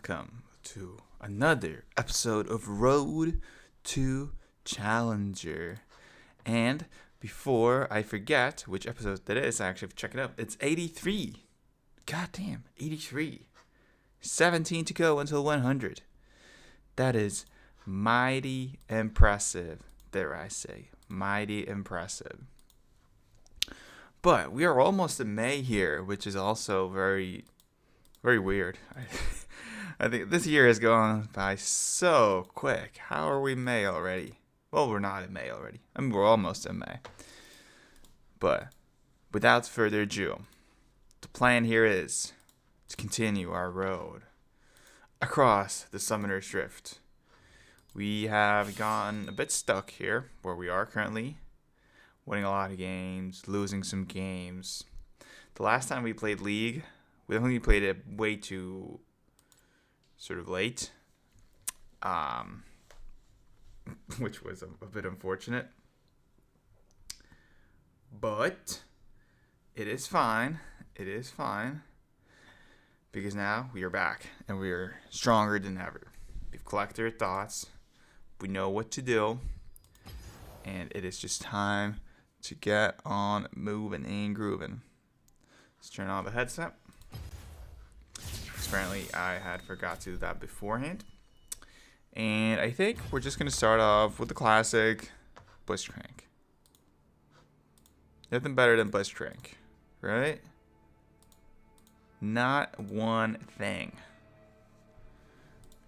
welcome to another episode of Road to Challenger. And before I forget which episode that is, I actually have to check it out. It's 83. Goddamn, 83. 17 to go until 100. That is mighty impressive, dare I say. Mighty impressive. But we are almost in May here, which is also very, very weird. I think this year has gone by so quick. How are we May already? Well, we're not in May already. I mean, we're almost in May. But without further ado, the plan here is to continue our road across the Summoner's Rift. We have gone a bit stuck here where we are currently, winning a lot of games, losing some games. The last time we played League, we only played it way too sort of late, which was a bit unfortunate. But it is fine. It is fine. Because now we are back and we are stronger than ever. We've collected our thoughts. We know what to do. And it is just time to get on moving and grooving. Let's turn on the headset. Apparently I had forgot to do that beforehand. And I think we're just going to start off with the classic Blitzcrank. Nothing better than Blitzcrank, right? Not one thing.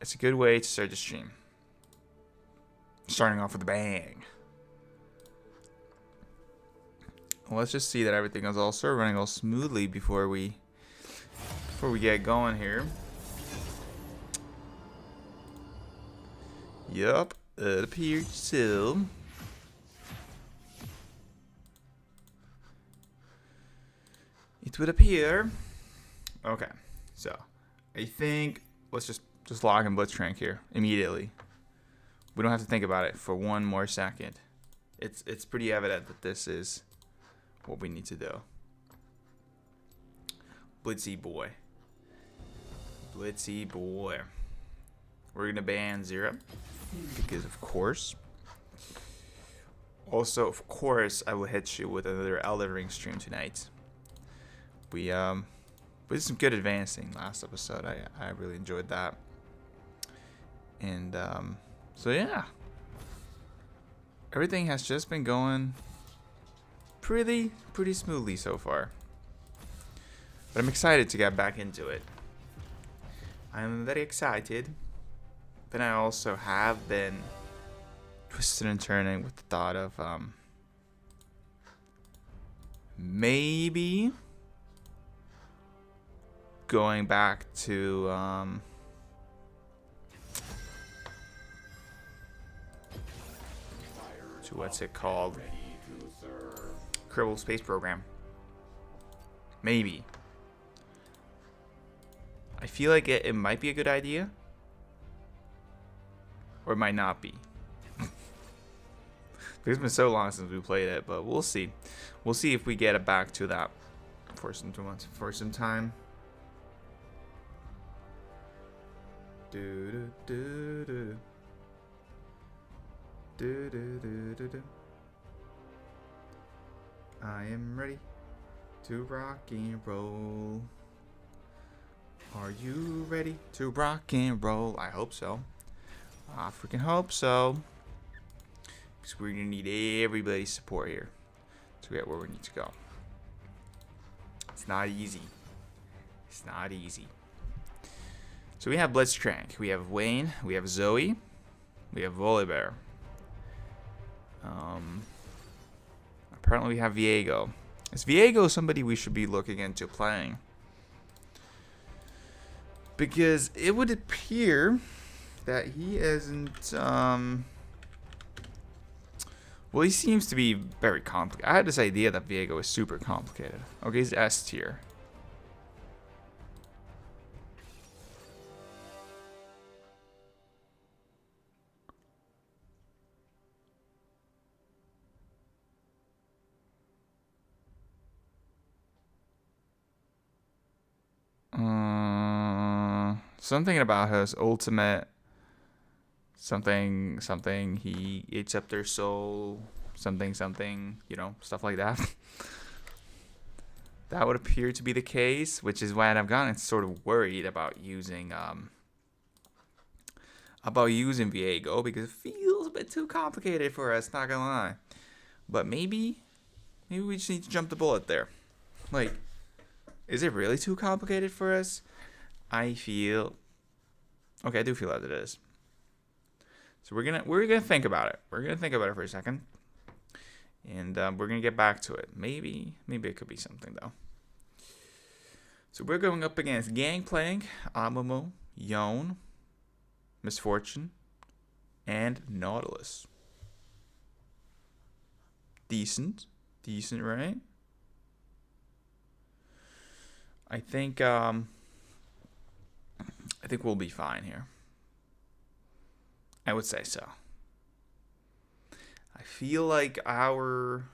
It's a good way to start the stream. Starting off with a bang. Well, let's just see that everything is also running all smoothly before we get going here. Yup, it appears so. It would appear. Okay, so I think let's just log in Blitzcrank here immediately. We don't have to think about it for one more second. It's pretty evident that this is what we need to do. Blitzy boy. Blitzy boy. We're gonna ban Zero because of course. Also, of course, I will hit you with another Elden Ring stream tonight. We did some good advancing last episode. I really enjoyed that. And so yeah, everything has just been going pretty smoothly so far. But I'm excited to get back into it. I'm very excited. But I also have been twisted and turning with the thought of maybe going back to what's it called? Kerbal Space Program. Maybe. I feel like it might be a good idea. Or it might not be. It's been so long since we played it, but we'll see. We'll see if we get it back to that for some time. I am ready to rock and roll. Are you ready to rock and roll? I hope so. I freaking hope so. Because we're going to need everybody's support here to get where we need to go. It's not easy. It's not easy. So we have Blitzcrank. We have Wayne. We have Zoe. We have Volibear. Apparently we have Viego. Is Viego somebody we should be looking into playing? Because it would appear that he isn't, well, he seems to be very complicated. I had this idea that Viego is super complicated. Okay, he's S tier. something about his ultimate. Something. He eats up their soul. Something. You know, stuff like that. That would appear to be the case, which is why I've gotten sort of worried about using Viego, because it feels a bit too complicated for us, not gonna lie. But maybe we just need to jump the bullet there. Like, is it really too complicated for us? I feel okay. I do feel that it is. So we're gonna think about it. We're gonna think about it for a second, and we're gonna get back to it. Maybe it could be something though. So we're going up against Gangplank, Amumu, Yone, Miss Fortune, and Nautilus. Decent, right? I think we'll be fine here. I would say so. I feel like our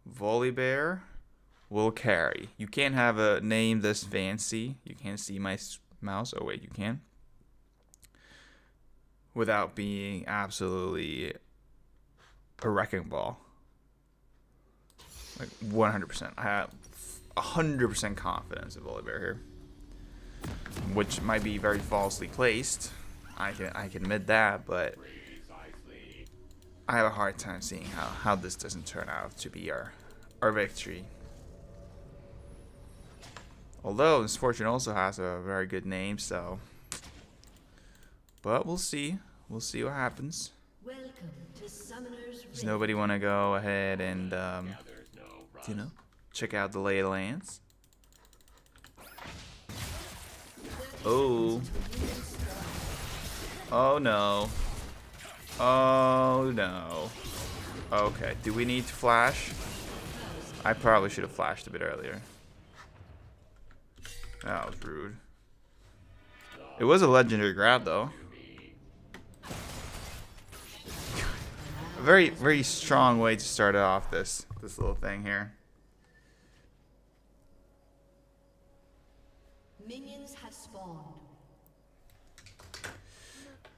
Volibear will carry. You can't have a name this fancy. You can't see my mouse. Oh wait, you can. Without being absolutely a wrecking ball. Like 100%. I have 100% confidence in Volibear here. Which might be very falsely placed. I can admit that, but I have a hard time seeing how this doesn't turn out to be our victory. Although Miss Fortune also has a very good name, so. But we'll see. We'll see what happens. Welcome to Summoner's Does nobody want to go ahead and, you know, check out the lay of the lands? Oh. Oh no. Oh no. Okay, do we need to flash? I probably should have flashed a bit earlier. That was rude. It was a legendary grab though. A very, very strong way to start off this little thing here. Minions have spawned.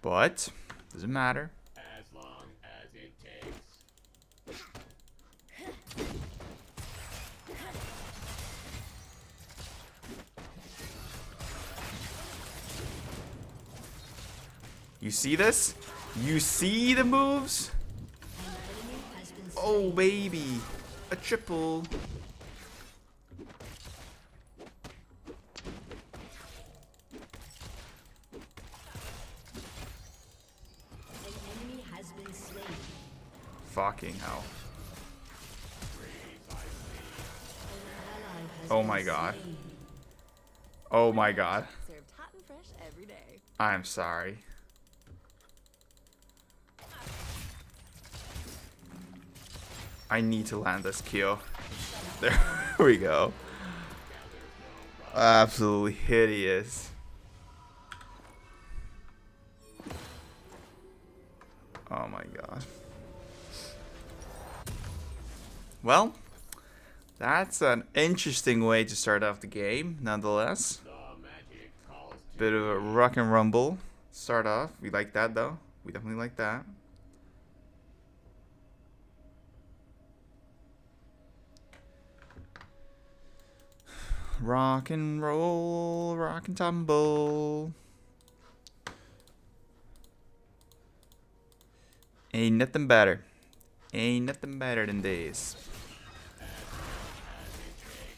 But doesn't matter. As long as it takes. You see this? You see the moves? An enemy has been Oh baby, a triple. An enemy has been slain. Fucking hell. An ally has Oh been my god. slain. Oh my god. Served hot and fresh every day. I'm sorry. I need to land this kill. There we go. Absolutely hideous. Oh my god. Well, that's an interesting way to start off the game, nonetheless. The magic calls to Bit of a rock and rumble start off. We like that though. We definitely like that. Rock and roll, rock and tumble. Ain't nothing better. Ain't nothing better than this.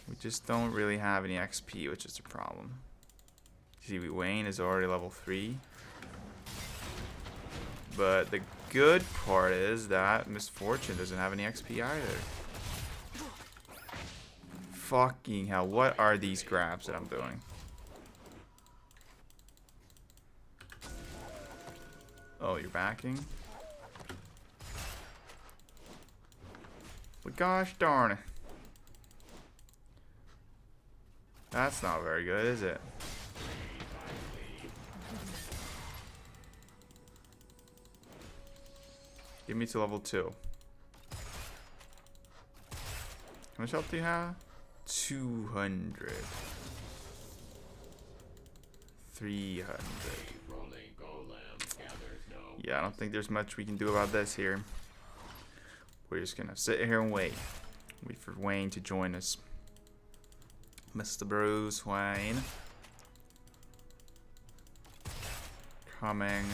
We just don't really have any XP, which is the problem. See, Wayne is already level 3. But the good part is that Miss Fortune doesn't have any XP either. Fucking hell, what are these grabs that I'm doing? Oh, you're backing? Well, gosh darn it. That's not very good, is it? Give me to level 2. How much health do you have? 200. 300. Rolling golem gathers no Yeah, I don't think there's much we can do about this here. We're just gonna sit here and wait. Wait for Wayne to join us. Mr. Bruce Wayne. Coming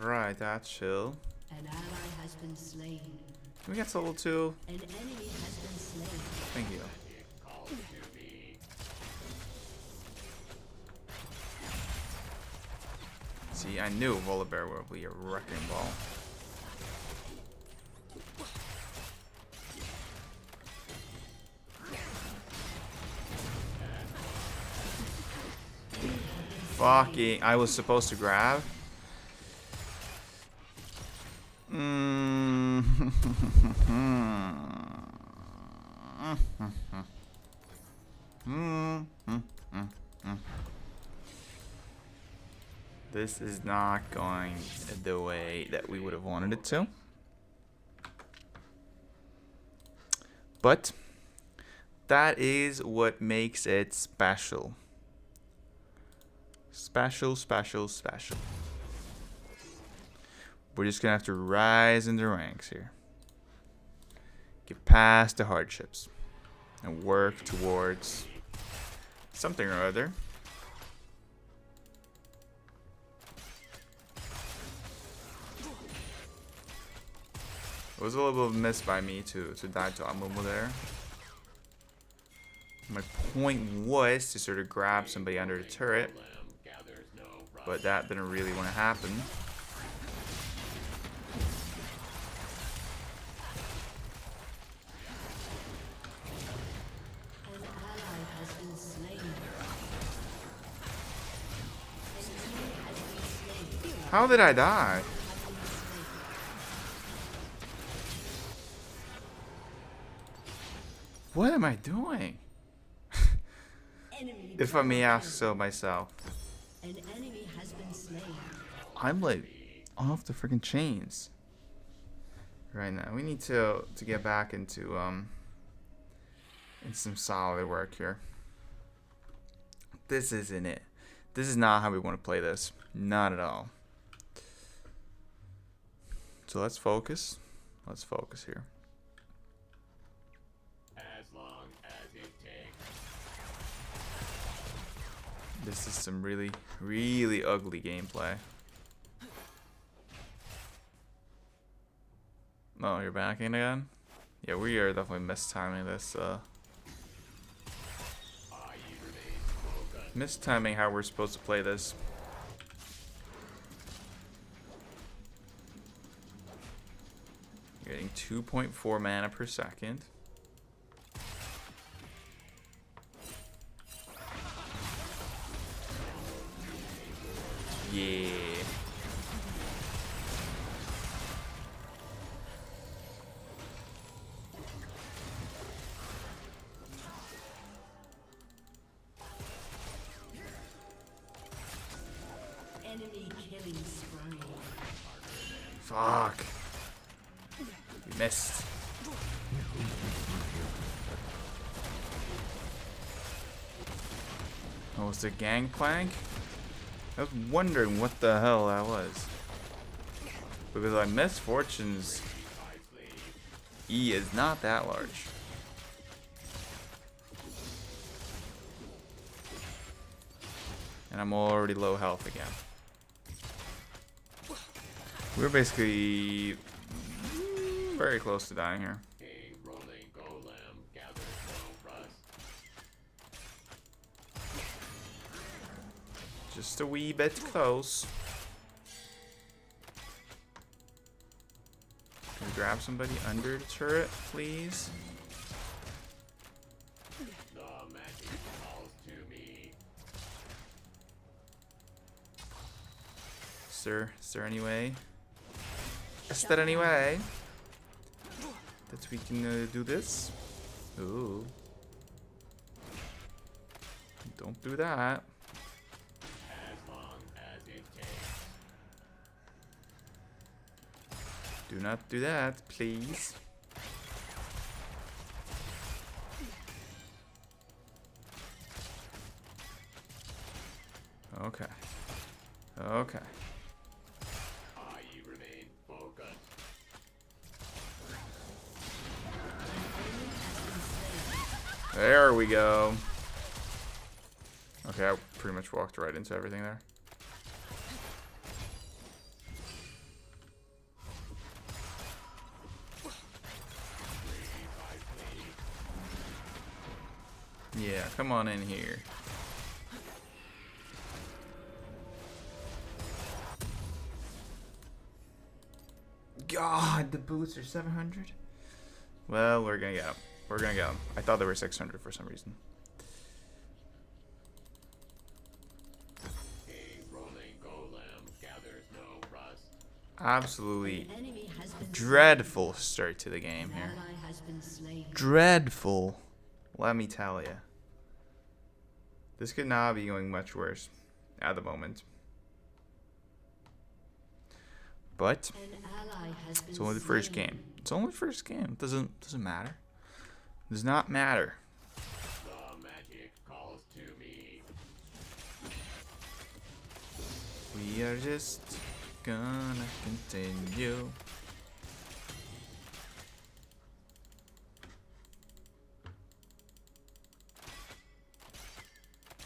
right at you. An ally has been slain. Can we get to level 2? An enemy has been slain. Thank you. calls to me. See, I knew Volibear would be a wrecking ball. Fucking, I was supposed to grab. This is not going the way that we would have wanted it to. But that is what makes it special. Special, special, special. We're just gonna have to rise in the ranks here. Get past the hardships. And work towards something or other. It was a little bit of a miss by me to die to Amumu there. My point was to sort of grab somebody under the turret, Golem gathers no rust. but that didn't really want to happen. An ally has been slain. An enemy has been slain. How did I die? What am I doing? Enemy If I may ask so myself. An enemy has been slain. I'm like off the freaking chains right now. We need to get back into in some solid work here. This isn't it. This is not how we want to play this. Not at all. So let's focus. Let's focus here. As long as it takes. This is some really, really ugly gameplay. Oh, you're back in again? Yeah, we are definitely mistiming this. Mistiming how we're supposed to play this. You're getting 2.4 mana per second. Yeah. Enemy killing spree. Fuck. We missed. Oh, was it Gangplank? I was wondering what the hell that was. Because I missed Fortune's E is not that large. And I'm already low health again. We're basically very close to dying here. A rolling golem gathers no rust. Just a wee bit close. Can we grab somebody under the turret, please? The magic calls to me. Sir, is there any way? Is there any way that we can do this? Ooh. Don't do that. As long as it takes. Do not do that, please. Okay. Okay. You remain focused. There we go. Okay, I pretty much walked right into everything there. Yeah, come on in here. God, the boots are 700? Well, we're gonna get them. We're gonna get them. I thought they were 600 for some reason. A rolling golem gathers no rust. Absolutely An enemy has been dreadful start to the game slain. here. An ally has been slain. Dreadful. Let me tell you. This could not be going much worse at the moment. But An ally has been it's only the first slain. game. It's only the first game. It doesn't matter. It does not matter. The magic calls to me. We are just gonna continue.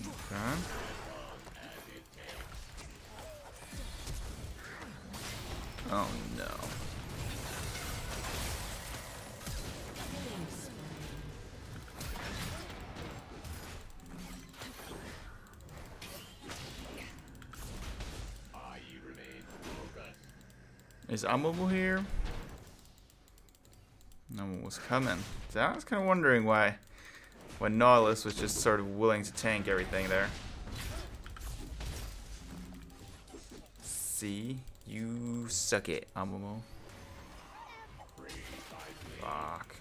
Okay. Oh no. You remain focused. Is Amumu here? Amumu was coming. So I was kind of wondering why Nautilus was just sort of willing to tank everything there. See? You suck it, Amumu. Fuck.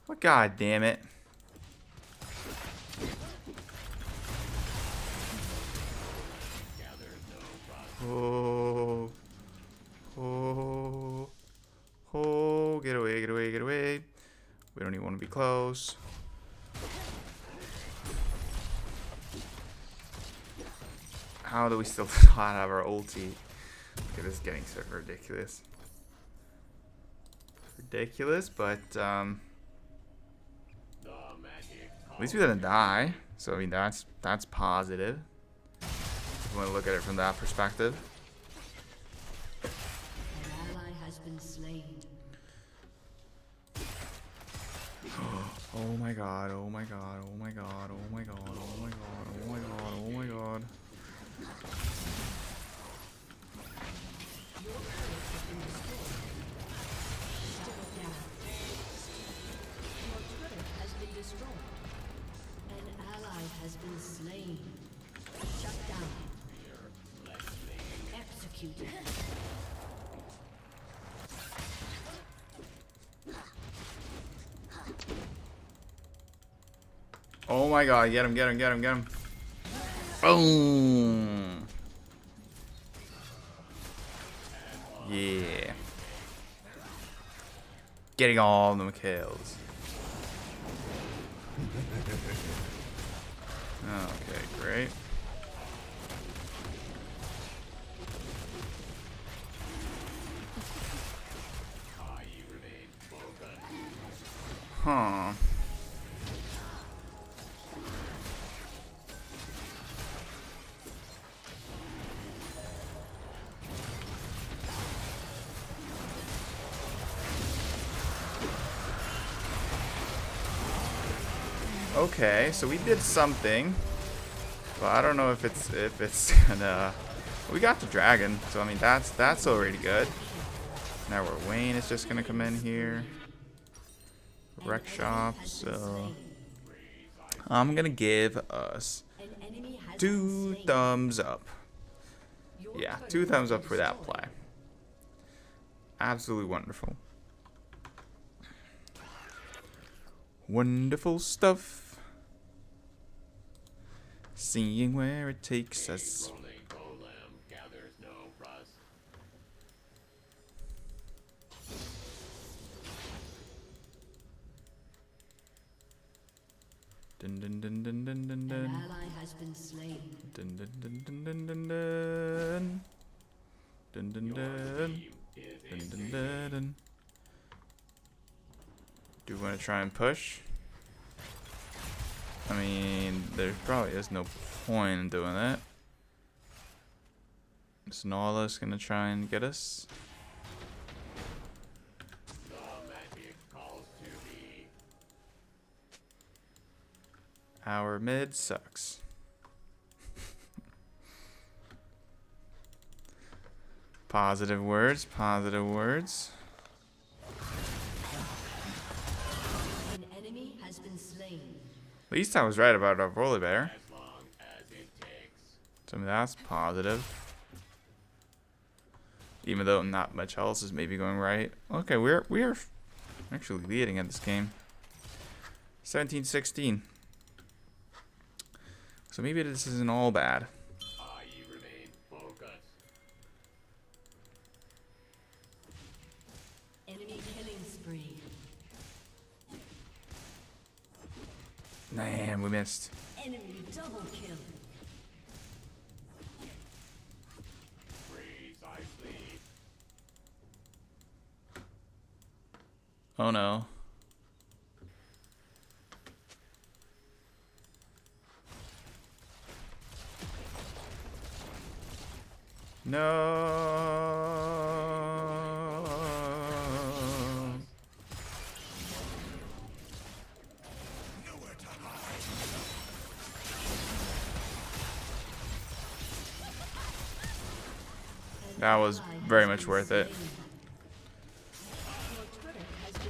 What? God damn it. Oh. Oh. Oh. Get away, get away, get away. We don't even want to be close. How do we still not have our ulti? Okay, this is getting so ridiculous. Ridiculous, but The magic at least we didn't die. So I mean that's positive. If you want to look at it from that perspective. An ally has been slain. Oh my god, oh my god, oh my god, oh my god, oh my god, oh my god, oh my god. Your turret has been destroyed. An ally has been slain. Shut down. Executed. Oh my god, get him, get him, get him, get him. Boom! Yeah. Getting all them kills. Okay, great. You remain focused. Huh. Okay, so we did something, but I don't know if it's gonna. We got the dragon, so I mean that's already good. Now we're Wayne is just gonna come in here, wreck shop. So I'm gonna give us An enemy has been 2 slain. thumbs up. Your Yeah, turret 2 has thumbs been up for that destroyed. play. Absolutely wonderful. Wonderful stuff. Seeing where it takes us. Rolling golem gathers no rust. Dun dun dun dun dun dun An dun. ally has been slain. Dun dun dun dun dun dun dun. Dun dun dun. Dun dun dun dun. Do we want to try and push? I mean, there probably is no point in doing that. Is Nautilus gonna try and get us? The magic calls to me. Our mid sucks. Positive words, positive words. An enemy has been slain. At least I was right about our Volibear. As long as it takes. So that's positive. Even though not much else is maybe going right. Okay, we are actually leading in this game. 17-16. So maybe this isn't all bad. I remain focused. Enemy killing spree. Man, we missed. Enemy double kill. Precisely. Oh no. No. That was very much worth it.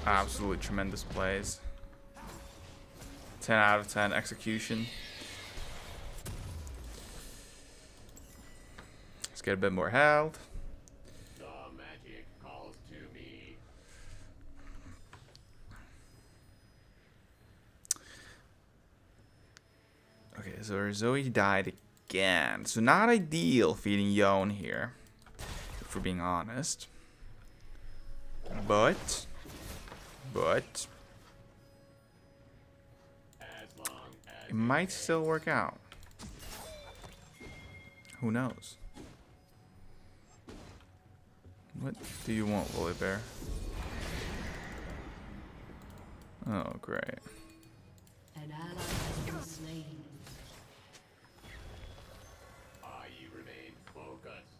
Absolutely tremendous plays. 10 out of 10 execution. Let's get a bit more health. The magic calls to me. Okay, so our Zoe died again. So not ideal feeding Yone here, if we're being honest. But As long as it might still work out. Who knows? What do you want, Volibear? Oh, great. An ally has been slain. I remain focused.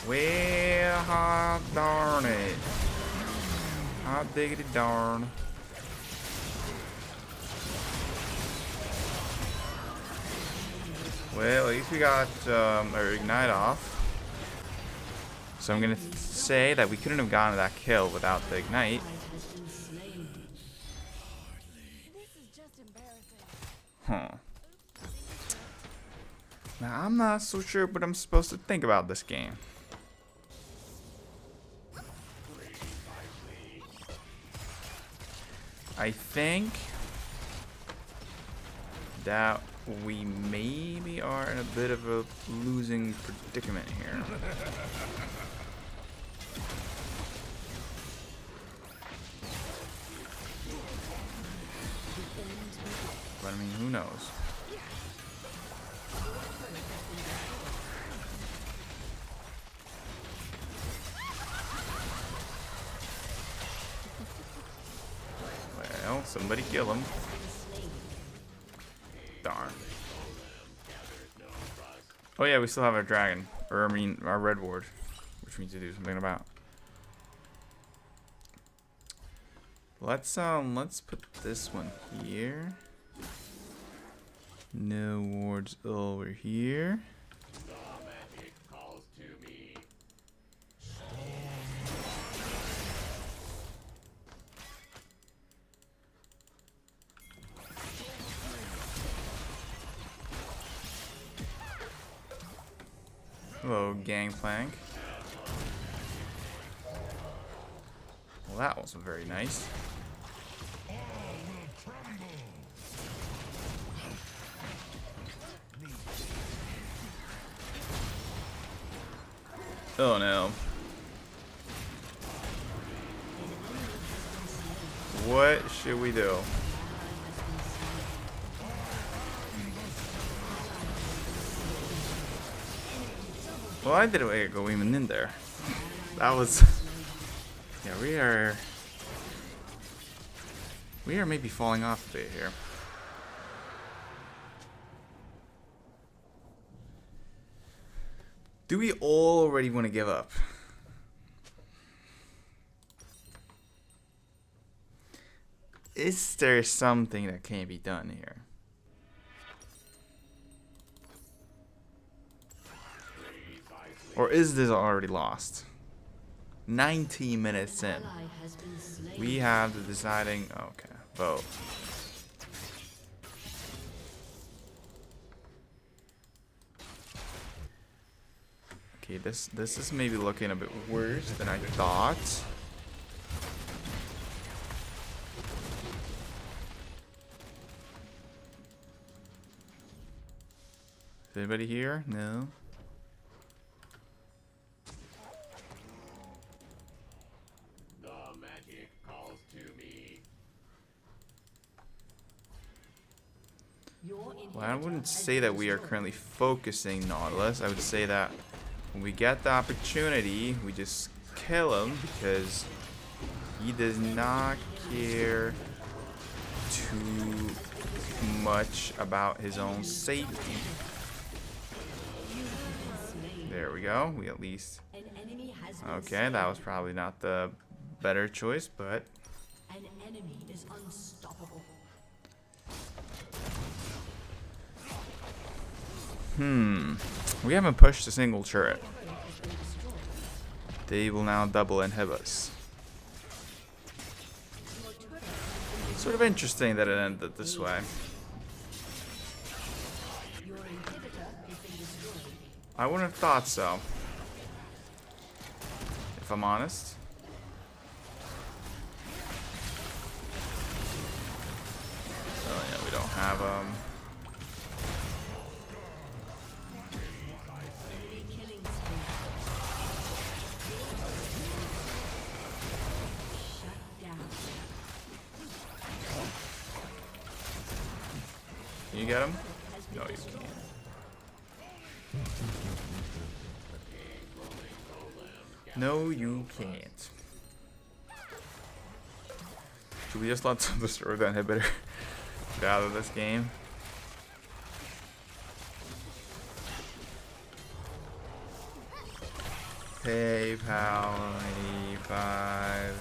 Well, hot darn it. Hot diggity darn. Well, at least we got our Ignite off. So I'm going to say that we couldn't have gotten that kill without the Ignite. Ally has been slain. This is just embarrassing. Huh. Now, I'm not so sure what I'm supposed to think about this game. I think that we maybe are in a bit of a losing predicament here. But I mean, who knows? Well, somebody kill him. Darn. Oh yeah, we still have our dragon, or I mean our red ward, which we need to do something about. Let's put this one here. No wards over here. The magic calls to me. Hello, Gangplank. Well, that wasn't very nice. Oh no. What should we do? Well, I didn't go even in there. That was... Yeah, we are maybe falling off a bit here. Do we already want to give up? Is there something that can't be done here? Or is this already lost? 19 minutes in. Ally has been slain. We have the deciding... Okay, vote. Okay, this is maybe looking a bit worse than I thought. Is anybody here? No. The magic calls to me. Your Well, I inhibitor wouldn't has say been that we are destroyed. currently focusing Nautilus. I would say that when we get the opportunity, we just kill him because he does not care too much about his own safety. There we go. We at least... An enemy has been Okay, slain. that was probably not the better choice, but... An enemy is unstoppable. We haven't pushed a single turret. They will now double inhibit us. Sort of interesting that it ended this way. Your inhibitor has been destroyed. I wouldn't have thought so. If I'm honest. Oh yeah, we don't have Killing spree. Shut down. Can you get him? No, you can't. No, you can't. Should we just let them destroy the inhibitor? Get out of this game. PayPal 85.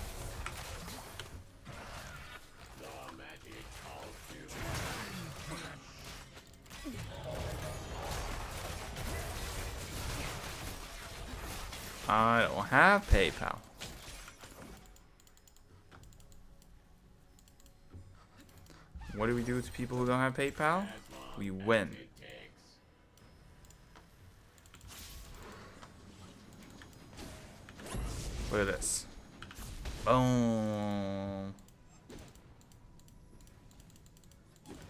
The magic calls to me. I don't have PayPal. What do we do to people who don't have PayPal? We win. It takes. Look at this. Boom.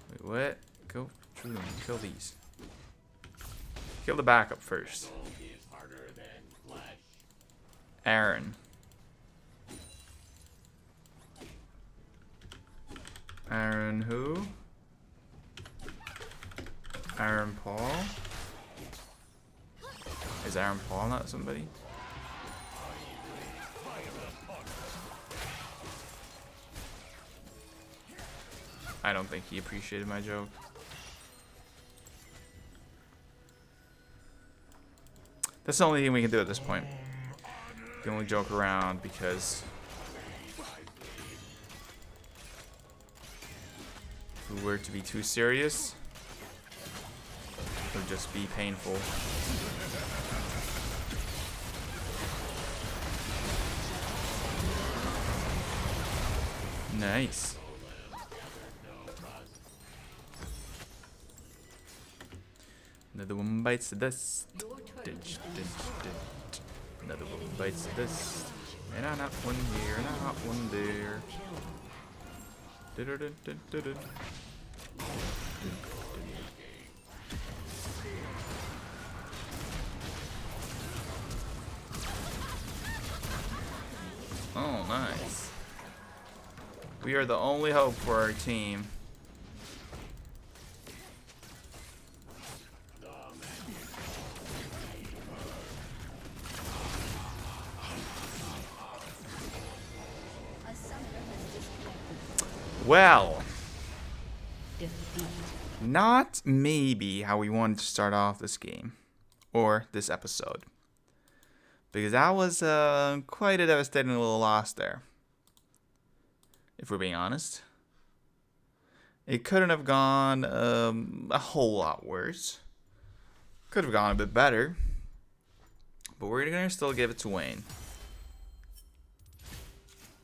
Wait, what? Go through them. Kill these. Kill the backup first. Gold is harder than flesh. Aaron. Aaron who? Aaron Paul? Is Aaron Paul not somebody? I don't think he appreciated my joke. That's the only thing we can do at this point. We can only joke around because if we were to be too serious, it would just be painful. Nice. Another one bites the dust. Your turret Ditch, has been ditch, destroyed. ditch. Another one bites the dust. And I not one here, and I not one there. Du-du-du-du-du-du. Oh, nice. We are the only hope for our team. A summoner has disconnected. Well, Defeat. not maybe how we wanted to start off this game or this episode. Because that was quite a devastating little loss there. If we're being honest. It couldn't have gone a whole lot worse. Could have gone a bit better. But we're going to still give it to Wayne.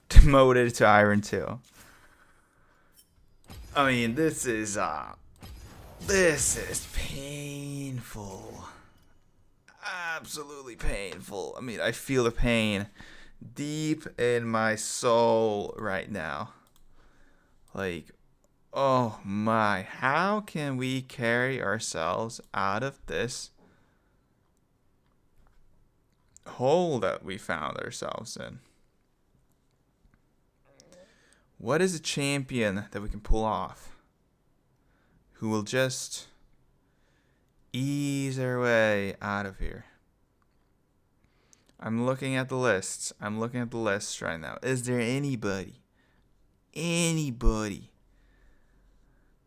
Demoted to Iron 2. I mean, this is painful. Absolutely painful. I mean, I feel the pain deep in my soul right now. Like, oh my, how can we carry ourselves out of this hole that we found ourselves in? What is a champion that we can pull off who will just ease our way out of here? I'm looking at the lists. I'm looking at the lists right now. Is there anybody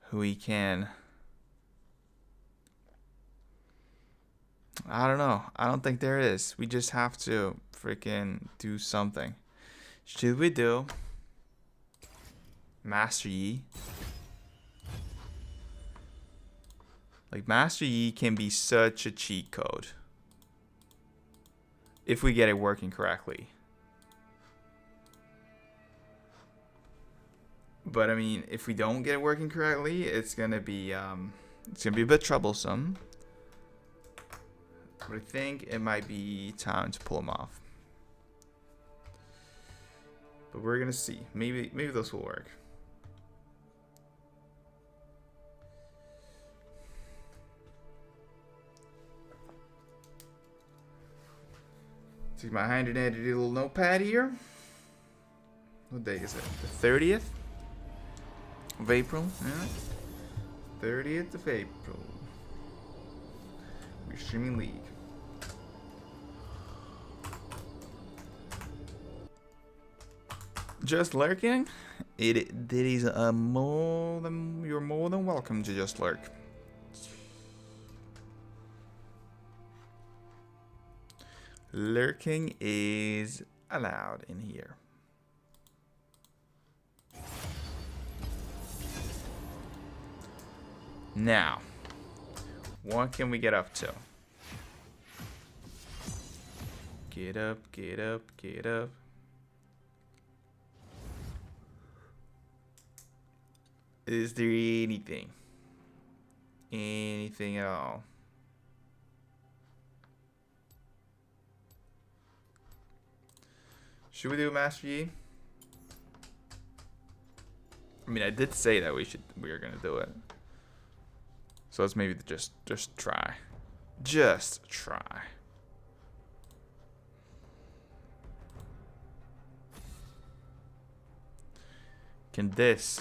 who we can... I don't know. I don't think there is. We just have to freaking do something. Should we do Master Yi? Like, Master Yi can be such a cheat code if we get it working correctly. But I mean, if we don't get it working correctly, it's gonna be a bit troublesome. But I think it might be time to pull them off. But we're gonna see. Maybe those will work. See my handy dandy little notepad here. What day is it? The 30th of April. Yeah. 30th of April. We're streaming League. Just lurking? It is you're more than welcome to just lurk. Lurking is allowed in here. Now, what can we get up to? Get up, get up, get up. Is there anything? Anything at all? Should we do Master Yi? I mean, I did say that we were gonna do it. So let's maybe just try. Just try. Can this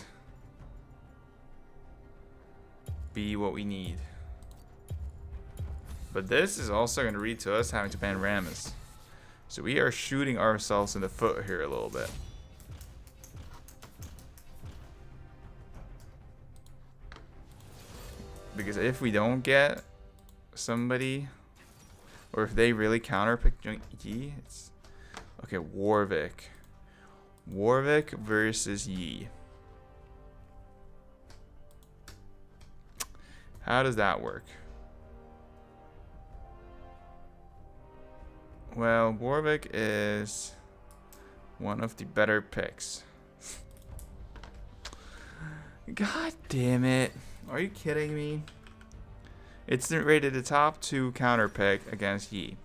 be what we need? But this is also going to lead to us having to ban Rammus. So we are shooting ourselves in the foot here a little bit. Because if we don't get somebody, or if they really counterpick Yi, it's okay. Warwick versus Yi. How does that work? Well, Warwick is one of the better picks. God damn it. Are you kidding me? It's rated the top 2 counter pick against Yi.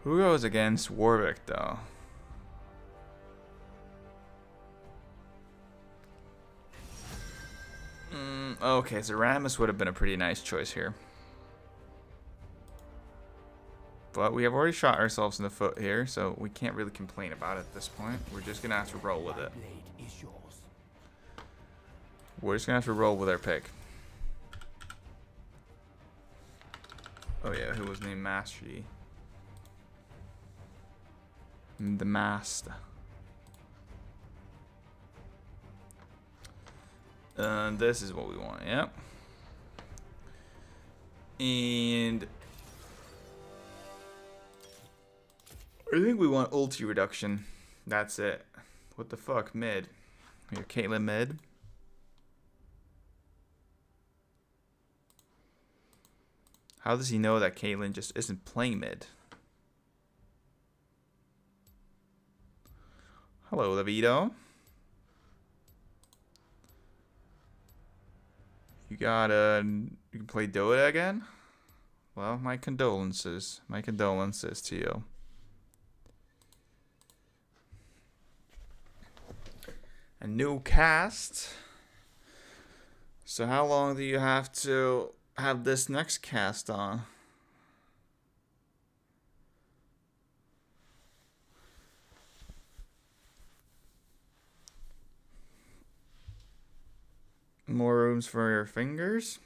Who goes against Warwick though? Okay, so Rammus would have been a pretty nice choice here. But we have already shot ourselves in the foot here, so we can't really complain about it at this point. We're just going to have to roll with it. We're just going to have to roll with our pick. Oh yeah, who was named Master Yi? The Master. And this is what we want, yep. And I think we want ulti reduction. That's it. What the fuck, mid? Your Caitlyn mid. How does he know that Caitlyn just isn't playing mid? Hello, Levito. You can play Dota again? Well, my condolences. My condolences to you. A new cast. So how long do you have to have this next cast on? More rooms for your fingers.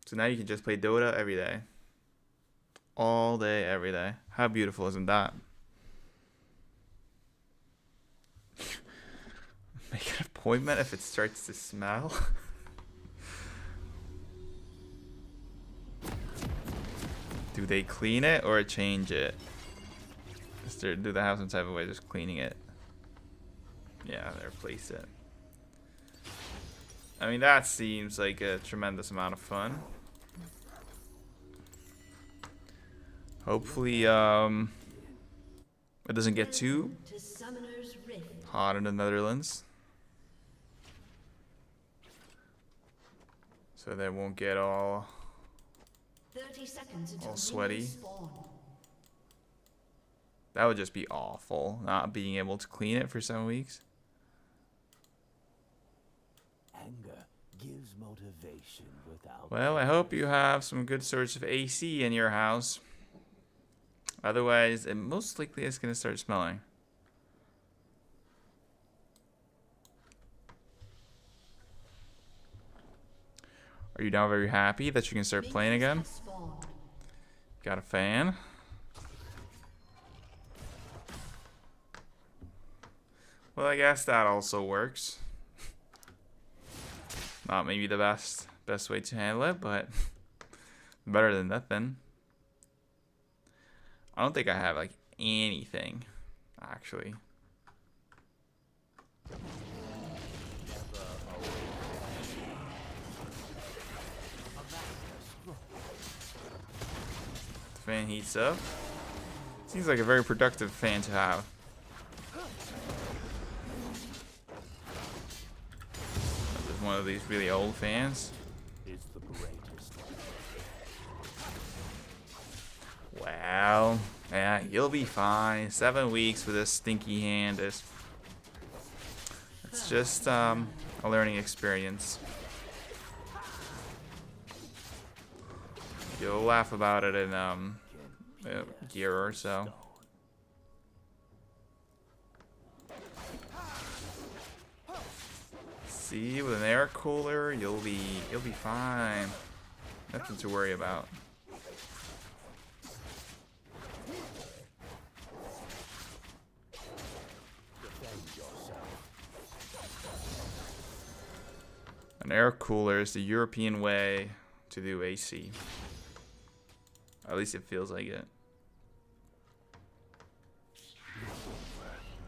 So now you can just play Dota every day. All day, every day. How beautiful isn't that? Make an appointment if it starts to smell. Do they clean it or change it? Do they have some type of way of just cleaning it? Yeah, they replace it. I mean, that seems like a tremendous amount of fun. Hopefully, it doesn't get too hot in the Netherlands. So they won't get all 30 seconds until sweaty. spawn. That would just be awful, not being able to clean it for 7 weeks. Anger gives motivation without. Well, I hope you have some good source of AC in your house. Otherwise, it most likely is going to start smelling. Are you now very happy that you can start playing again? Got a fan? Well, I guess that also works. Not maybe the best way to handle it, but better than nothing. I don't think I have like anything, actually. The fan heats up. Seems like a very productive fan to have. Just one of these really old fans. It's the greatest. Well, yeah, you'll be fine. 7 weeks with this stinky hand is. It's just a learning experience. You'll laugh about it in a year or so. See, with an air cooler, you'll be fine. Nothing to worry about. An air cooler is the European way to do AC. At least it feels like it.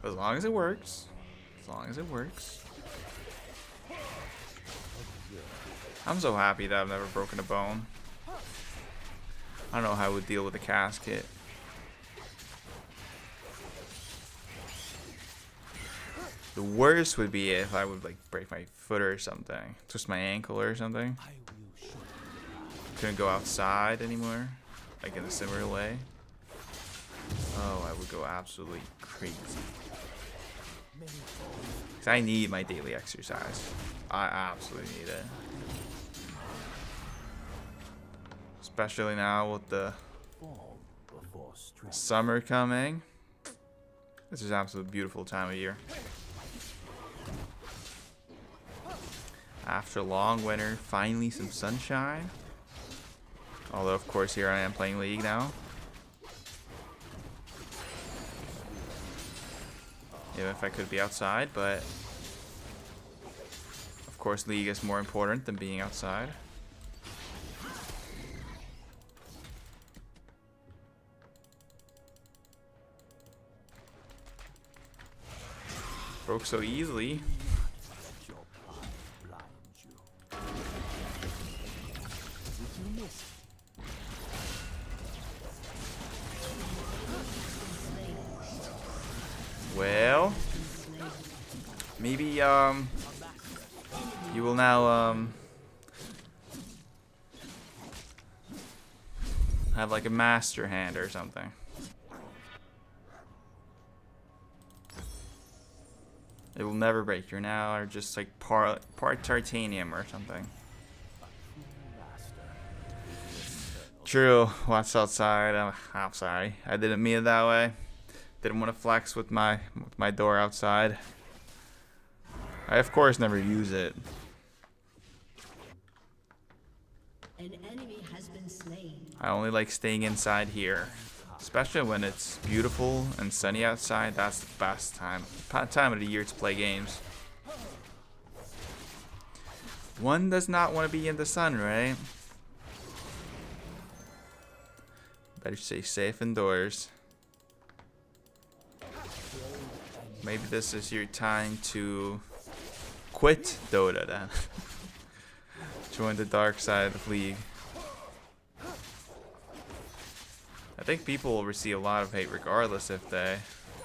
As long as it works. As long as it works. I'm so happy that I've never broken a bone. I don't know how I would deal with a casket. The worst would be if I would like break my foot or something. Twist my ankle or something. Couldn't go outside anymore. Like in a similar way. Oh, I would go absolutely crazy. 'Cause I need my daily exercise. I absolutely need it. Especially now with the Form before strength. summer coming. This is absolutely beautiful time of year. After a long winter, finally some sunshine. Although, of course, here I am playing League now. Even if I could be outside, but of course, League is more important than being outside. Broke so easily. Let your pride blind you. Did you miss it? Well, maybe you will now have like a master hand or something. It will never break. You're now just like part titanium or something. True. What's outside? I'm sorry. I didn't mean it that way. Didn't want to flex with my door outside. I of course never use it. An enemy has been slain. I only like staying inside here. Especially when it's beautiful and sunny outside. That's the best time of the year to play games. One does not want to be in the sun, right? Better stay safe indoors. Maybe this is your time to quit Dota then. Join the dark side of League. I think people will receive a lot of hate regardless if they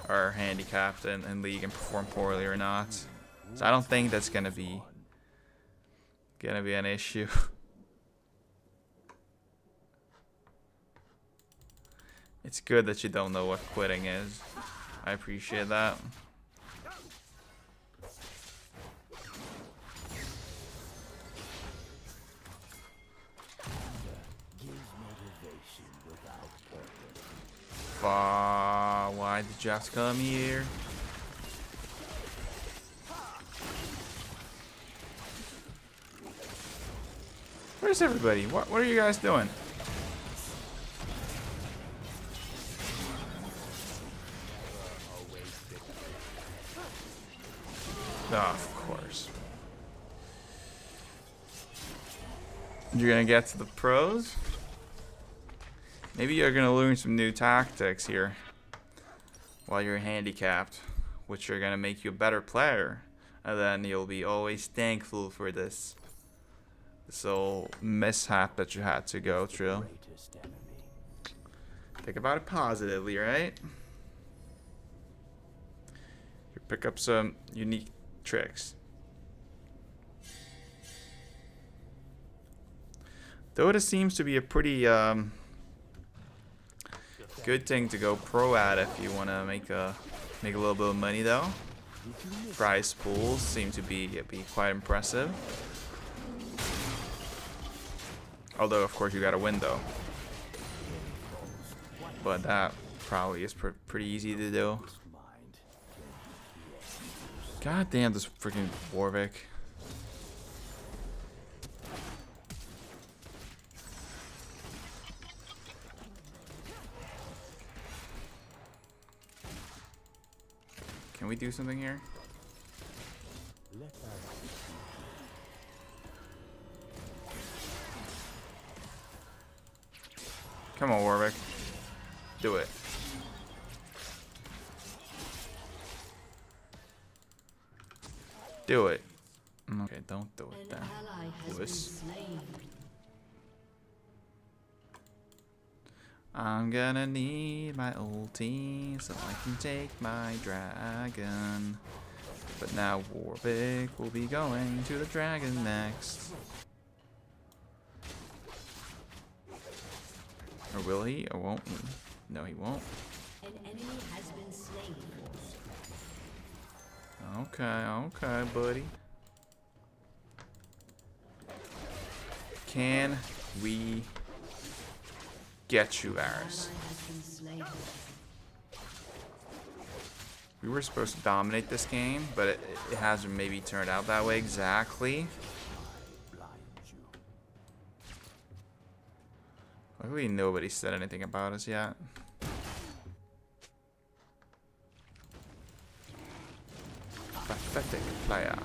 are handicapped in League and perform poorly or not. So I don't think that's gonna be an issue. It's good that you don't know what quitting is. I appreciate that. Why did you have to come here? Where's everybody? What are you guys doing? Oh, of course. You're gonna get to the pros? Maybe you're gonna learn some new tactics here while you're handicapped, which are gonna make you a better player, and then you'll be always thankful for this whole mishap that you had to go through. Greatest enemy. Think about it positively, right? You pick up some unique tricks. Dota seems to be a pretty good thing to go pro at if you want to make a little bit of money though. Prize pools seem to be quite impressive. Although of course you gotta win though. But that probably is pretty easy to do. God damn this freaking Warwick. Can we do something here? Come on, Warwick. Do it. Do it. Okay, don't do it An then. ally has been Lewis. slain. I'm gonna need my ulti so I can take my dragon. But now Warwick will be going to the dragon next. Or will he? Or won't he? No, he won't. An enemy has been slain. Okay, buddy. Can we Get you, Ally Varus. has been slain. We were supposed to dominate this game, but it hasn't maybe turned out that way exactly. Blind you. Luckily, nobody said anything about us yet. Pathetic player.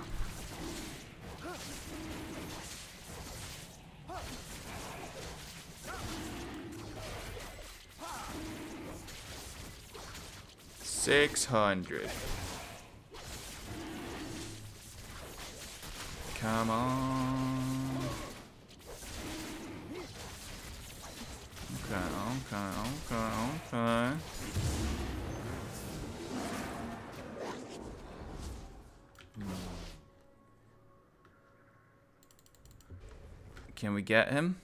$600. Come on. Okay. Can we get him?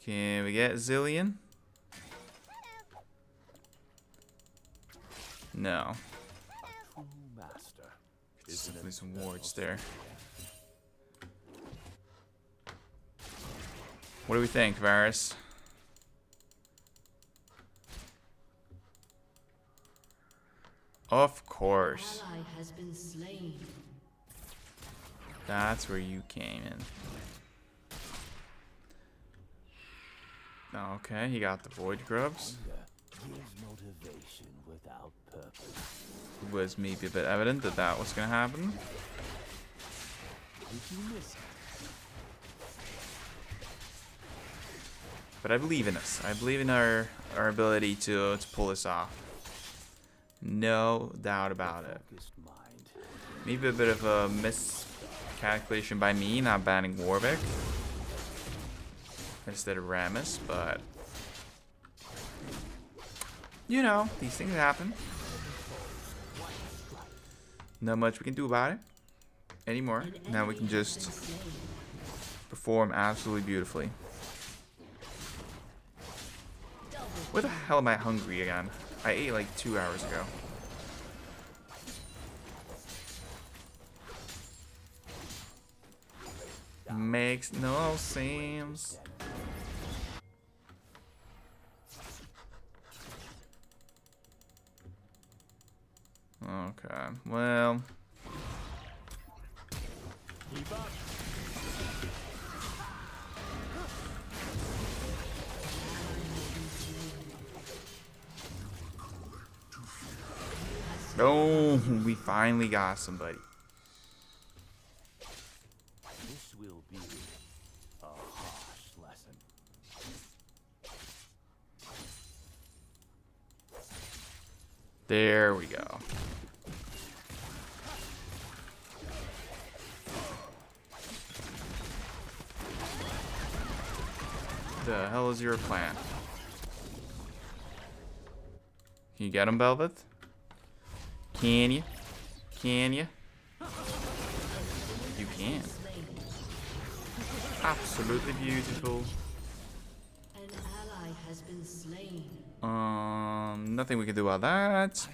Can we get Zillion? No. True master. There's definitely some wards there. What do we think, Varus? Of course. Ally has been slain. That's where you came in. Okay, he got the Void Grubs. Hunger gives motivation without purpose. It was maybe a bit evident that that was going to happen. Did you miss it? But I believe in us. I believe in our ability to pull this off. No doubt about it. Focused mind. Maybe a bit of a miscalculation by me not banning Warwick instead of Rammus, but you know, these things happen. Not much we can do about it anymore. An Now we enemy can has just been slain. perform absolutely beautifully. Double Where the hell am I hungry again? I ate like 2 hours ago. Makes no sense. Okay, well. Keep up. Oh, we finally got somebody. This will be a harsh lesson. There we go. The hell is your plan? Can you get him, Belveth? Can you? Can you? You can. Absolutely beautiful. An ally has been slain. Nothing we can do about that.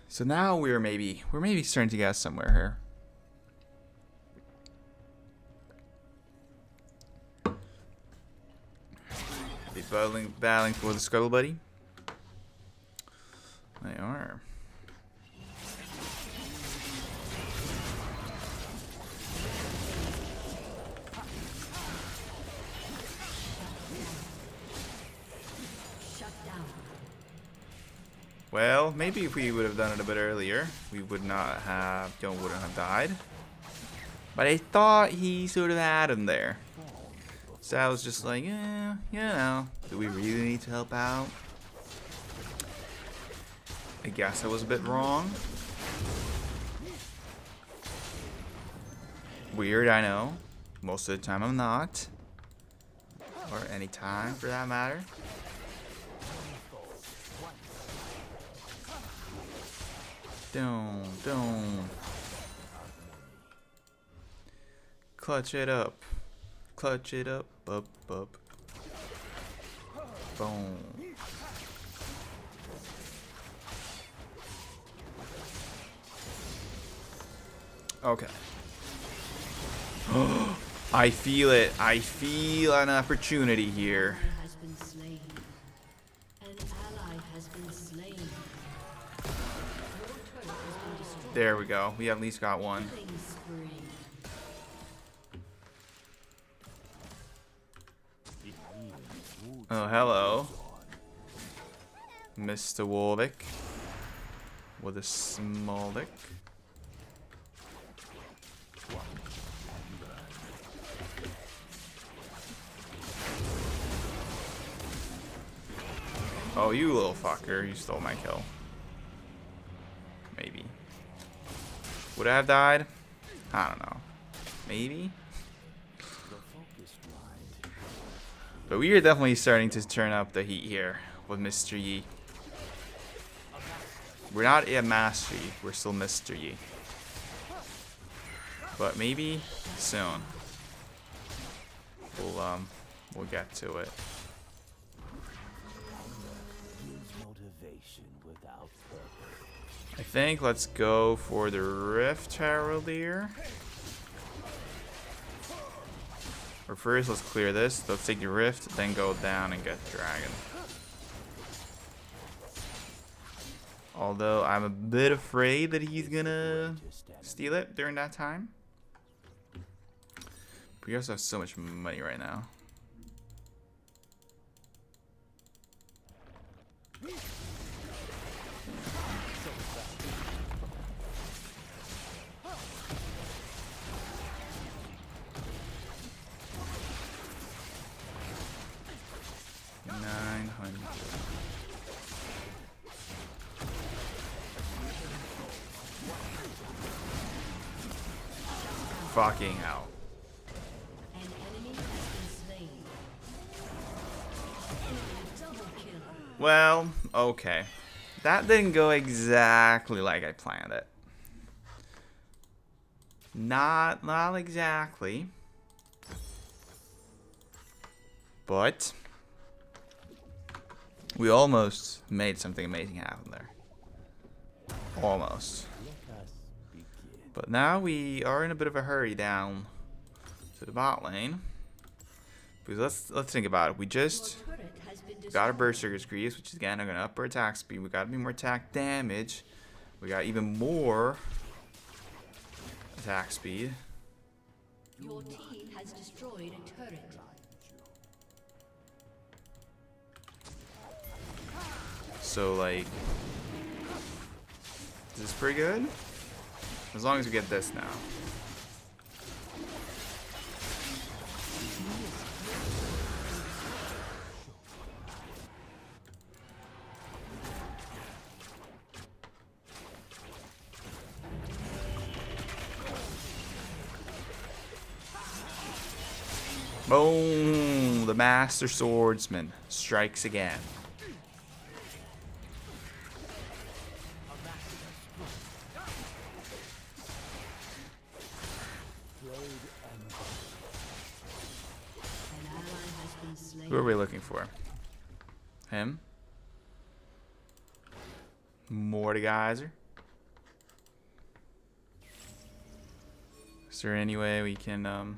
So now we're maybe starting to get somewhere here. They battling for the Scuttle Buddy. They are. Shut down. Well, maybe if we would have done it a bit earlier, we would not have, Joan wouldn't have died. But I thought he sort of had him there. So I was just like, yeah, you know, do we really need to help out? I guess I was a bit wrong. Weird, I know. Most of the time I'm not. Or any time for that matter. Don't. Clutch it up. Clutch it up. Up. Boom. Okay. I feel it. I feel an opportunity here. Ally has been slain. An ally has been slain. Your turret has been destroyed. There we go. We at least got one. Killing spree. Oh, hello. Mr. Warwick. With a small dick. Oh, you little fucker. You stole my kill. Maybe. Would I have died? I don't know. Maybe? But we are definitely starting to turn up the heat here with Mr. Yi. We're not at Master Yi. We're still Mr. Yi. But maybe soon. We'll get to it. Motivation without purpose. I think let's go for the Rift Heraldier. Or first, let's clear this. Let's take the Rift, then go down and get Dragon. Although I'm a bit afraid that he's gonna steal it during that time. We also have so much money right now. Fucking hell. An enemy has been slain. Double kill. Well, okay. That didn't go exactly like I planned it. Not exactly. But we almost made something amazing happen there. Almost. But now we are in a bit of a hurry down to the bot lane. Because let's think about it. We just Your turret has been got a destroyed. Berserker's Greaves, which is again are gonna up our attack speed. We gotta be more attack damage. We got even more attack speed. Your team has destroyed a turret. So like, this is pretty good. As long as we get this now. Boom! The Master Swordsman strikes again. An ally has been slain. Who are we looking for? Him? Mordekaiser? Is there any way we can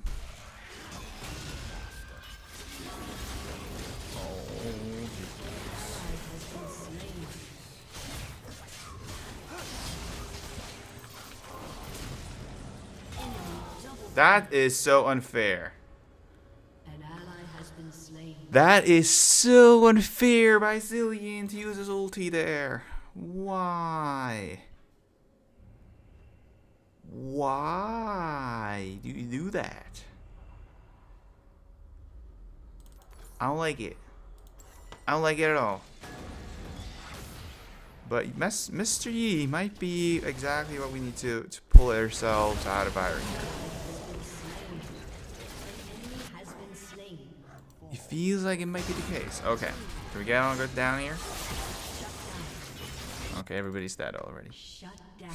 That is so unfair. An ally has been slain. That is so unfair by Zillion to use his ulti there. Why? Why do you do that? I don't like it. I don't like it at all. But Mr. Yi might be exactly what we need to pull ourselves out of iron here. Has been slain. It feels like it might be the case. Okay. Can we get on go down here? Okay, everybody's dead already. Shut down.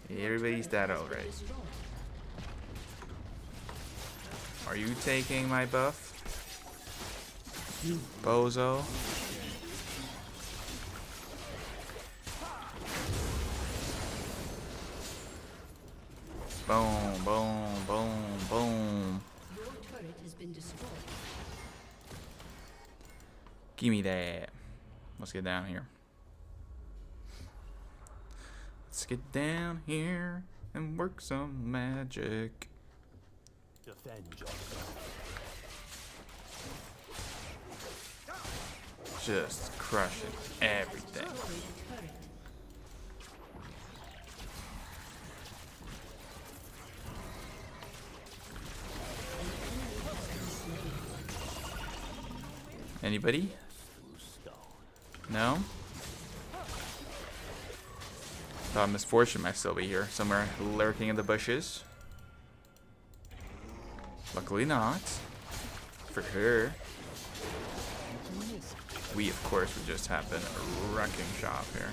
Everybody's dead already. Destroyed. Are you taking my buff? Bozo? Boom, boom, boom. turret has been destroyed. Give me that. Let's get down here. Let's get down here and work some magic. Defend yourself. Just crushing everything. Destroyed a turret. Anybody? No? Thought Misfortune might still be here, somewhere lurking in the bushes. Luckily not. For her. We, of course, would just have been wrecking shop here.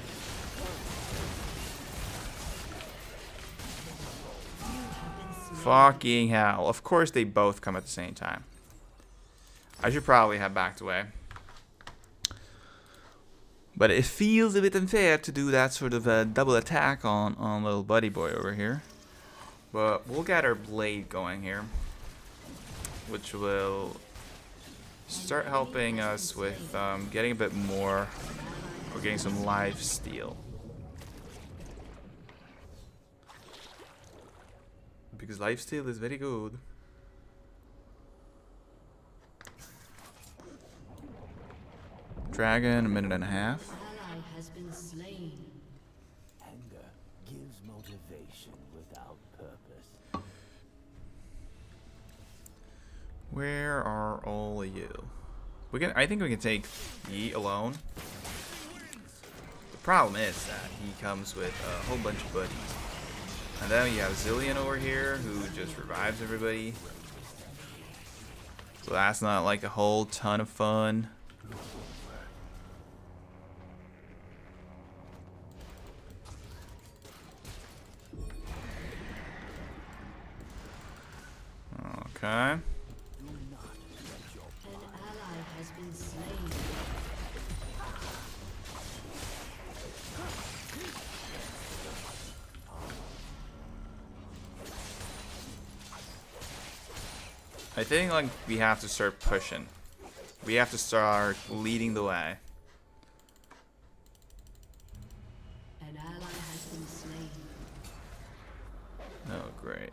Fucking hell. Of course they both come at the same time. I should probably have backed away. But it feels a bit unfair to do that sort of a double attack on little buddy boy over here. But we'll get our blade going here, which will start helping us with getting a bit more, or getting some life steal. Because life steal is very good. Dragon, a minute and a half. Ally has been slain. Anger gives motivation without purpose. Where are all of you? I think we can take Yi alone. The problem is that he comes with a whole bunch of buddies. And then you have Zillion over here who just revives everybody. So that's not like a whole ton of fun. Okay. An ally has been slain. I think like we have to start pushing. We have to start leading the way. An ally has been slain. Oh, great.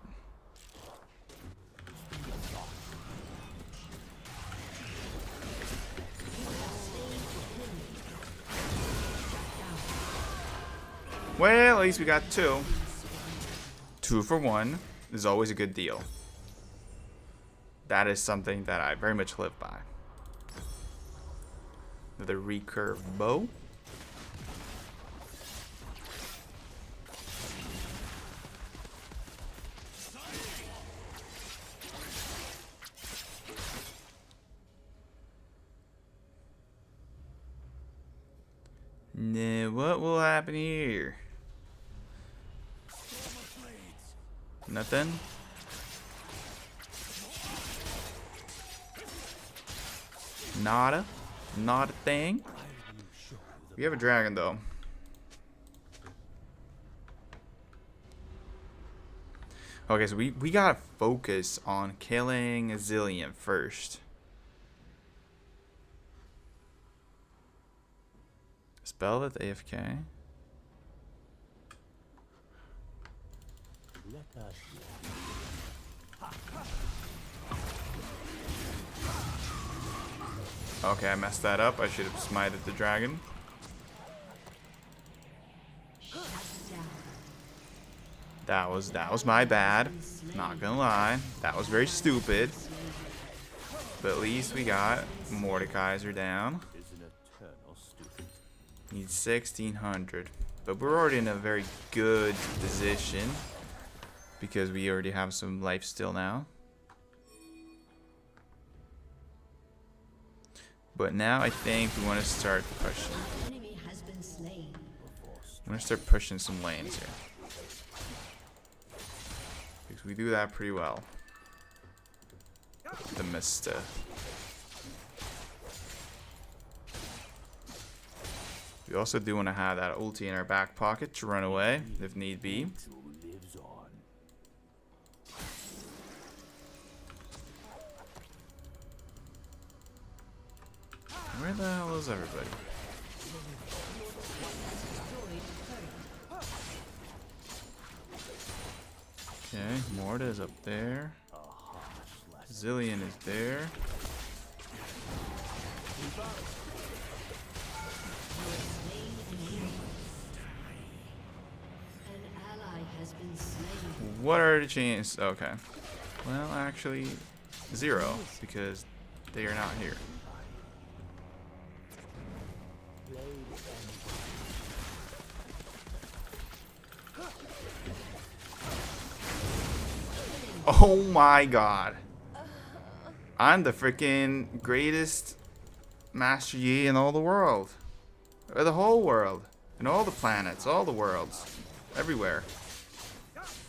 Well, at least we got two. 2 for 1 is always a good deal. That is something that I very much live by. The recurve bow. Now, what will happen here? Nothing? Nada? Not a thing? We have a dragon, though. Okay, so we gotta focus on killing a Zillion first. Spell that's AFK. Let us Okay, I messed that up. I should have smited the dragon. That was my bad. Not gonna lie. That was very stupid. But at least we got Mordekaiser down. is an eternal student. Need 1600. But we're already in a very good position. Because we already have some life still now. But now I think we want to start pushing. Enemy has been slain. I'm going to start pushing some lanes here. Because we do that pretty well. The Mista. We also do want to have that ulti in our back pocket to run away if need be. Who lives on? Where the hell is everybody? Okay, Morta is up there. Zillion is there. An ally has been slain. What are the chances? Okay. Well, actually, 0 because they are not here. Oh my god. I'm the freaking greatest Master Yi in all the world. Or the whole world. And all the planets, all the worlds. Everywhere.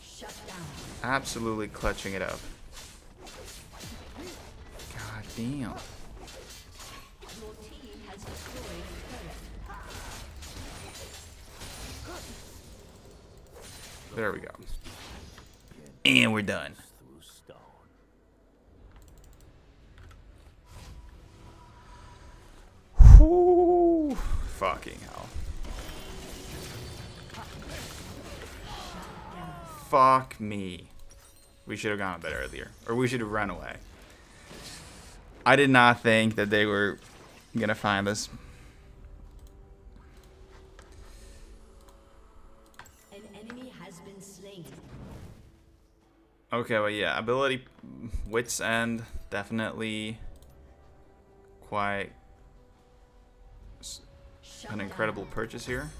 Shut down. Absolutely clutching it up. God damn. Your team has destroyed a turret. There we go. And we're done. Through stone. Whew. Fucking hell. Fuck me. We should have gone a bit earlier. Or we should have run away. I did not think that they were gonna find us. An enemy has been slain. Okay, well, yeah, ability, Wits End, definitely quite Shut an down. incredible purchase here.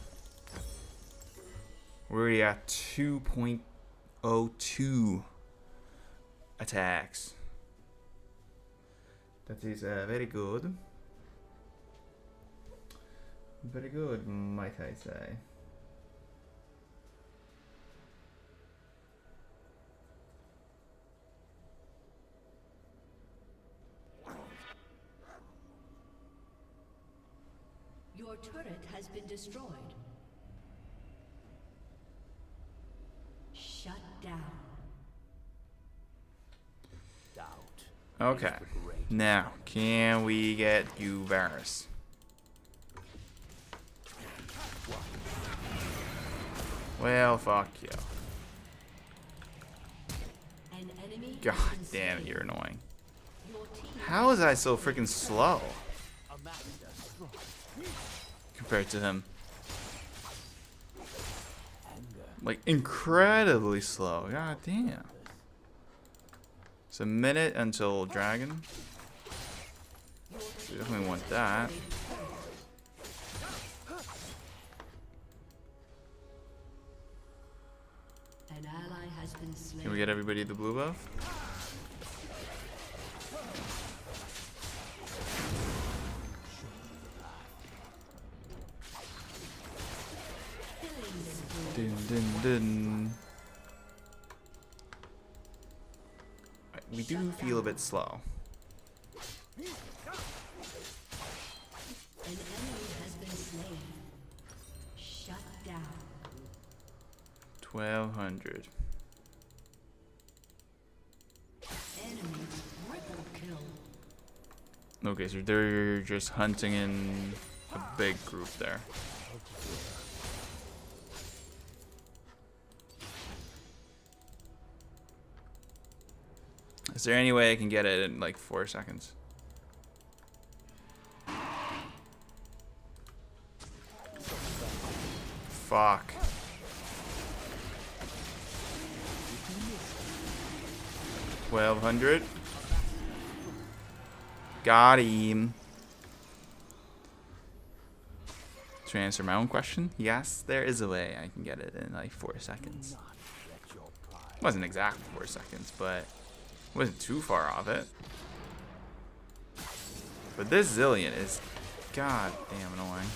We're already at 2.02 attacks. That is very good. Very good, might I say. Your turret has been destroyed. Shut down. Doubt. Okay. Now, can we get you Varus? Well, fuck you. An enemy God has been damn it, slain. you're annoying. Your team How is I so freaking slow A master strong. compared to him? Anger. Like, incredibly slow. God damn. It's a minute until Dragon. We definitely want that. An ally has been slain. Can we get everybody the blue buff? Dun, dun, dun. We do feel a bit slow. An enemy has been slain. Shut down. 1200. Enemy triple kill. Okay, so they're just hunting in a big group there. Is there any way I can get it in like 4 seconds? Fuck. $1,200. Got him. To answer my own question, yes, there is a way I can get it in like 4 seconds. Not let your pride. Wasn't exactly 4 seconds, but wasn't too far off it. But this Zillion is god damn annoying.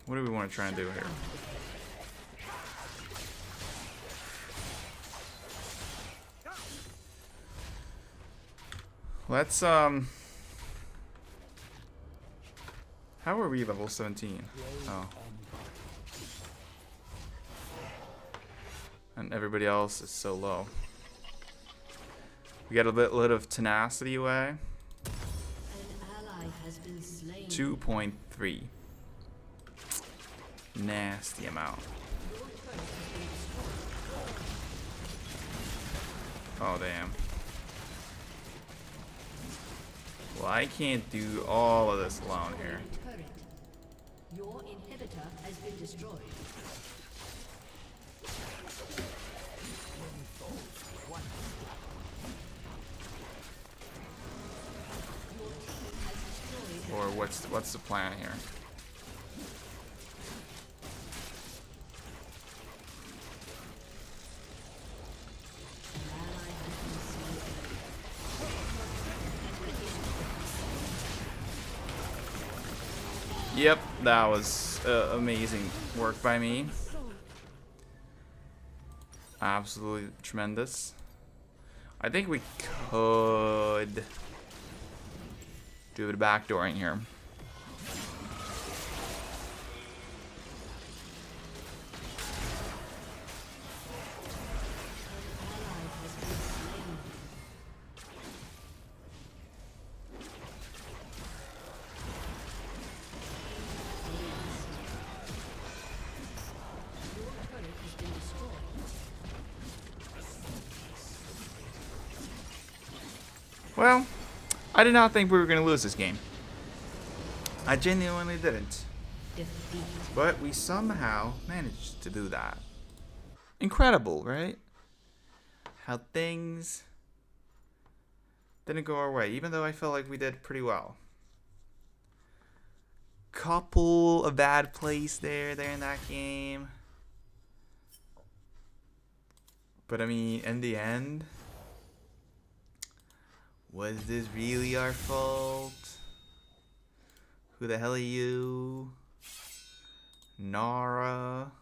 What do we want to try and do here? Let's How are we level 17? Oh. And everybody else is so low. We got a bit of tenacity away. An ally has been slain. 2.3. Nasty amount. Your turret has been destroyed. Oh, damn. Well, I can't do all of this alone here. Turret. Your inhibitor has been destroyed. Your team has destroyed Or what's the plan here? an ally has been slain. Yep, that was amazing work by me. Absolutely tremendous. I think we could do a bit of backdooring here. Ally has been slain. Your turret has been destroyed. Well, I did not think we were going to lose this game. I genuinely didn't. Defeat. But we somehow managed to do that. Incredible, right? How things didn't go our way, even though I felt like we did pretty well. Couple of bad plays there in that game. But I mean, in the end, was this really our fault? Who the hell are you? Nara.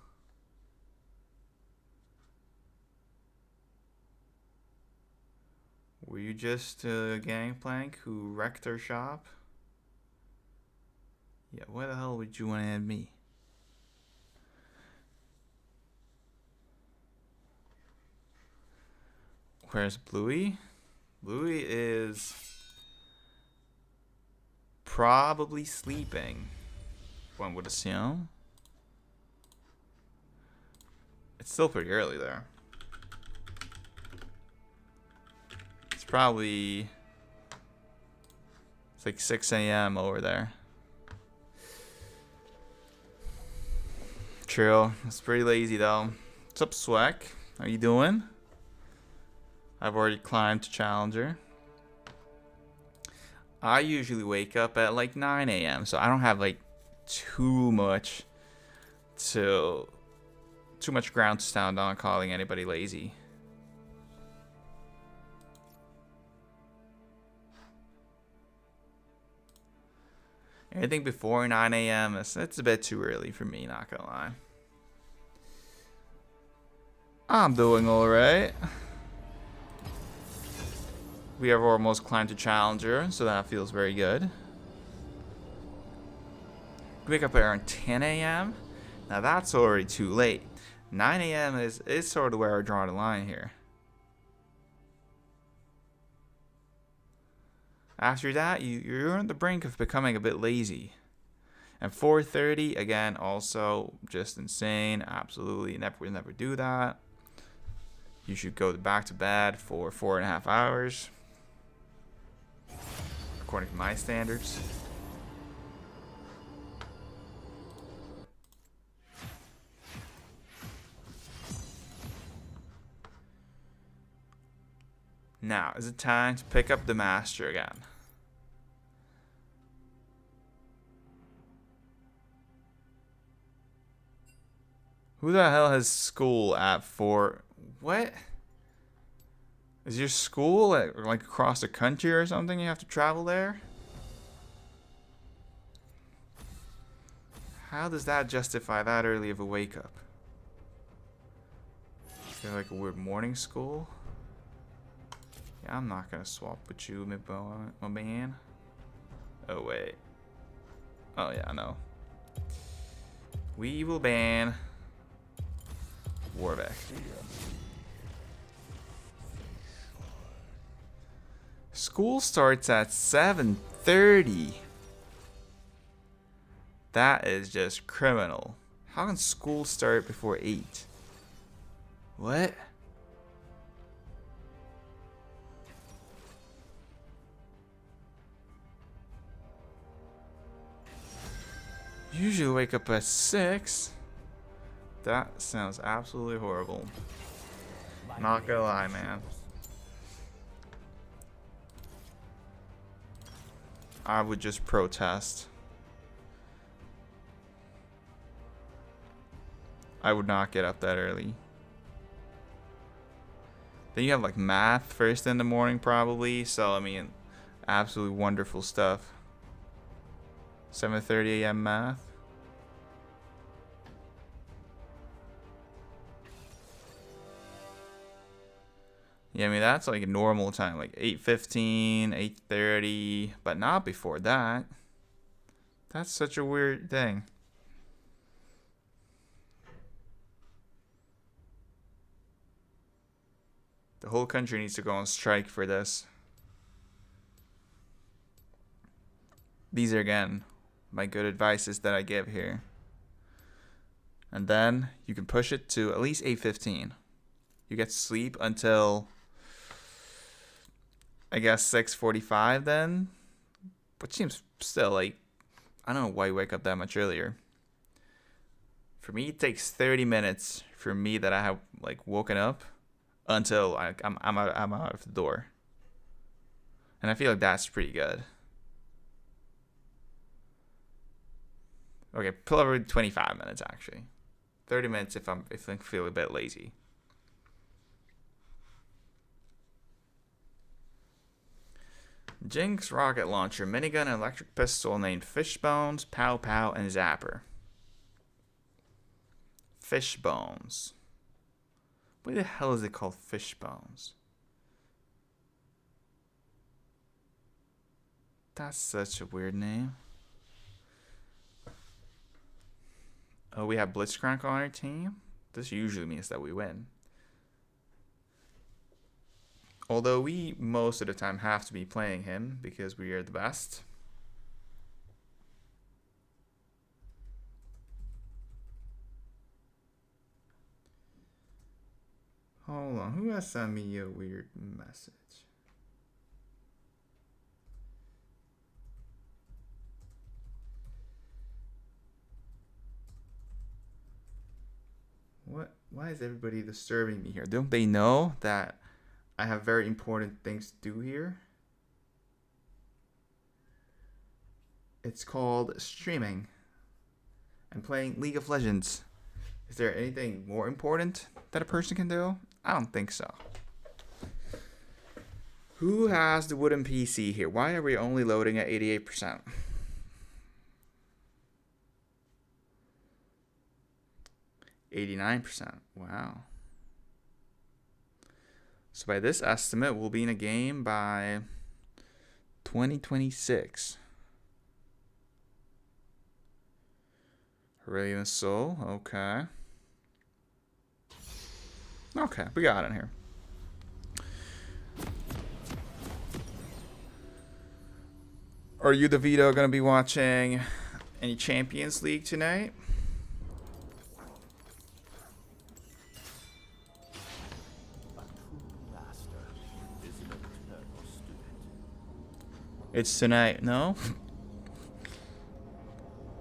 Were you just a gangplank who wrecked our shop? Yeah, why the hell would you want to add me? Where's Bluey? Bluey is probably sleeping, one would assume. It's still pretty early there. It's probably, it's like 6 a.m. over there. True. It's pretty lazy though. What's up, Sweck? How you doing? I've already climbed to Challenger. I usually wake up at like 9 a.m. so I don't have like too much ground to stand on calling anybody lazy. Anything before 9 a.m. it's a bit too early for me, not gonna lie. I'm doing alright. We have almost climbed to Challenger, so that feels very good. Wake up around 10 a.m. Now that's already too late. 9 a.m. is sort of where I draw the line here. After that, you're on the brink of becoming a bit lazy. And 4:30, again, also just insane. Absolutely never do that. You should go back to bed for 4.5 hours. According to my standards. Now, is it time to pick up the master again? Who the hell has school at 4? What? Is your school at, like, across the country or something? You have to travel there? How does that justify that early of a wake up? Is there like a weird morning school? Yeah, I'm not gonna swap with you, my man. Oh wait. Oh yeah, I know. We will ban Warbeck. School starts at 7:30. That is just criminal. How can school start before 8? What? Usually wake up at 6. That sounds absolutely horrible. Not gonna lie, man. I would just protest. I would not get up that early. Then you have like math first in the morning probably. So I mean, absolutely wonderful stuff. 7:30 a.m. math. Yeah, I mean that's like a normal time, like 8:15, 8:30, but not before that. That's such a weird thing. The whole country needs to go on strike for this. These are again my good advices that I give here. And then you can push it to at least 8:15. You get sleep until I guess 6:45 then, which seems still like, I don't know why you wake up that much earlier. For me, it takes 30 minutes for me that I have like woken up until I'm out of the door, and I feel like that's pretty good. Okay, probably 25 minutes actually. 30 minutes if I feel a bit lazy. Jinx rocket launcher, minigun, and electric pistol named Fishbones, Pow Pow, and Zapper. Fishbones. Why the hell is it called Fishbones? That's such a weird name. Oh, we have Blitzcrank on our team? This usually means that we win. Although we, most of the time, have to be playing him because we are the best. Hold on, who has sent me a weird message? What? Why is everybody disturbing me here? Don't they know that I have very important things to do here? It's called streaming and playing League of Legends. Is there anything more important that a person can do? I don't think so. Who has the wooden PC here? Why are we only loading at 88%? %. Wow. So by this estimate, we'll be in a game by 2026. Aurelian Soul, okay. Okay, we got it here. Are you, DeVito, going to be watching any Champions League tonight? It's tonight, no?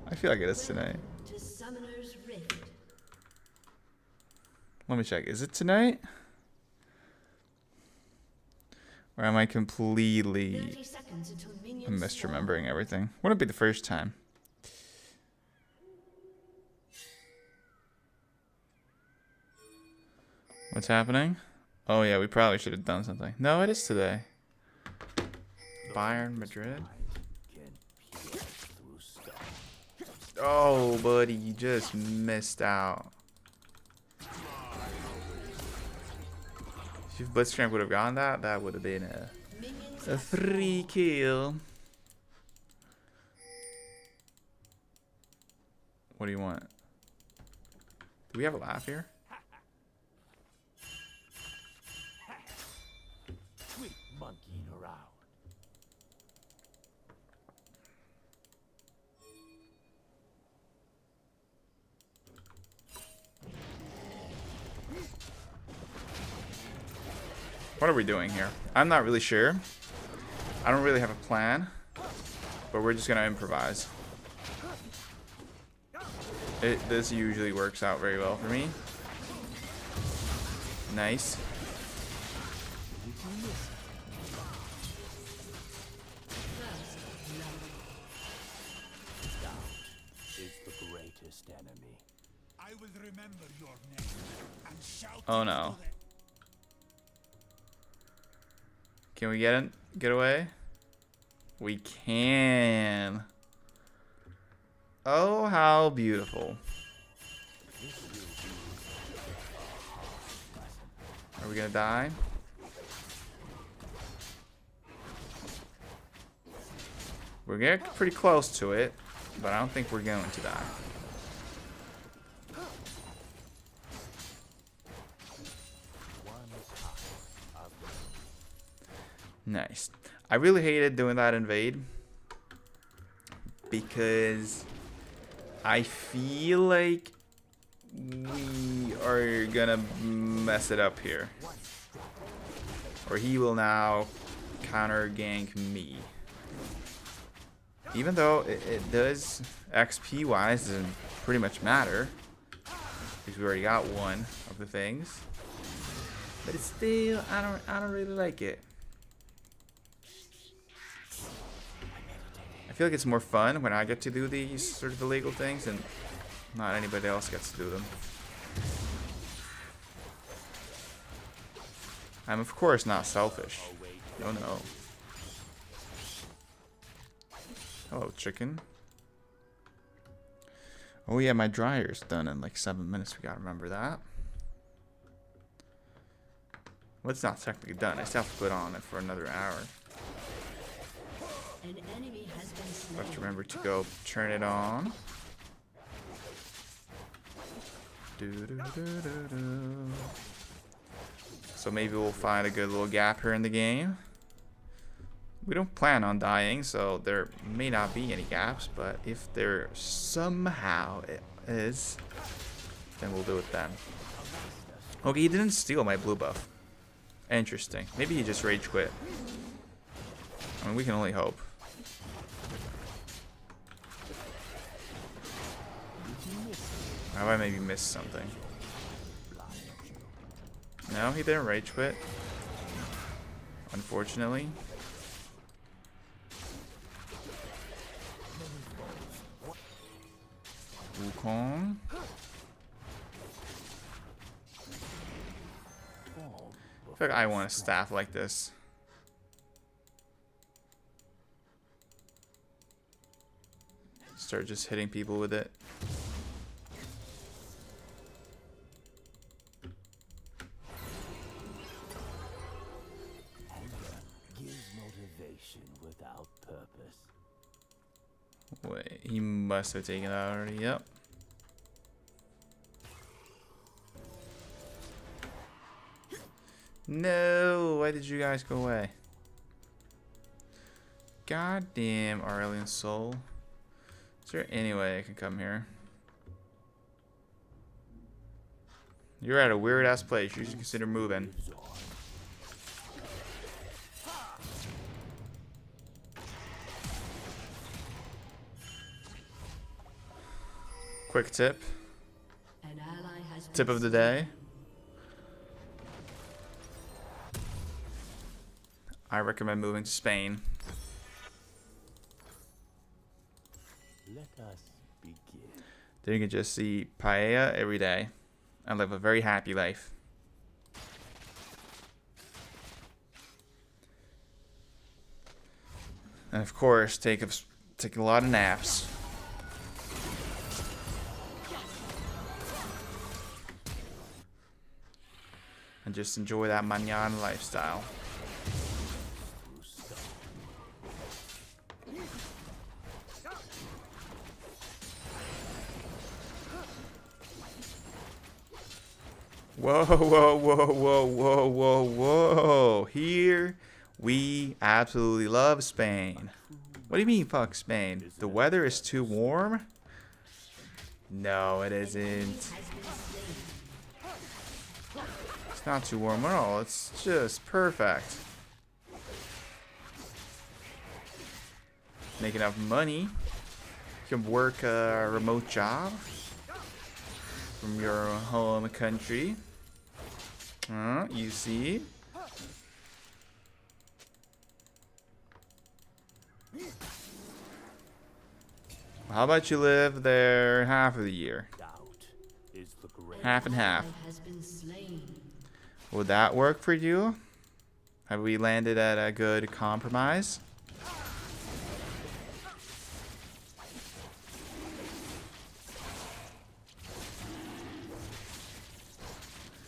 I feel like it is tonight. To Summoner's Rift. Let me check. Is it tonight? Or am I completely 30 seconds until minions misremembering everything? Wouldn't be the first time. What's happening? Oh yeah, we probably should have done something. No, it is today. Bayern Madrid. Oh, buddy, you just missed out. If Blitzcrank would have gone that would have been a free kill. What do you want? Do we have a laugh here? Quit monkeying around. What are we doing here? I'm not really sure. I don't really have a plan, but we're just gonna improvise. This usually works out very well for me. Nice. Doubt is the greatest enemy. I will remember your name and shout. Oh no. Can we get away? We can. Oh, how beautiful. Are we gonna die? We're getting pretty close to it, but I don't think we're going to die. Nice. I really hated doing that invade because I feel like we are gonna mess it up here. Or he will now counter gank me. Even though it does XP wise doesn't pretty much matter. Because we already got one of the things. But it's still I don't really like it. I feel like it's more fun when I get to do these sort of illegal things and not anybody else gets to do them. I'm of course not selfish. No, no. Hello, chicken. Oh yeah, my dryer's done in like 7 minutes. We gotta remember that. Well, it's not technically done. I still have to put on it for another hour. An enemy has been slain. Have to remember to go turn it on. So maybe we'll find a good little gap here in the game. We don't plan on dying, so there may not be any gaps, but if there somehow is, then we'll do it then. Okay, he didn't steal my blue buff. Interesting. Maybe he just rage quit. I mean, we can only hope. Have I maybe missed something? No, he didn't rage quit. Unfortunately. Wukong. I feel like I want a staff like this. Start just hitting people with it. Gives motivation without purpose. Wait, he must have taken that already. Yep. No, why did you guys go away? Goddamn Aurelion Soul. Is there any way I can come here? You're at a weird ass place. You should consider moving. Quick tip. An ally has been Tip of the day. I recommend moving to Spain. Let us begin. Then you can just see paella every day and live a very happy life. And of course, take a lot of naps. And just enjoy that mañana lifestyle. Whoa, whoa, whoa, whoa, whoa, whoa, whoa. Here we absolutely love Spain. What do you mean, fuck Spain? The weather is too warm? No, it isn't. It's not too warm at all. It's just perfect. Make enough money. You can work a remote job from your home country. You see? How about you live there half of the year? Doubt is the great. Half and half. Has been slain. Would that work for you? Have we landed at a good compromise?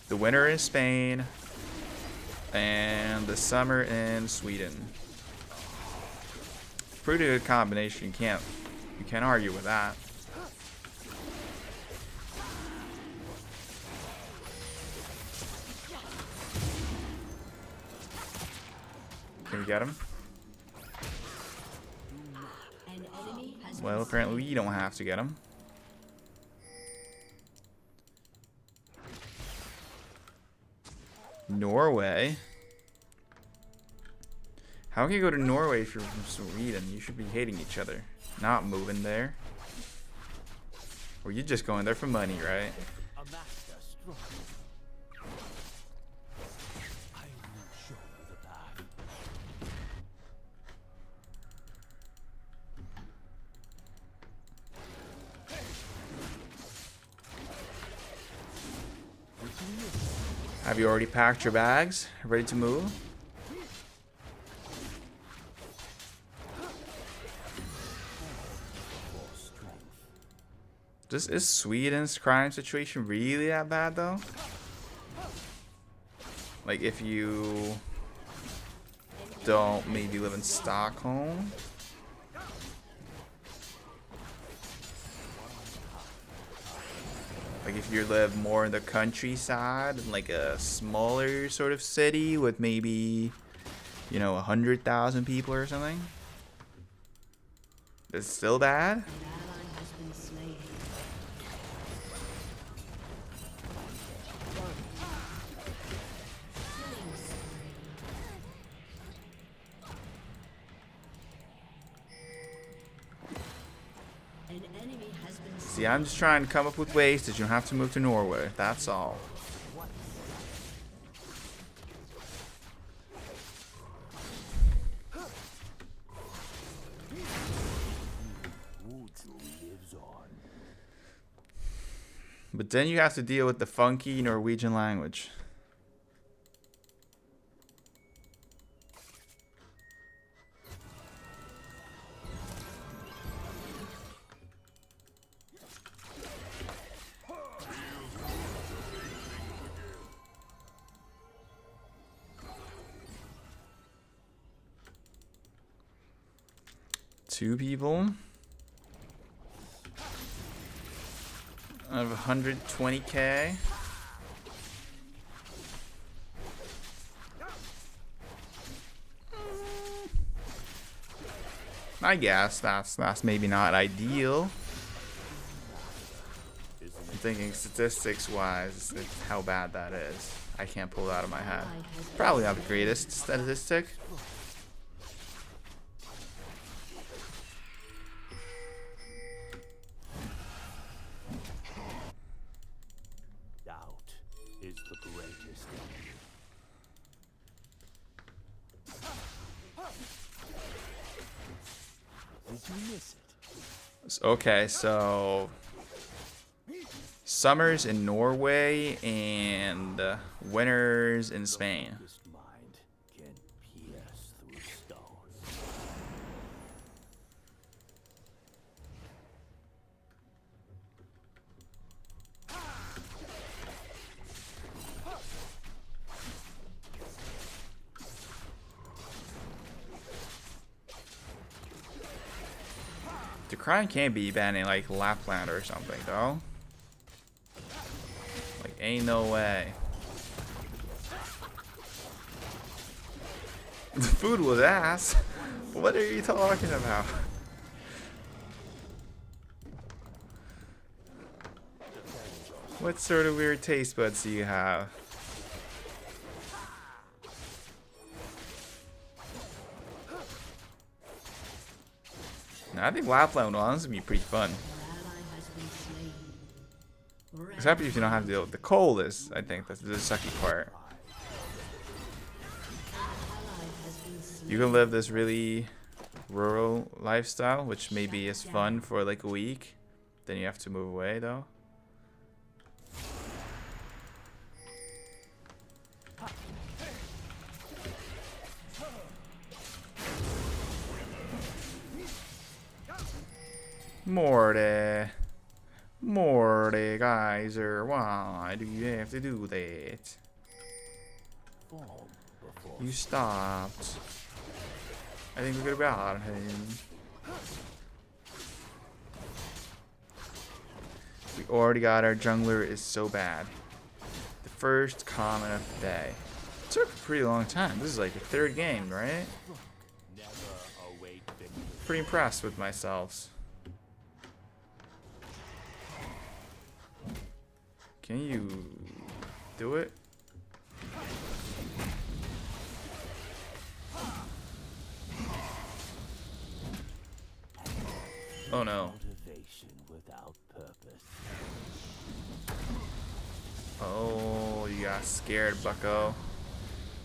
The winter in Spain and the summer in Sweden. Pretty good combination. You can't argue with that. Can we get him? An enemy has Well, apparently we don't have to get him. Norway. How can you go to Norway if you're from Sweden? You should be hating each other, not moving there. Or you're just going there for money, right? A master strong. I will show you the path. Have you already packed your bags? Ready to move? Is Sweden's crime situation really that bad though? Like if you don't maybe live in Stockholm? Like if you live more in the countryside, in like a smaller sort of city with maybe, 100,000 people or something? It's still bad? An ally has been slain. Killing spree. An enemy has been See, I'm just trying to come up with ways that you don't have to move to Norway. That's all. Woods lives on. But then you have to deal with the funky Norwegian language. Two people out of 120k. I guess that's maybe not ideal. I'm thinking statistics wise, how bad that is. I can't pull it out of my head. Probably not the greatest statistic. Doubt is the greatest enemy. Did you miss it? Okay, so summers in Norway and winters in Spain. This mind can pierce through stone. The crime can't be banning like Lapland or something, though. Like ain't no way. The food was ass. What are you talking about? What sort of weird taste buds do you have? Now, I think Lapland will honestly be pretty fun. An ally has been slain. Except if you don't have to deal with the cold is, I think, that's the sucky part. You can live this really rural lifestyle, which maybe is fun for like a week. Then you have to move away though. Morty, Geyser, why do you have to do that? Fall before You stopped. I think we're gonna about him. We already got our jungler is so bad. The first comment of the day. It took a pretty long time. This is like the third game, right? never await victory. Pretty impressed with myself. Can you do it? Oh no. Motivation without purpose. Oh, you got scared, bucko.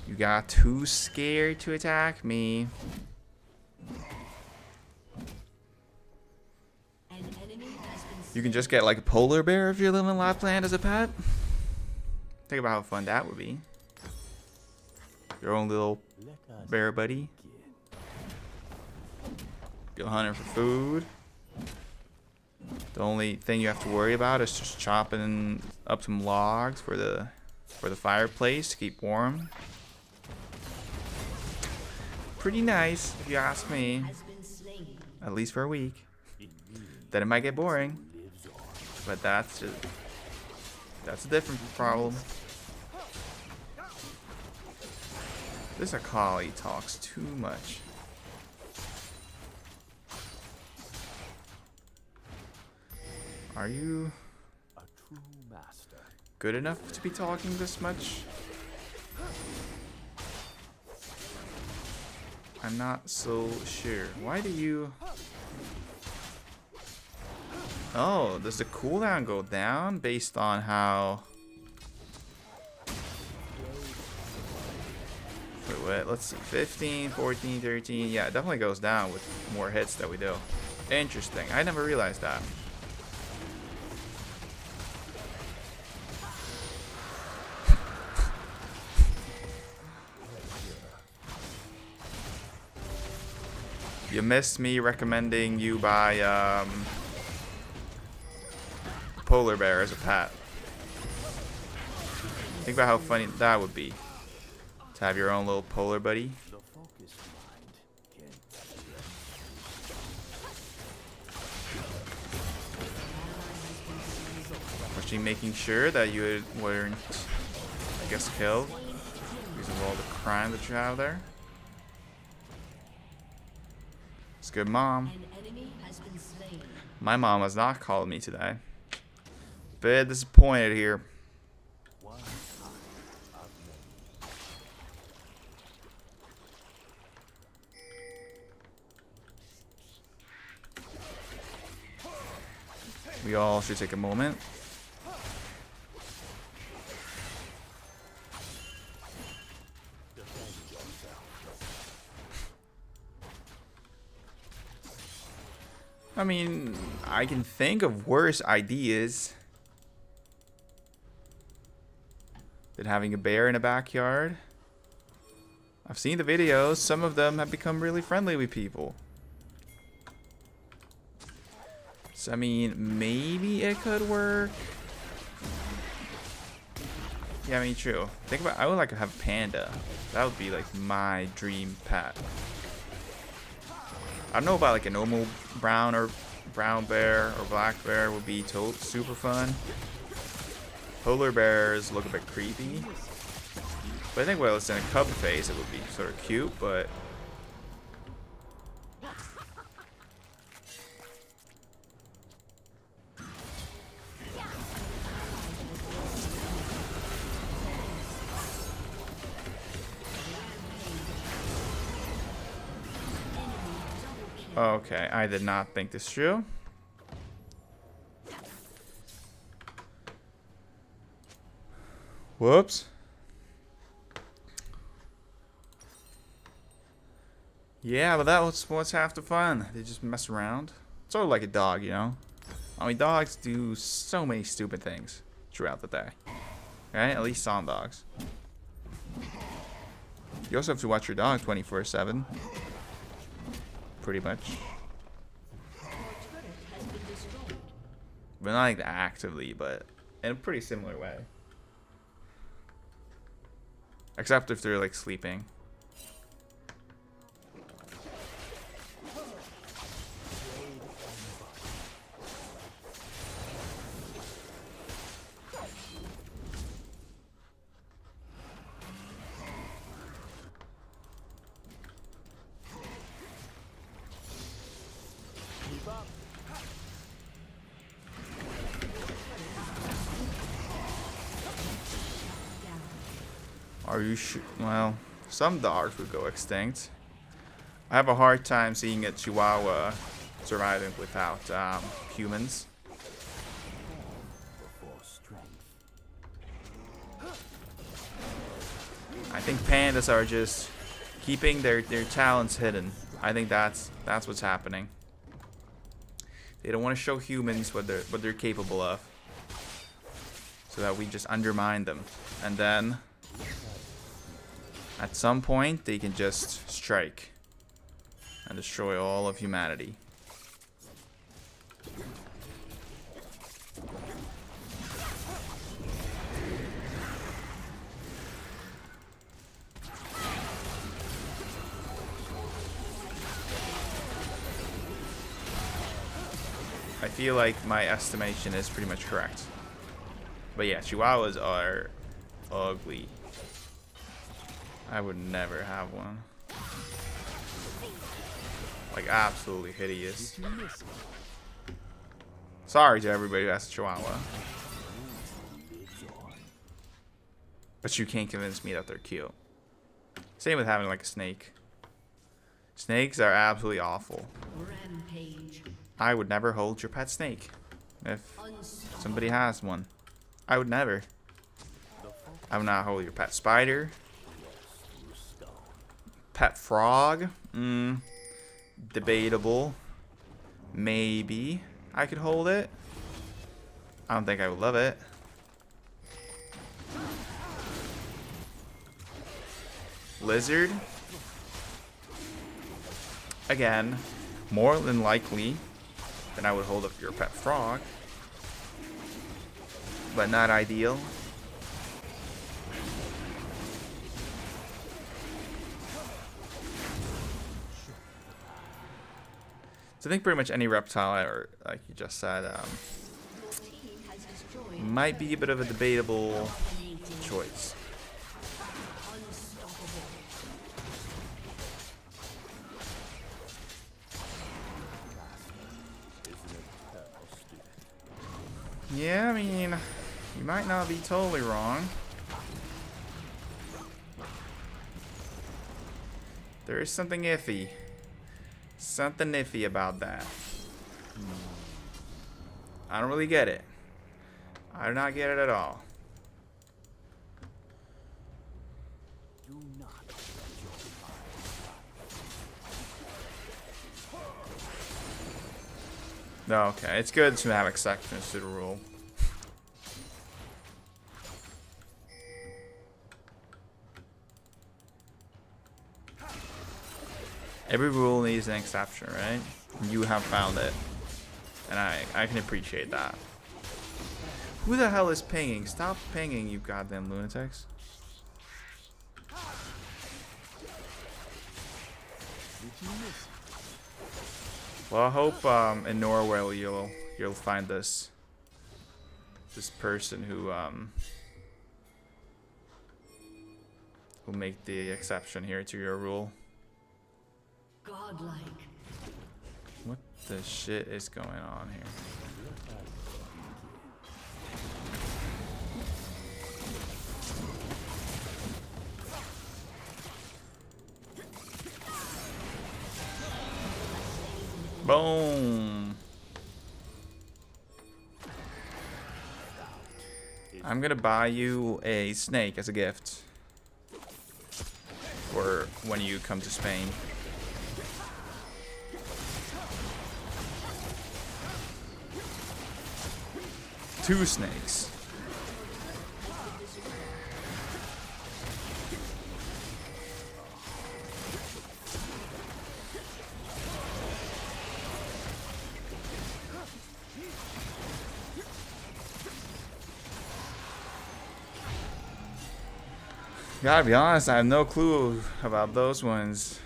You got too scared to attack me. An enemy has been You can just get like a polar bear if you live in Lapland as a pet. Think about how fun that would be. Your own little Let us bear buddy. begin. Go hunting for food. The only thing you have to worry about is just chopping up some logs for the fireplace to keep warm. Pretty nice, if you ask me. has been slain. At least for a week. In me Then it might get boring, lives on. but that's a different problem. This Akali talks too much. Are you A true master. good enough to be talking this much? I'm not so sure. Why do you... Oh, does the cooldown go down based on how... Wait, let's see. 15, 14, 13. Yeah, it definitely goes down with more hits that we do. Interesting. I never realized that. You missed me recommending you buy polar bear as a pet. Think about how funny that would be to have your own little polar buddy. The focused mind can Actually making sure that you weren't, I guess, killed because of all the crime that you have there. It's good, Mom. An enemy has been slain. My mom has not called me today. Bit disappointed here. one time of many. We all should take a moment. Defend yourself. I mean, I can think of worse ideas than having a bear in a backyard. I've seen the videos. Some of them have become really friendly with people. So, I mean, maybe it could work. Yeah, I mean, true. Think about, I would like to have a panda. That would be like my dream pet. I don't know about like a normal brown bear or black bear would be super fun. Polar bears look a bit creepy. But I think while it's in a cub phase, it would be sort of cute, but... Okay, I did not think this through. Whoops. Yeah, but that was what's half the fun. They just mess around. Sort of like a dog, you know? I mean, dogs do so many stupid things throughout the day. Right? At least some dogs. You also have to watch your dog 24/7. Pretty much. But not like actively, but in a pretty similar way. Except if they're like sleeping. Are you sure? Well, some dogs would go extinct. I have a hard time seeing a Chihuahua surviving without humans. I think pandas are just keeping their talents hidden. I think that's what's happening. They don't want to show humans what they're capable of, so that we just undermine them, and then at some point they can just strike and destroy all of humanity. I feel like my estimation is pretty much correct. But yeah, Chihuahuas are ugly. I would never have one. Like, absolutely hideous. Sorry to everybody who has a Chihuahua. But you can't convince me that they're cute. Same with having like a snake. Snakes are absolutely awful. Rampage. I would never hold your pet snake. If somebody has one. I would never. I would not hold your pet spider. Pet frog? Debatable. Maybe I could hold it. I don't think I would love it. Lizard? Again, more than likely than I would hold up your pet frog. But not ideal. So I think pretty much any reptile, or like you just said, might be a bit of a debatable choice. Yeah, I mean, you might not be totally wrong. There is something iffy. Something iffy about that. I don't really get it. I do not get it at all. Do not No, okay. It's good to have exceptions to the rule. Every rule needs an exception, right? You have found it. And I can appreciate that. Who the hell is pinging? Stop pinging, you goddamn lunatics. Well, I hope in Norway you'll find this this person who make the exception here to your rule. Godlike. What the shit is going on here? Boom. I'm gonna buy you a snake as a gift for when you come to Spain. Two snakes. Gotta be honest, I have no clue about those ones.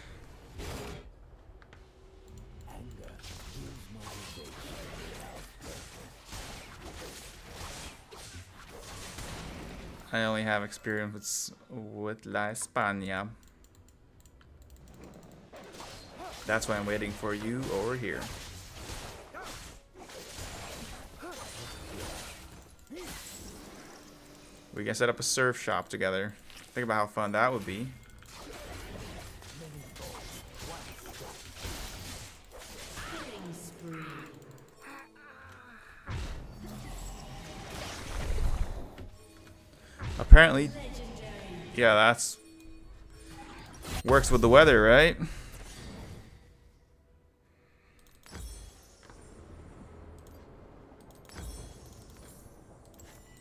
I only have experience with La España. That's why I'm waiting for you over here. We can set up a surf shop together. Think about how fun that would be. Killing spree. Apparently, yeah, that's works with the weather, right?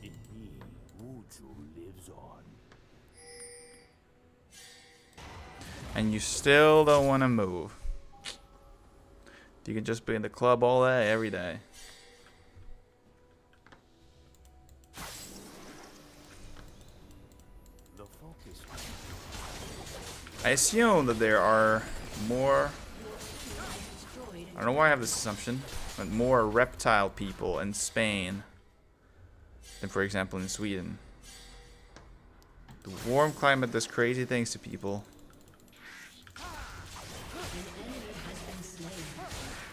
In me, Wuju lives on. And you still don't want to move. You can just be in the club all day, every day. The focus. I assume that there are more, I don't know why I have this assumption, but more reptile people in Spain than, for example, in Sweden. The warm climate does crazy things to people.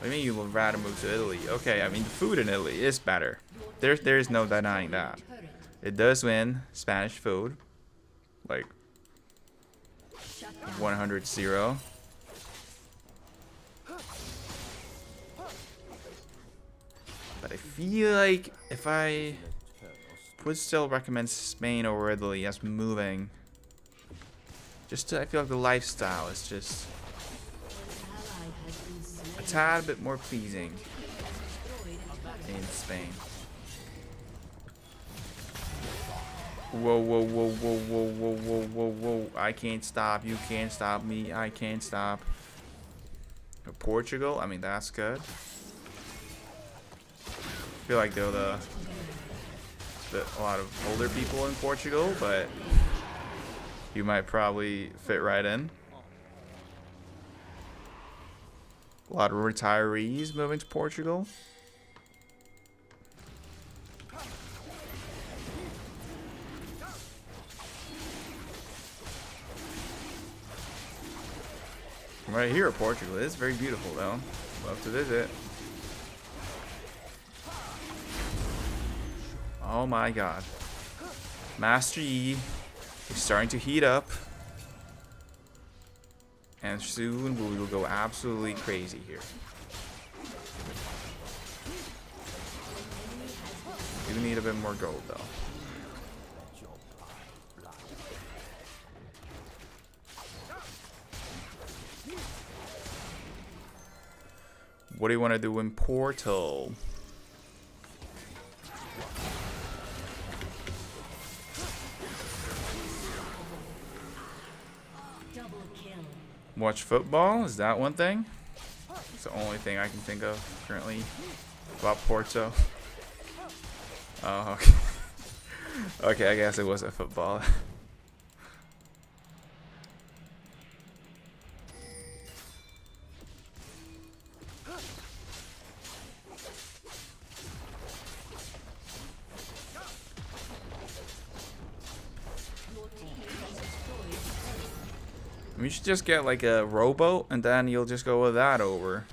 I mean, you would rather move to Italy. Okay, I mean, the food in Italy is better. There's no denying that. It does win Spanish food. Like, 100-0. But I feel like if I would still recommend Spain over Italy as moving. Just to, I feel like the lifestyle is just a tad bit more pleasing in Spain. Whoa, whoa, whoa, whoa, whoa, whoa, whoa, whoa, whoa. I can't stop. You can't stop me. I can't stop. Portugal? I mean, that's good. I feel like, though, a lot of older people in Portugal, but you might probably fit right in. A lot of retirees moving to Portugal. Right here at Portugal. It's very beautiful, though. Love to visit. Oh my god. Master Yi is starting to heat up. And soon we will go absolutely crazy here. We do need a bit more gold, though. What do you want to do in Portal? Double kill. Watch football? Is that one thing? It's the only thing I can think of currently about Porto. Oh, okay. Okay, I guess it was a football. We should just get like a rowboat, and then you'll just go with that over.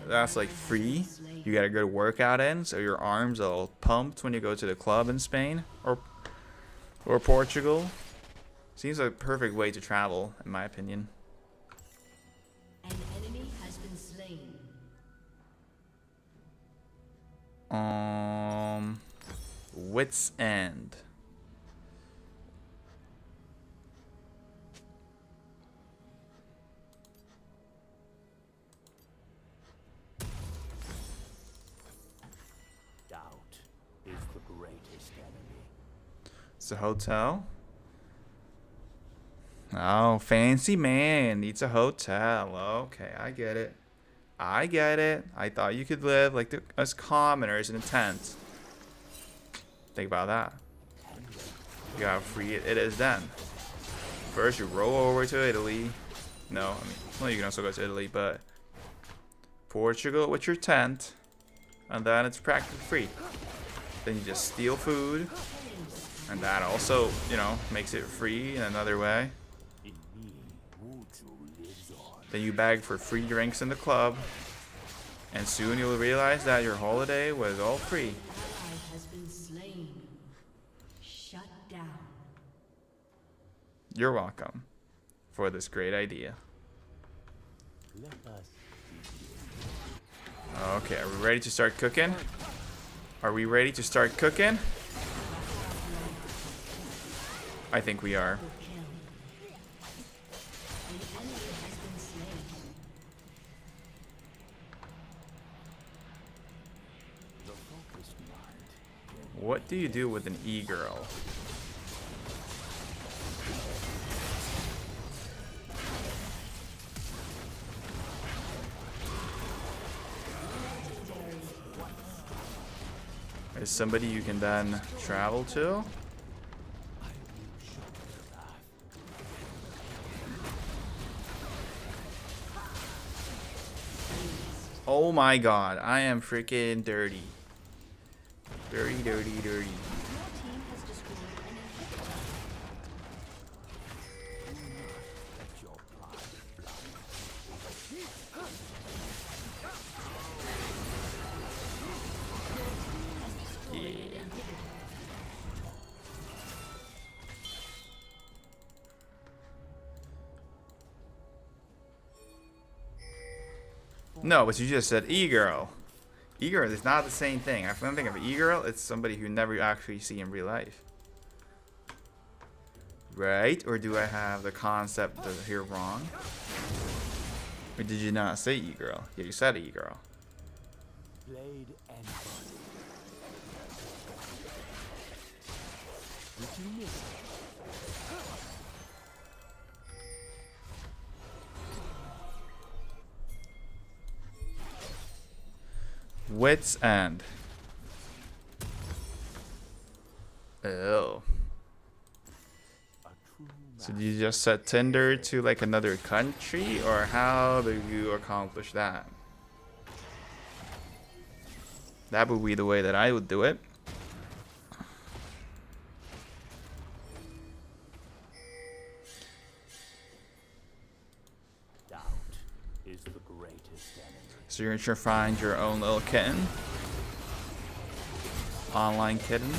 That's like free. You get a good workout in, so your arms are all pumped when you go to the club in Spain or Portugal. Seems like a perfect way to travel, in my opinion. An enemy has been slain. Wits End. Doubt is the greatest enemy. It's a hotel. Oh, fancy man needs a hotel. Okay, I get it. I get it. I thought you could live like us commoners in a tent. Think about that. You got free it is then. First, you roll over to Italy. No, I mean, well, you can also go to Italy, but Portugal with your tent, and then it's practically free. Then you just steal food, and that also, you know, makes it free in another way. In me, Wuju lives on. Then you beg for free drinks in the club, and soon you'll realize that your holiday was all free. Ally has been slain. Shut down. You're welcome for this great idea. Let us Okay, are we ready to start cooking? Are we ready to start cooking? I think we are. Kill. An enemy has been slain. the focused mind. What do you do with an e-girl? Is somebody you can then travel to? Oh my god, I am freaking dirty. Dirty, dirty, dirty. Your team has destroyed an inhibitor. Let your pride fly. Yeah. No, but you just said e-girl. E-girl is not the same thing. If I think of e-girl, it's somebody who never actually see in real life. Right? Or do I have the concept here wrong? Or did you not say e-girl? Yeah, you said e-girl. Blade and body. Did you miss it? Wits End. Oh. A true So did you just set Tinder to like another country, or how do you accomplish that? That would be the way that I would do it. doubt is the greatest enemy. So you're gonna find your own little kitten. Online kitten.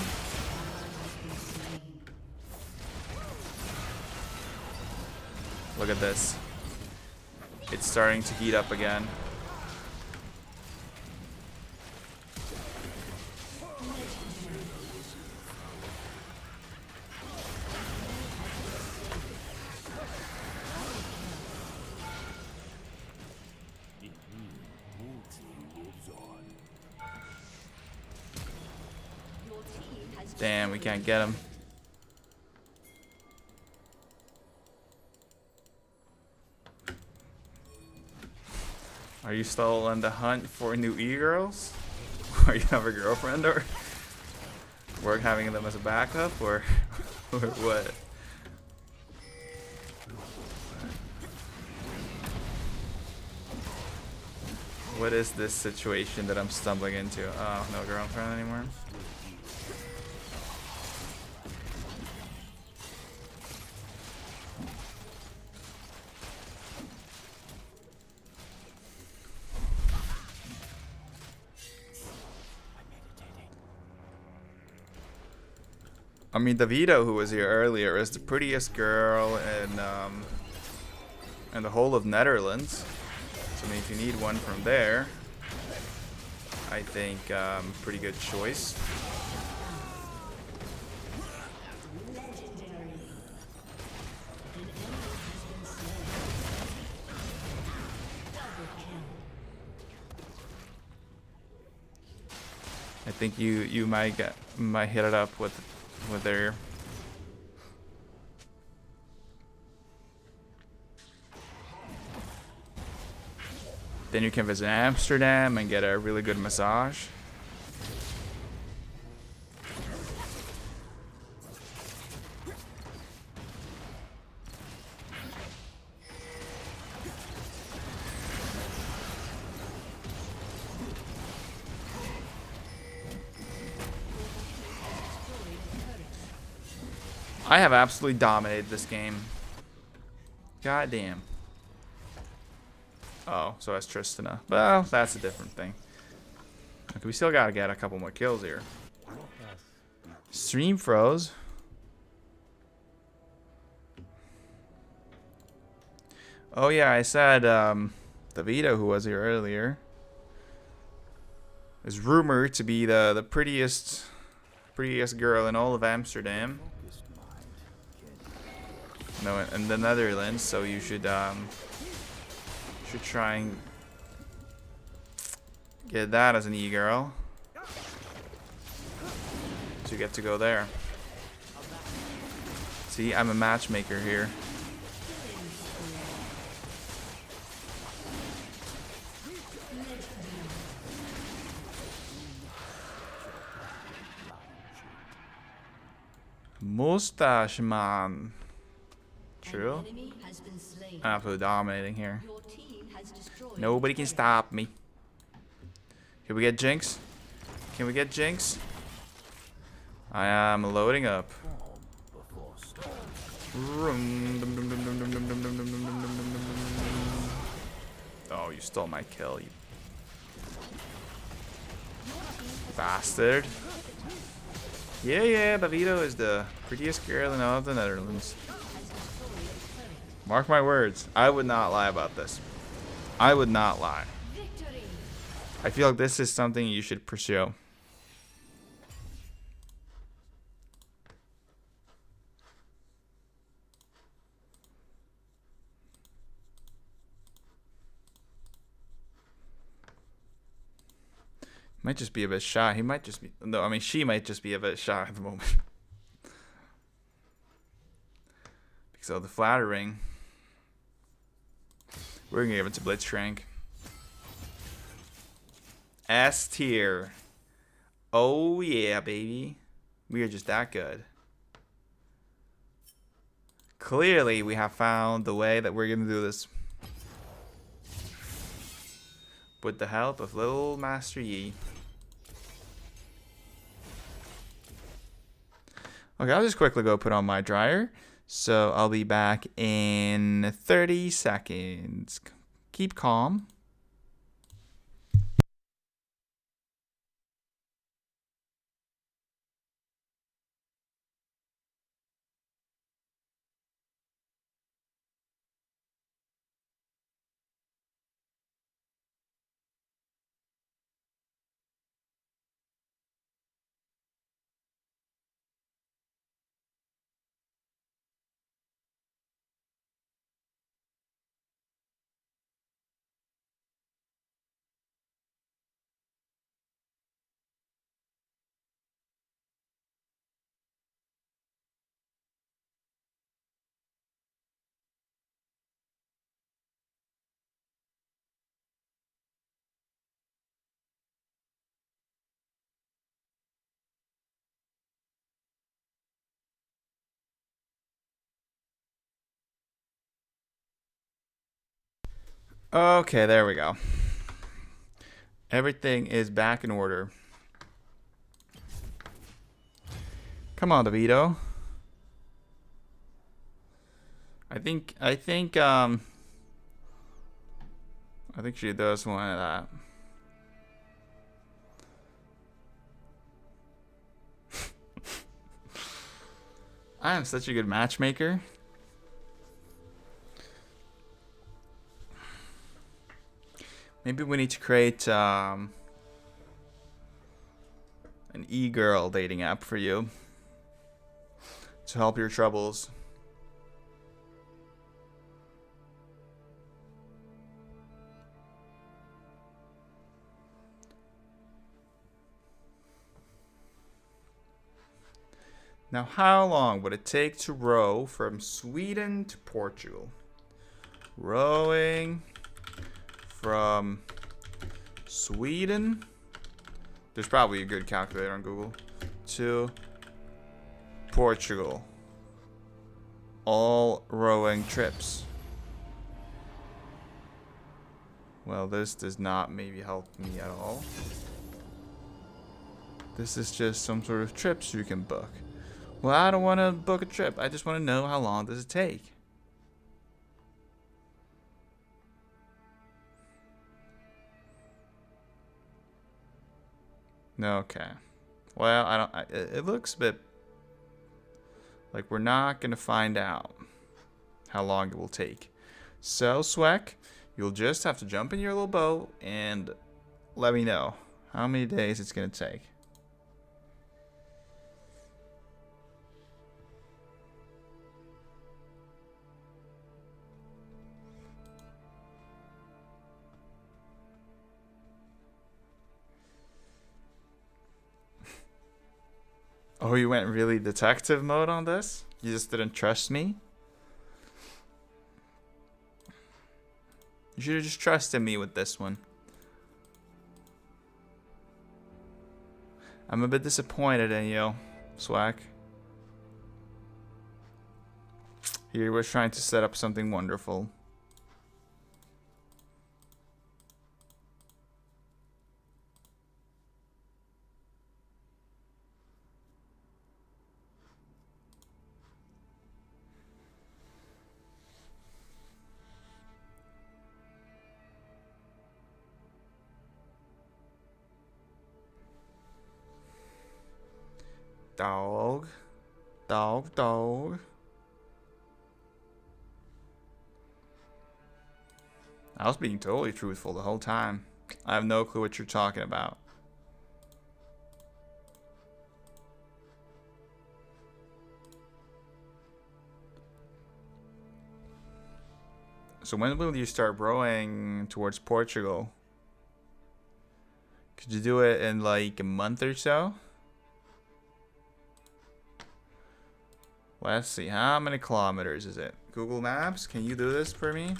Look at this. It's starting to heat up again. In me, Wuju lives on. Your team has Damn, we can't get him. Are you still on the hunt for new e-girls? Or you have a girlfriend, or work having them as a backup, or what? What is this situation that I'm stumbling into? Oh, no girlfriend anymore? I mean, DeVito, who was here earlier, is the prettiest girl in the whole of Netherlands. So, I mean, if you need one from there, I think pretty good choice. I think you might hit it up with their. Then you can visit Amsterdam and get a really good massage. I have absolutely dominated this game. God damn. Oh, so that's Tristana. Well, that's a different thing. Okay, we still gotta get a couple more kills here. Stream froze. Oh yeah, I said DeVito, who was here earlier, is rumored to be the prettiest girl in all of Amsterdam. No, in the Netherlands. So you should try and get that as an e-girl. So you get to go there. See, I'm a matchmaker here. Mustache man. True. Absolutely dominating here. Nobody can stop me. Can we get Jinx? Can we get Jinx? I am loading up. Oh, you stole my kill, you bastard. Yeah, DeVito is the prettiest girl in all of the Netherlands. Mark my words. I would not lie about this. I would not lie. I feel like this is something you should pursue. Might just be a bit shy. He might just be. No, I mean, she might just be a bit shy at the moment. Because of the flattering. We're gonna give it to Blitzcrank. S tier. Oh yeah, baby. We are just that good. Clearly, we have found the way that we're gonna do this. With the help of little Master Yi. Okay, I'll just quickly go put on my dryer. So I'll be back in 30 seconds. Keep calm. Okay, there we go. Everything is back in order. Come on, DeVito. I think she does want that. I am such a good matchmaker. Maybe we need to create an e-girl dating app for you to help your troubles. Now, how long would it take to row from Sweden to Portugal? Rowing from Sweden. There's probably a good calculator on Google. To Portugal. All rowing trips. Well, this does not maybe help me at all. This is just some sort of trips you can book. Well, I don't want to book a trip. I just want to know how long does it take. Okay. Well, I don't. It looks a bit like we're not gonna find out how long it will take. So, Swek, you'll just have to jump in your little boat and let me know how many days it's gonna take. Oh, you went really detective mode on this? You just didn't trust me? You should have just trusted me with this one. I'm a bit disappointed in you, Swag. Here we're trying to set up something wonderful. Dog. Dog, dog. I was being totally truthful the whole time. I have no clue what you're talking about. So when will you start rowing towards Portugal? Could you do it in like a month or so? Let's see, how many kilometers is it? Google Maps, can you do this for me?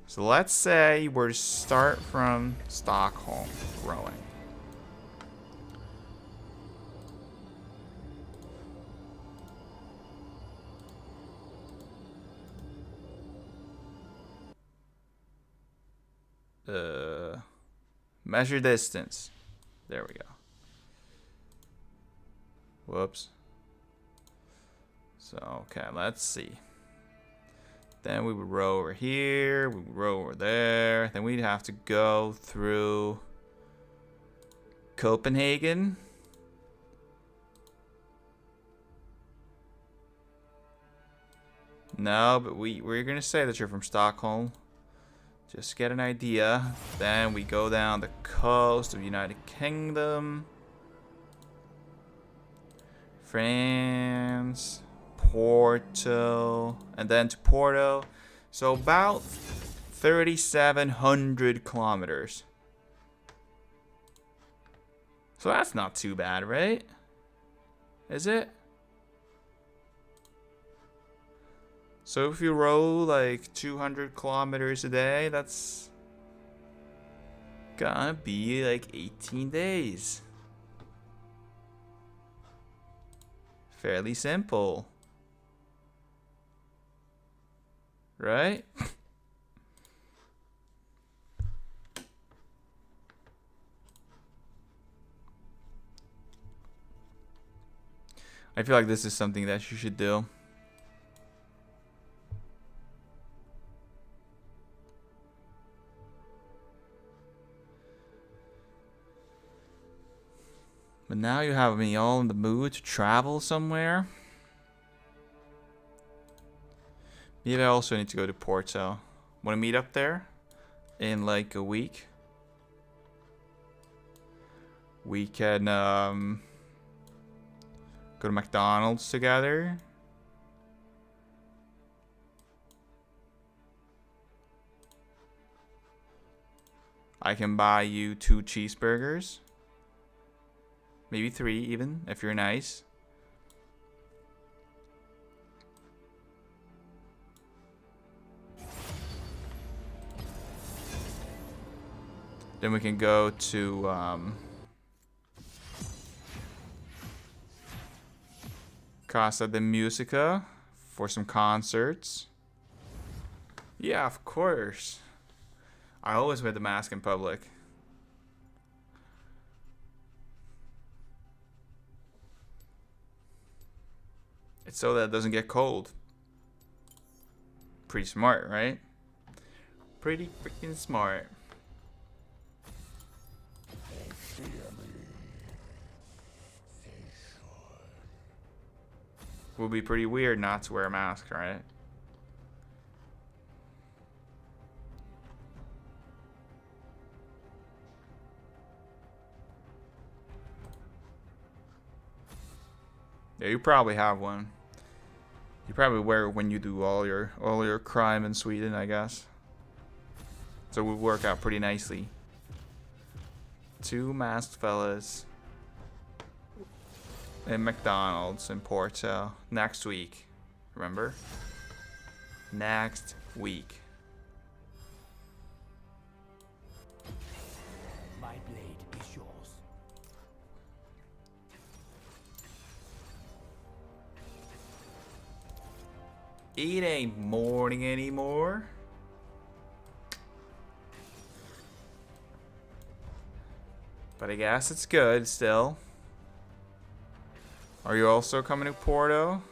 So let's say we're to start from Stockholm rowing. Measure distance. There we go. Whoops. So, okay, let's see. Then we would row over here. We would row over there. Then we'd have to go through Copenhagen. No, but we're going to say that you're from Stockholm. Just get an idea. Then we go down the coast of United Kingdom. France, Porto, and then to Porto. So about 3,700 kilometers. So that's not too bad, right? Is it? So if you row like 200 kilometers a day, that's gonna be like 18 days. Fairly simple. Right? I feel like this is something that you should do. But now you have me all in the mood to travel somewhere. Maybe I also need to go to Porto. Want to meet up there in like a week? We can go to McDonald's together. I can buy you 2 cheeseburgers. Maybe 3 even, if you're nice. Then we can go to Casa de Musica for some concerts. Yeah, of course. I always wear the mask in public. It's so that it doesn't get cold. Pretty smart, right? Pretty freaking smart. Would be pretty weird not to wear a mask, right? Yeah, you probably have one. You probably wear it when you do all your crime in Sweden, I guess. So it would work out pretty nicely. 2 masked fellas in McDonald's in Porto next week. Remember? Next week. My blade is yours. It ain't morning anymore. But I guess it's good still. Are you also coming to Porto?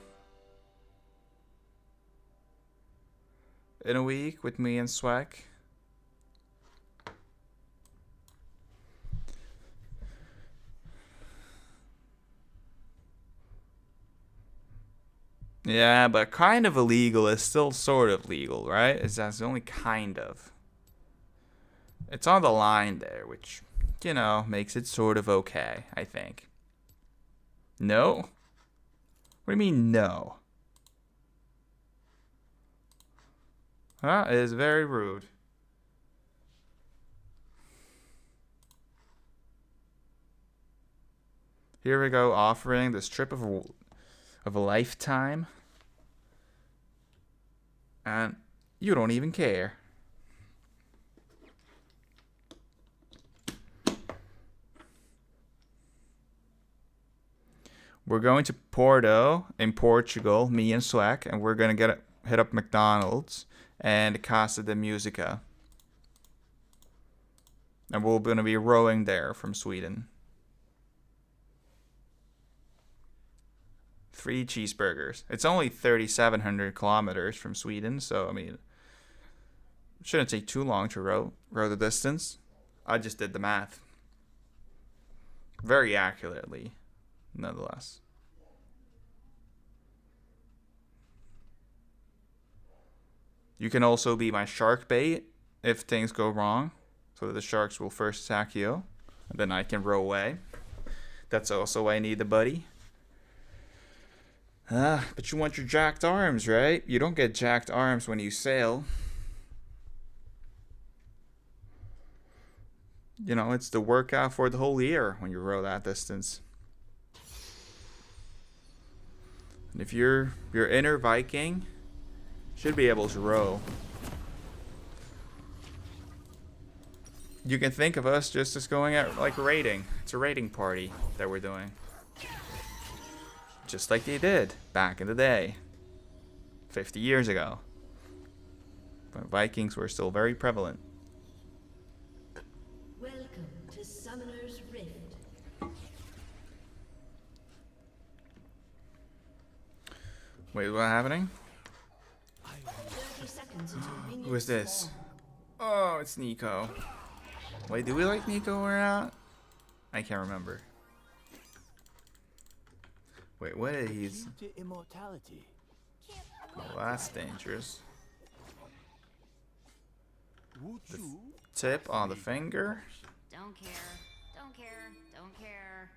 In a week with me and Swag? Yeah, but kind of illegal is still sort of legal, right? That's only kind of. It's on the line there, which, you know, makes it sort of okay, I think. No? What do you mean, no? Huh? It is very rude. Here we go, offering this trip of a lifetime. And you don't even care. We're going to Porto in Portugal, me and Swag, and we're gonna hit up McDonald's and Casa de Musica. And we're gonna be rowing there from Sweden. 3 cheeseburgers. It's only 3,700 kilometers from Sweden, so I mean, it shouldn't take too long to row the distance. I just did the math. Very accurately, nonetheless. You can also be my shark bait if things go wrong, so that the sharks will first attack you, and then I can row away. That's also why I need a buddy. But you want your jacked arms, right? You don't get jacked arms when you sail. You know, it's the workout for the whole year when you row that distance. And if you're your inner Viking, should be able to row. You can think of us just as going at like raiding. It's a raiding party that we're doing. Just like they did back in the day. 50 years ago. When Vikings were still very prevalent. Welcome to Summoner's Rift. Wait, what's happening? 30 seconds until minions Who is this? spawn. Oh, it's Nico. Wait, do we like Nico or not? I can't remember. Wait, what is he's? To immortality. Well, that's dangerous. Would you? Tip on the finger. Don't care. Don't care. Don't care.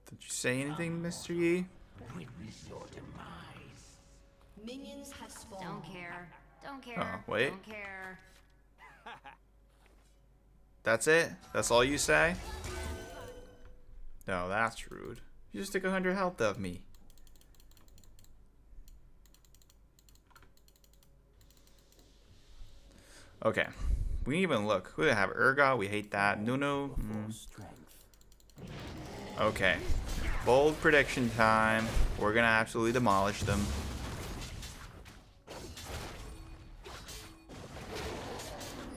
Did you say anything, Mr. Yi? Minions have spawned. Don't care. Don't care. Oh, wait. Don't care. That's it? That's all you say? No, that's rude. You just took 100 health of me. Okay. We can even look. Who do they have? Urgot, we hate that. Nuno. Strength. Okay. Bold prediction time. We're gonna absolutely demolish them.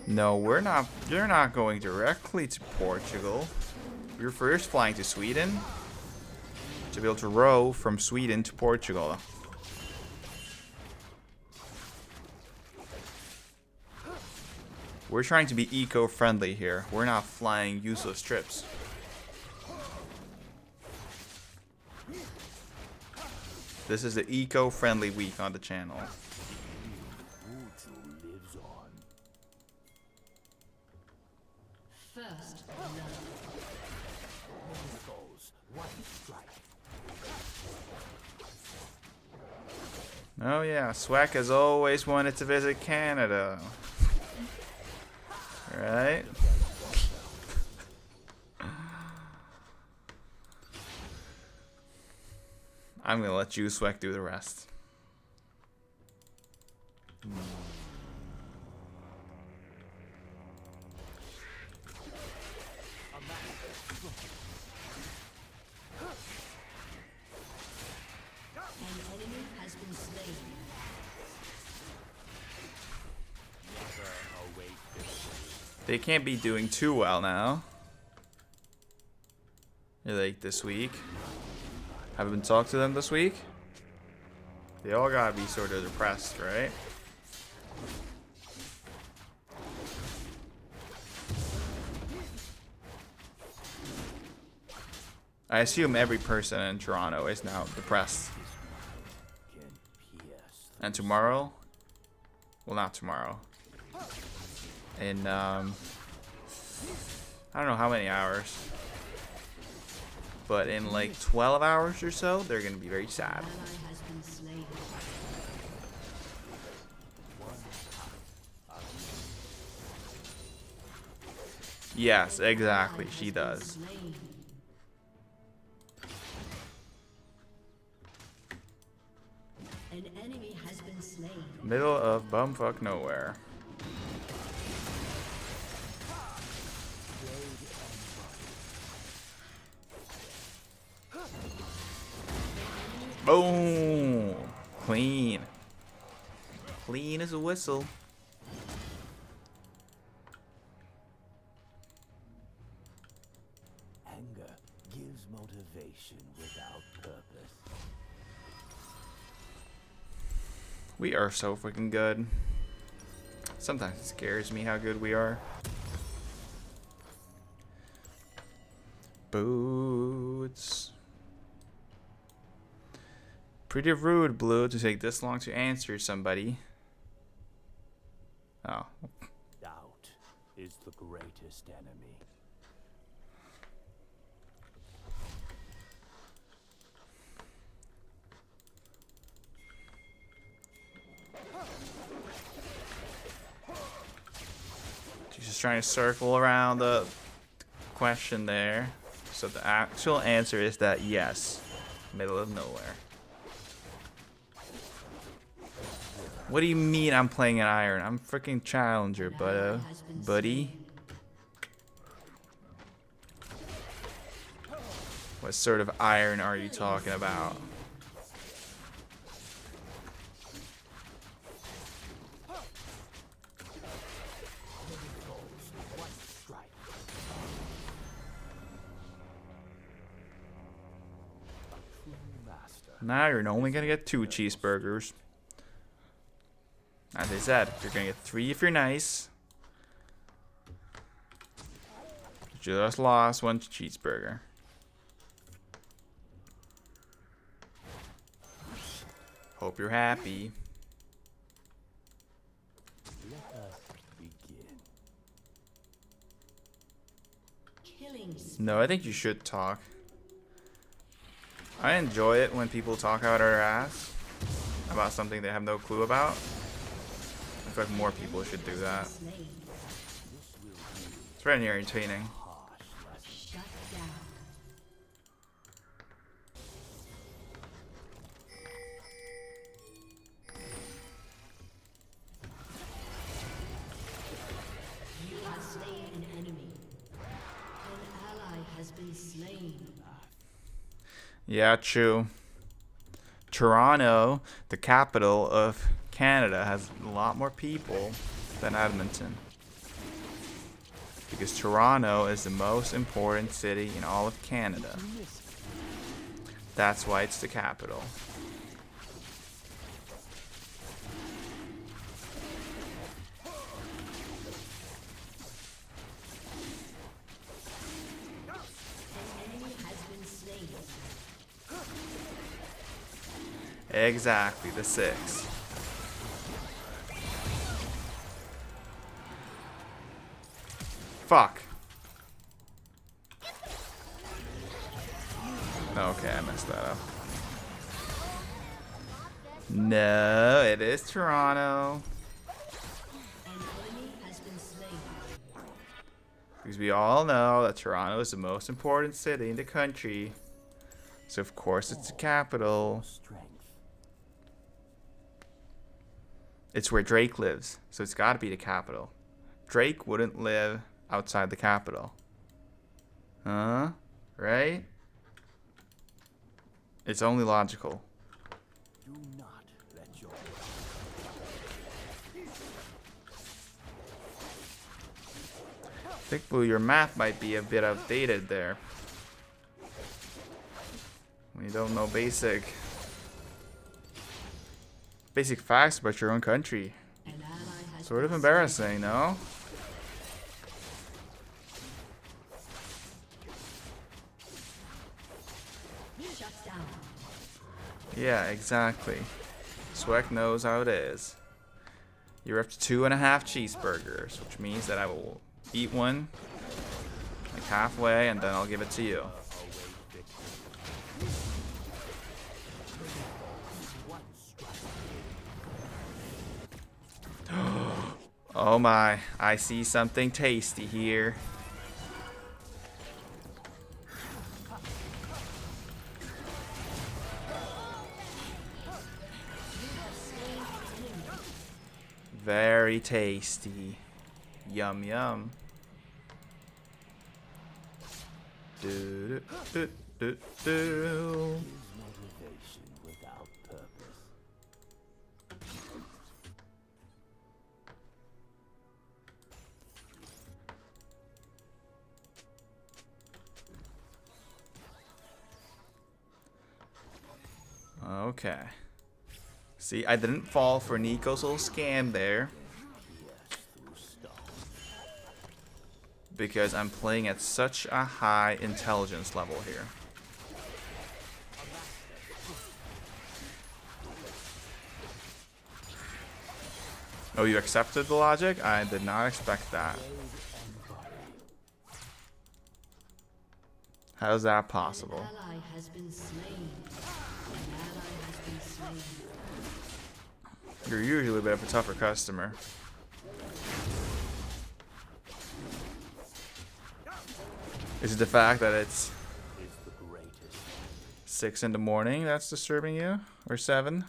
No, we're not. You're not going directly to Portugal. You're first flying to Sweden to be able to row from Sweden to Portugal. We're trying to be eco-friendly here. We're not flying useless trips. This is the eco-friendly week on the channel. Wuju lives on. First love. Skulls. One strike. Oh yeah, Swag has always wanted to visit Canada. Right? I'm gonna let you, Swag, do the rest. An enemy has been slain. They can't be doing too well now. Like this week. Haven't been talked to them this week. They all gotta be sort of depressed, right? I assume every person in Toronto is now depressed. Can pierce. And tomorrow? Well, not tomorrow. In, I don't know how many hours. But in like 12 hours or so, they're gonna be very sad. Ally has been slain. Yes, exactly. Ally She has been does. slain. An enemy has been slain. Middle of bumfuck nowhere. Boom! Clean. Clean as a whistle. Anger gives motivation without purpose. We are so freaking good. Sometimes it scares me how good we are. Boots. Pretty rude, Blue, to take this long to answer somebody. Oh. Doubt is the greatest enemy. She's just trying to circle around the question there. So the actual answer is that yes. Middle of nowhere. What do you mean I'm playing an iron? I'm freaking challenger, buddy. What sort of iron are you talking about? One strike. A true master. Now you're only gonna get 2 cheeseburgers. As I said, you're gonna get 3 if you're nice. You just lost 1 cheeseburger. Hope you're happy. Let us begin. Killing No, I think you should talk. I enjoy it when people talk out their ass about something they have no clue about. I feel like more people should do that. slain. It's very entertaining. Shut down. You have slain an enemy. An ally has been slain. Yeah, true. Toronto, the capital of Canada, has a lot more people than Edmonton. Because Toronto is the most important city in all of Canada. That's why it's the capital. An enemy has been slain. Exactly, the 6. Fuck. Okay, I messed that up. No, it is Toronto. An enemy has been slain. Because we all know that Toronto is the most important city in the country. So of course it's the capital. Strength. It's where Drake lives. So it's gotta be the capital. Drake wouldn't live outside the capital. Huh? Right? It's only logical. Do not let your Thick Blue, your math might be a bit outdated there. When you don't know basic facts about your own country. An ally has Sort of been embarrassing, no? slain. Shut down. Yeah, exactly. Sweck knows how it is. You're up to 2.5 cheeseburgers, which means that I will eat one like halfway and then I'll give it to you. Oh my, I see something tasty here. Very tasty. Yum yum. Do, do, do, do. motivation without purpose. Okay. See, I didn't fall for Nico's little scam there. Because I'm playing at such a high intelligence level here. Oh, you accepted the logic? I did not expect that. How is that possible? An ally has been slain. An ally has been slain. You're usually a bit of a tougher customer. Is it the fact that it's Is the greatest. 6 in the morning that's disturbing you? Or 7?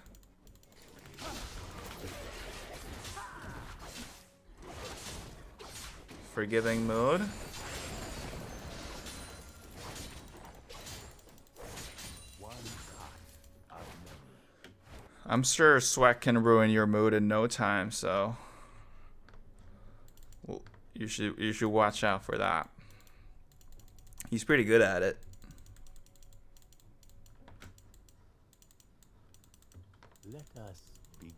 Forgiving mood? One cut of many. I'm sure Sweat can ruin your mood in no time, so well, you should watch out for that. He's pretty good at it. Let us begin.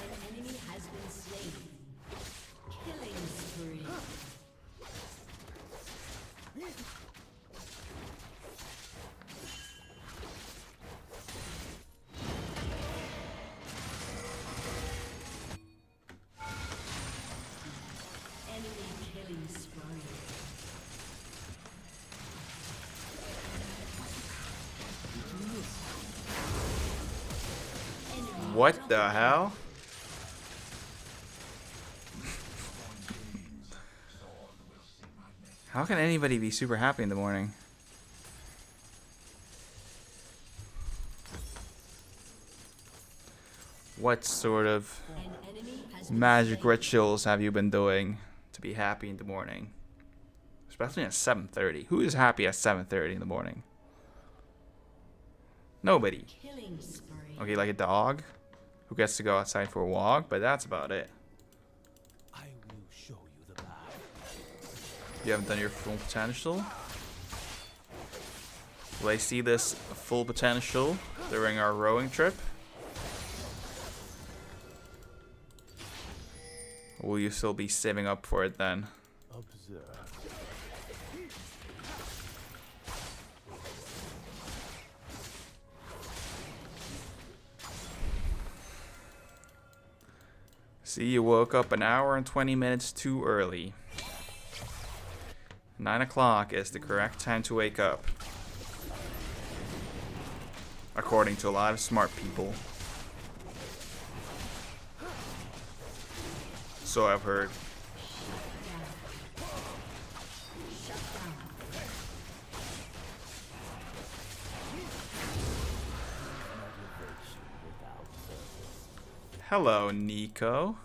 An enemy has been slain. Killing spree. Killing spree. What the hell? How can anybody be super happy in the morning? What sort of An enemy has been magic slain. rituals have you been doing to be happy in the morning? Especially at 7:30. Who is happy at 7:30 in the morning? Nobody. Killing spree. Okay, like a dog who gets to go outside for a walk, but that's about it. I will show you the path. You haven't done your full potential. Will I see this full potential during our rowing trip? Or will you still be saving up for it then? Observe. See, you woke up an hour and 20 minutes too early. 9 o'clock is the correct time to wake up. According to a lot of smart people. So I've heard. Shut down. Motivation without purpose. Hello, Nico.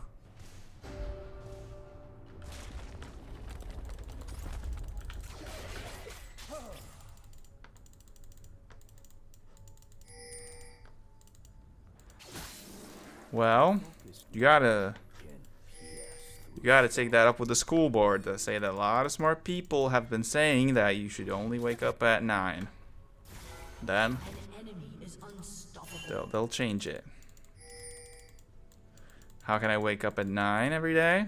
Well, you gotta take that up with the school board. They say that a lot of smart people have been saying that you should only wake up at 9. Then An enemy is unstoppable. they'll change it. How can I wake up at 9 every day?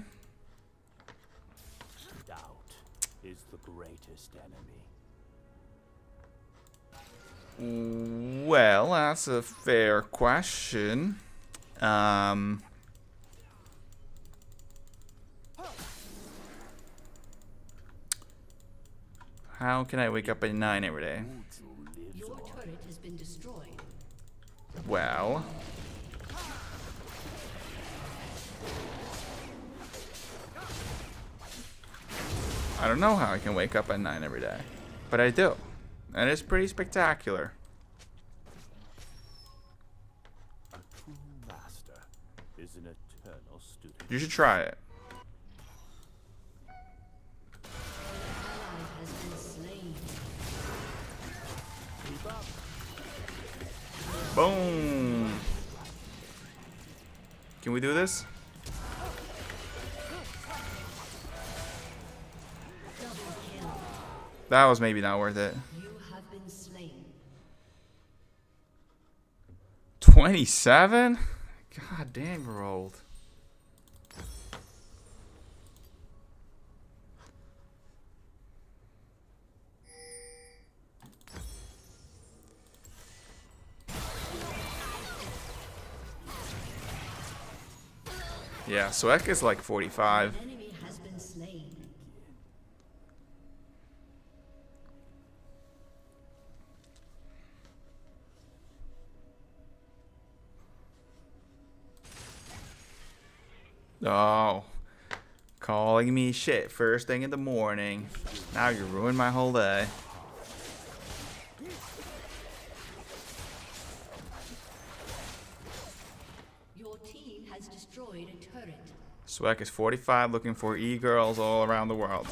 Doubt is the greatest enemy. Well, that's a fair question. How can I wake up at 9 every day? Your turret has been destroyed. Well, I don't know how I can wake up at 9 every day, but I do, and it's pretty spectacular. A true master is an eternal student. You should try it. Ally has been slain. Boom. Can we do this? Double kill. That was maybe not worth it. You have been slain. 27? God damn, we're old. Yeah, Swek is like 45. An enemy has been slain. Oh, calling me shit first thing in the morning. Now you ruined my whole day. Your team has destroyed a turret. Swek is 45 looking for e-girls all around the world.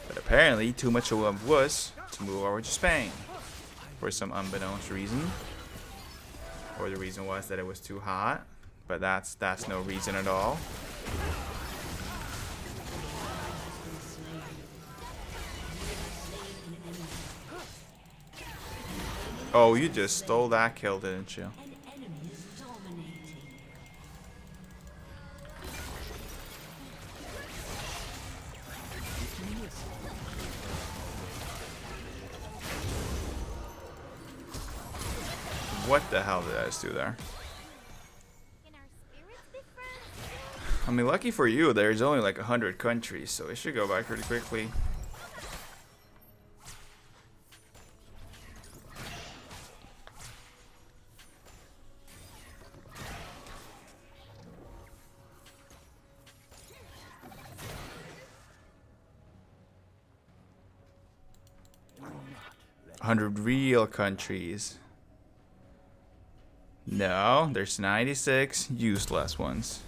But apparently too much of a wuss to move over to Spain. For some unbeknownst reason. Or the reason was that it was too hot. But that's no reason at all. Oh, you just stole that kill, didn't you? An enemy is dominating. What the hell did I just do there? Can our spirits be friends? I mean, lucky for you, there's only like 100 countries, so it should go by pretty quickly. Do not let 100 real countries. No, there's 96 useless ones.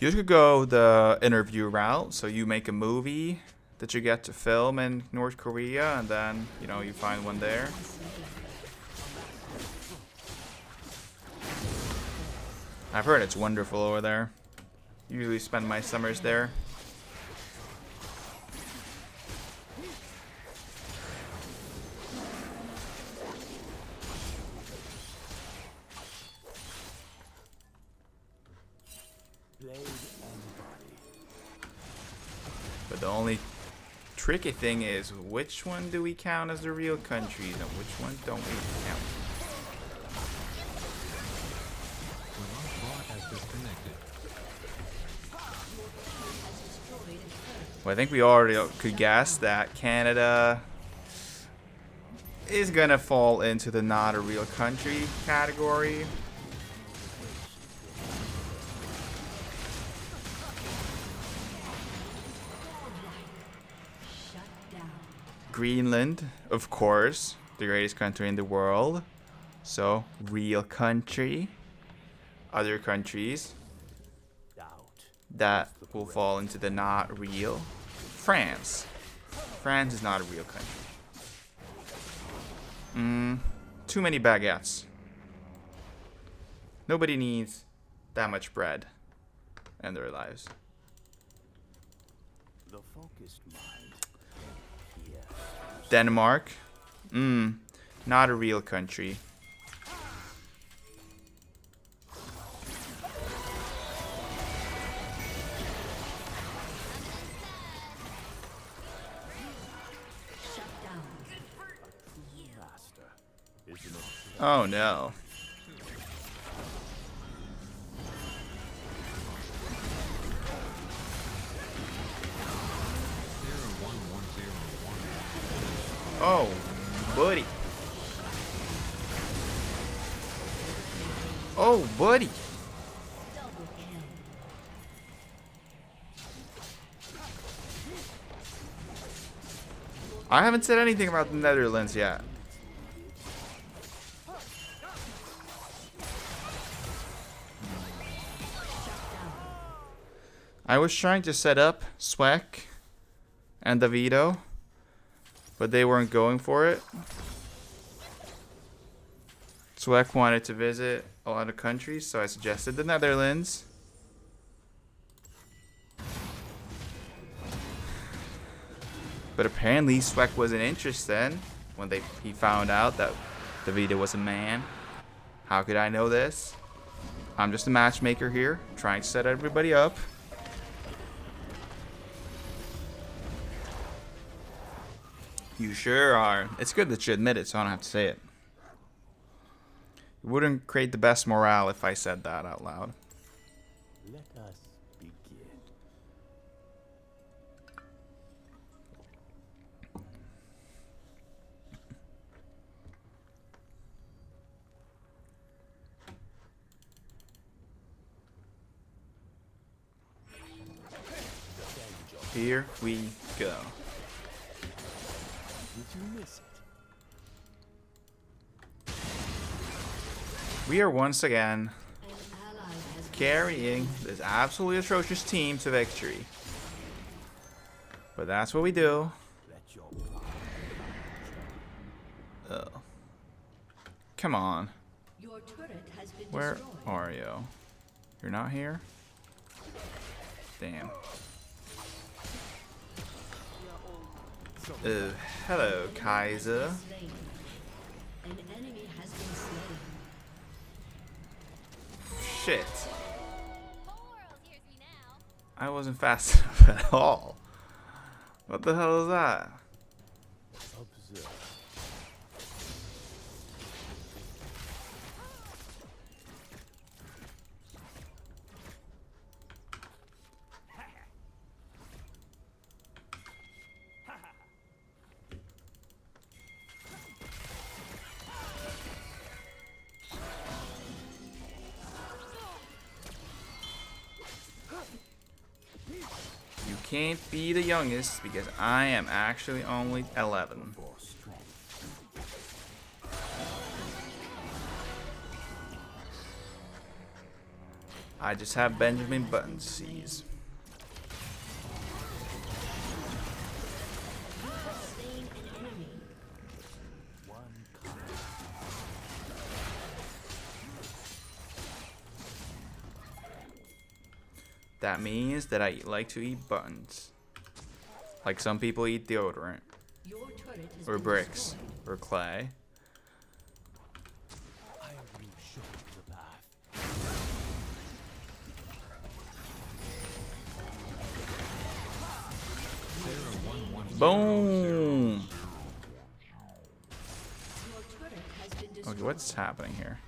You could go the interview route, so you make a movie that you get to film in North Korea, and then, you know, you find one there. I've heard it's wonderful over there. Usually spend my summers there. blade and body. But the only tricky thing is, which one do we count as the real countries and which one don't we count? Well, I think we already could guess that Canada is gonna fall into the not a real country category. Greenland, of course, the greatest country in the world. So, real country. Other countries Doubt. that will fall into the not real. France. France is not a real country. Too many baguettes. Nobody needs that much bread in their lives. The focused mind. Yes. Denmark. Not a real country. Master. Isn't it? Oh no. Oh, buddy. Oh, buddy. I haven't said anything about the Netherlands yet. I was trying to set up Swek and Davido, but they weren't going for it. Swek wanted to visit a lot of countries, so I suggested the Netherlands. But apparently Swek wasn't interested when he found out that Davido was a man. How could I know this? I'm just a matchmaker here, trying to set everybody up. You sure are. It's good that you admit it, so I don't have to say it. It wouldn't create the best morale if I said that out loud. Let us begin. Here we go. Did you miss it? We are once again carrying this absolutely atrocious team to victory. But that's what we do. Let your pride. Oh. Come on. Your turret has been Where destroyed. are you? You're not here? Damn. Hello, Kaiser. Slain. An enemy has been slain. Shit. Whole world hears me now. I wasn't fast enough at all. What the hell is that? Observe. can't be the youngest because I am actually only 11. For strength. I just have Benjamin Button C's. Slain an enemy. One kind. That means that I like to eat buttons. Like some people eat deodorant. Your turret has Or been bricks. destroyed. Or clay. I will show you the path. Boom! Your turret has been destroyed. Okay, what's happening here?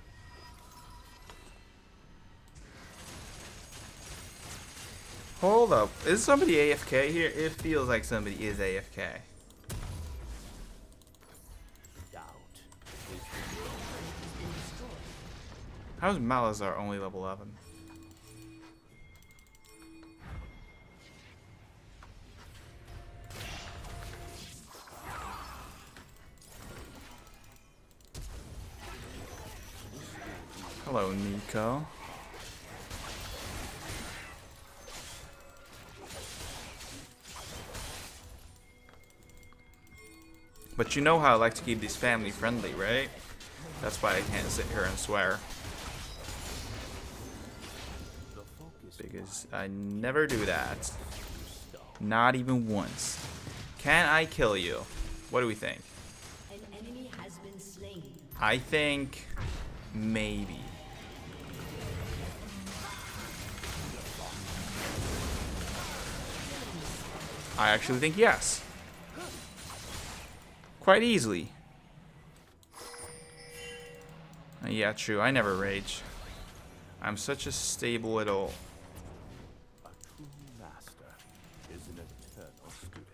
Hold up. Is somebody AFK here? It feels like somebody is AFK. Doubt is How's Malazar only level 11? Hello, Nico. But you know how I like to keep these family friendly, right? That's why I can't sit here and swear. the focus. Because I never do that. Not even once. Can I kill you? What do we think? An enemy has been slain. I think maybe. I actually think yes. Quite easily. Yeah, true. I never rage. I'm such a stable little... A true master is an eternal student.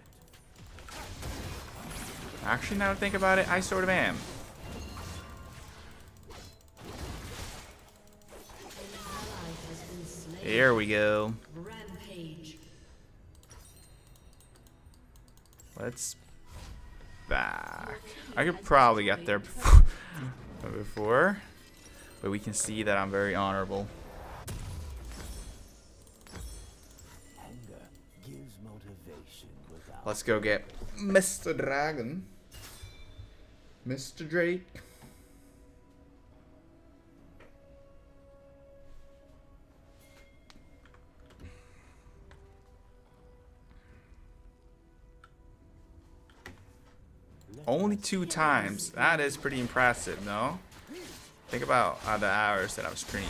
Actually, now to think about it, I sort of am. An ally has been slain. Here we go. Rampage. Let's back. I could probably get there before, but we can see that I'm very honorable. Anger gives motivation without. Let's go get Mr. Dragon. Mr. Drake. Only 2 times. That is pretty impressive, no? Think about the hours that I've streamed.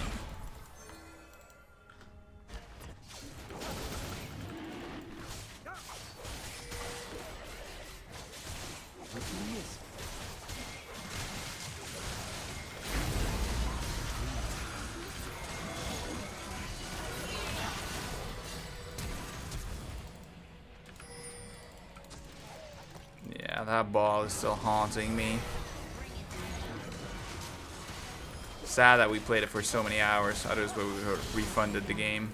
Yeah, that ball is still haunting me. Sad that we played it for so many hours. Otherwise, we would have refunded the game.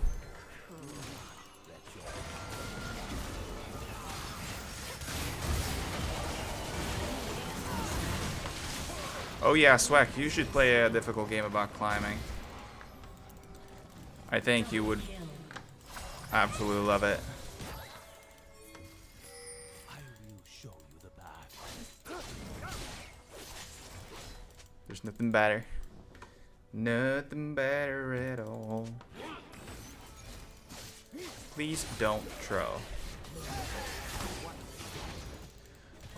Oh yeah, Swag, you should play a difficult game about climbing. I think you would absolutely love it. I will show you the path. There's nothing better. Nothing better at all. Please don't throw.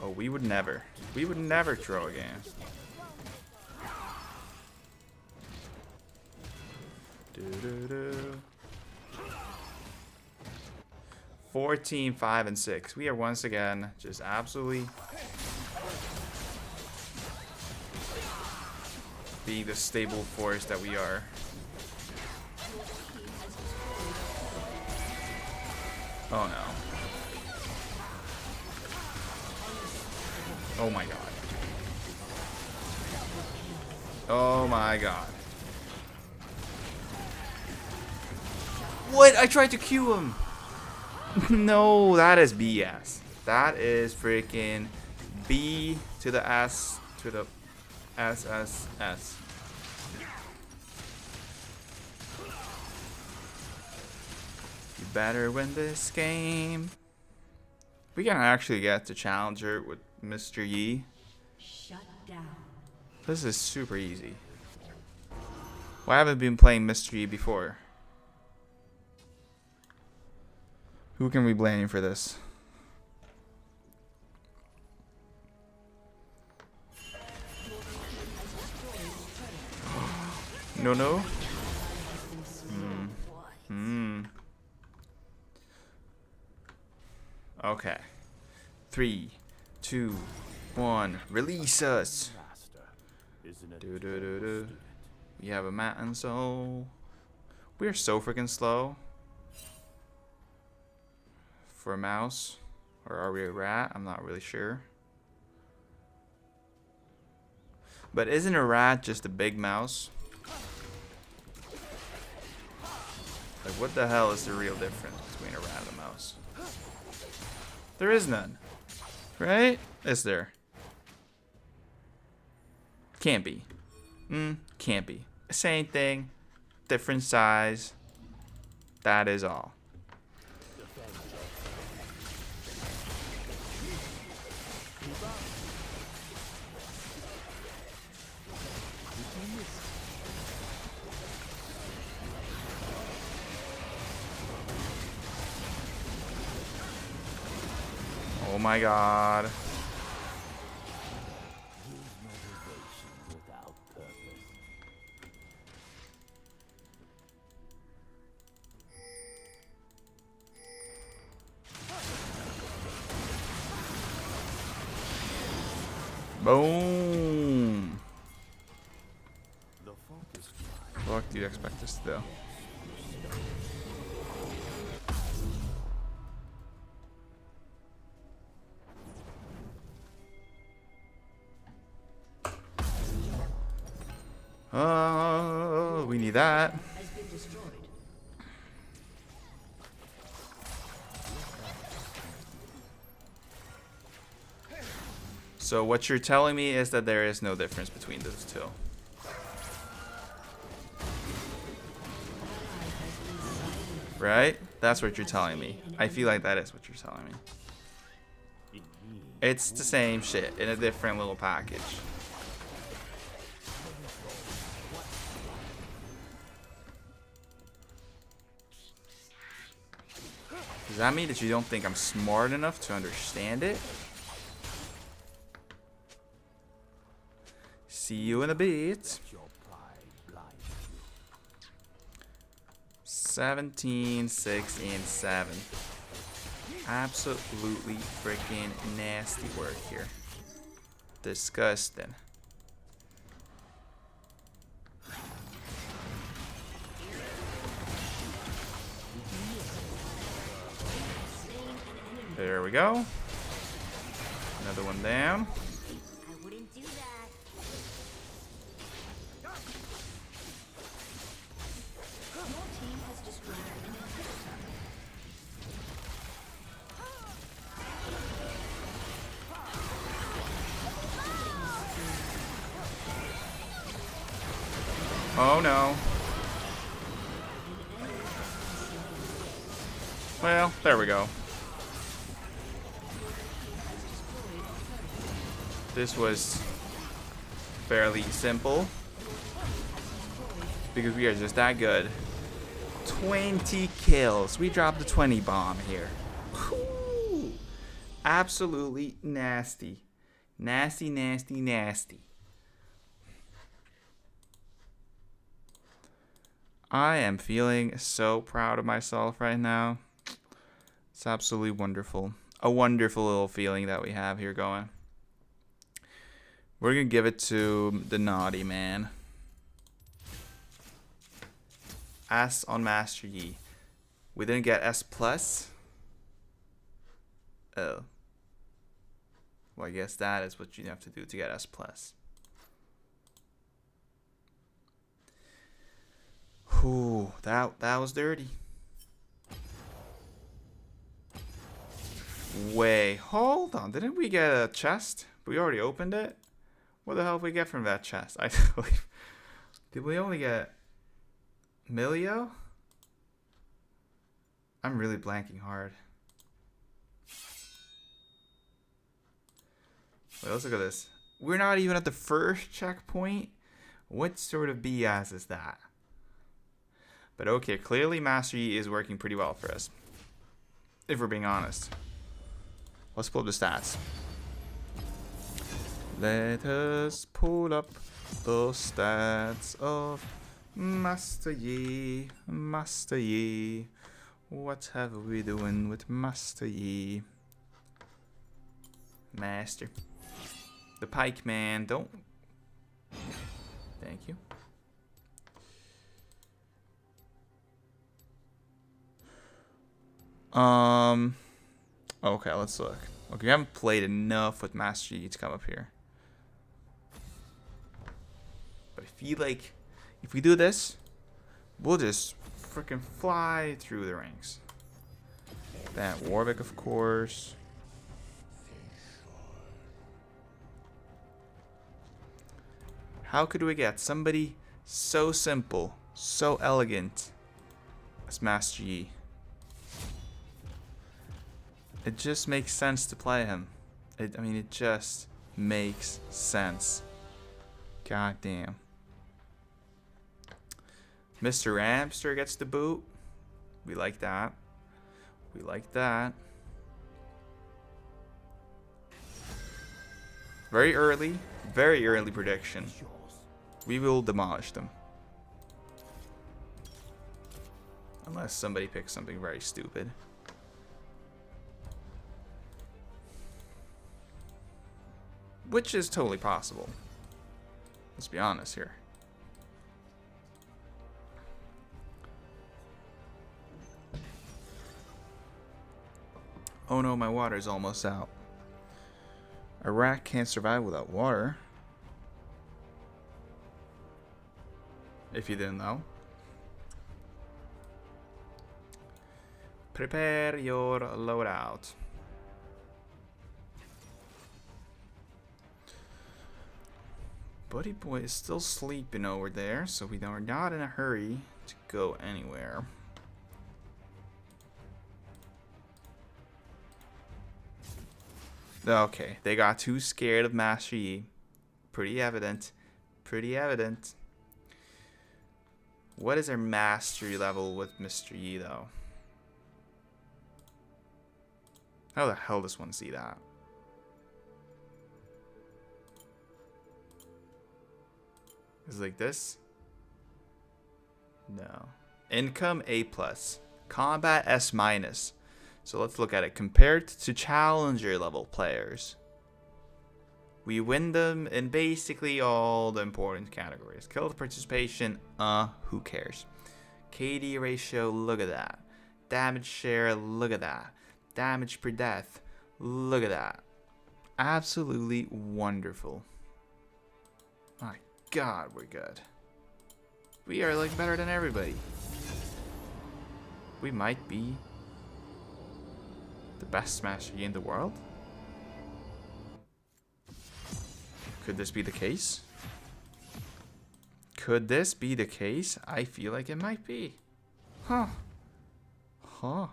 Oh, we would never. We would never throw again. Doo-doo-doo. 14, 5, and 6. We are once again just absolutely being the stable force that we are. Oh no. Oh my god. Oh my god. What? I tried to Q him. No, that is BS. That is freaking B to the S to the SSS. You better win this game. We can actually get the challenger with Mr. Yi. Shut down. This is super easy. Why haven't I been playing Mr. Yi before? Who can we blame for this? No, no. Okay. 3, 2, 1. Release us. Master isn't a Do do do do. We have a mountain soul. We are so freaking slow. For a mouse, or are we a rat? I'm not really sure. But isn't a rat just a big mouse? Like, what the hell is the real difference between a rat and a mouse? There is none. Right? Is there? Can't be. Can't be. Same thing. Different size. That is all. Oh my god. without purpose. Boom. The focus What do you expect us to do? Oh, we need that. Has been destroyed. So what you're telling me is that there is no difference between those two. Right? That's what you're telling me. I feel like that is what you're telling me. It's the same shit in a different little package. Does that mean that you don't think I'm smart enough to understand it? See you in a bit. your pride blind 17, 6, and 7. Absolutely freaking nasty work here. Disgusting. There we go. Another one down. I wouldn't do that. Your team has destroyed an inhibitor. Oh no. Well, there we go. This was fairly simple because we are just that good. 20 kills. We dropped the 20 bomb here. Whew. Absolutely nasty. Nasty, nasty, nasty. I am feeling so proud of myself right now. It's absolutely wonderful. A wonderful little feeling that we have here going. We're going to give it to the naughty man. S on Master Yi. We didn't get S+. Oh. Well, I guess that is what you have to do to get S+. Whew, that was dirty. way. Hold on. Didn't we get a chest? We already opened it? What the hell did we get from that chest? I believe. Did we only get Milio? I'm really blanking hard. Wait, let's look at this. We're not even at the first checkpoint. What sort of BS is that? But okay, clearly Master Yi is working pretty well for us. If we're being honest. Let's pull up the stats. Let us pull up the stats of Master Yi. Master Yi. What have we doing with Master Yi? Master. The Pike Man, don't. Thank you. Okay, let's look. Okay, we haven't played enough with Master Yi to come up here. But I feel like if we do this, we'll just freaking fly through the ranks. That Warwick, of course. How could we get somebody so simple, so elegant as Master Yi? It just makes sense to play him. I mean, it just makes sense. God damn. Mr. Ramster gets the boot. We like that. We like that. Very early prediction. We will demolish them. Unless somebody picks something very stupid. Which is totally possible. Let's be honest here. Oh no, my water is almost out. A rat can't survive without water. If you didn't know. Prepare your loadout. Buddy boy is still sleeping over there, so we are not in a hurry to go anywhere. Okay, they got too scared of Master Yi. Pretty evident. Pretty evident. What is our mastery level with Mr. Yi, though? How the hell does one see that? Is it like this? No. Income A+. Combat S-. So let's look at it. Compared to challenger level players, we win them in basically all the important categories. Kill participation, who cares? KD ratio, look at that. Damage share, look at that. Damage per death, look at that. Absolutely wonderful. My God, we're good. We are like better than everybody. We might be the best Master Yi in the world. Could this be the case? Could this be the case? I feel like it might be. Huh. Huh.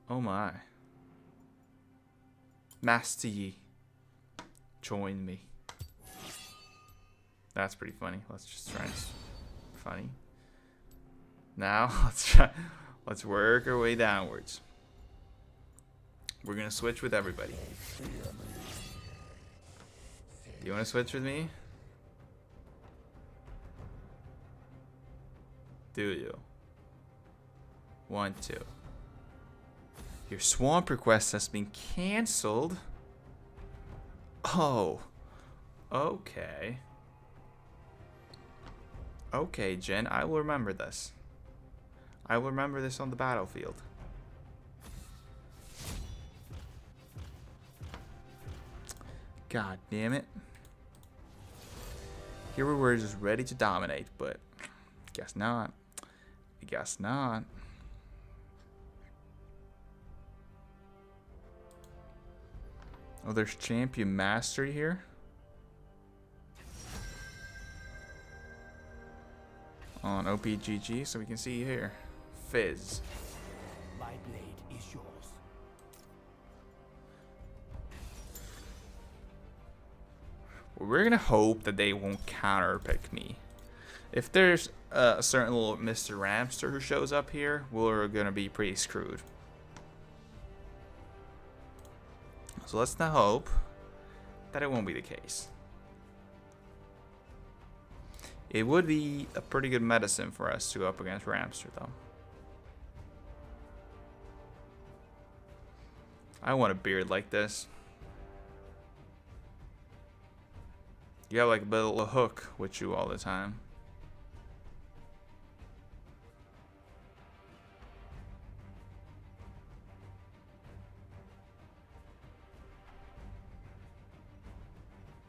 Oh my. Master Yi, join me. That's pretty funny. Let's just try and funny. Now let's work our way downwards. We're gonna switch with everybody. Do you want to switch with me? Do you? 1, 2. Your swamp request has been cancelled. Oh. Okay. Okay, Jin, I will remember this. I will remember this on the battlefield. God damn it. Here we were just ready to dominate, but guess not. I guess not. Oh, there's Champion Mastery here. On OPGG, so we can see here. Fizz. My blade is yours. We're gonna hope that they won't counter pick me. If there's a certain little Mr. Ramster who shows up here, we're gonna be pretty screwed. So let's not hope that it won't be the case. It would be a pretty good medicine for us to go up against Ramster, though. I want a beard like this. You have like a bit of a hook with you all the time.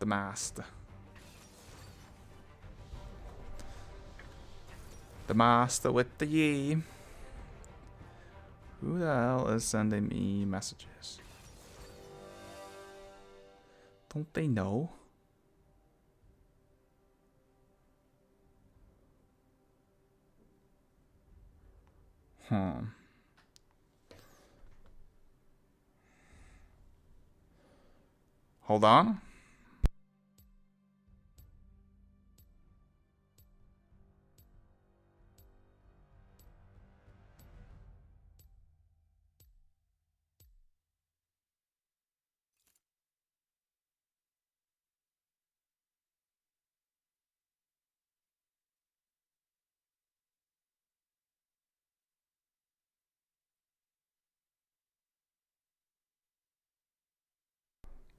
The master. The master with the ye. Who the hell is sending me messages? Don't they know? Hold on.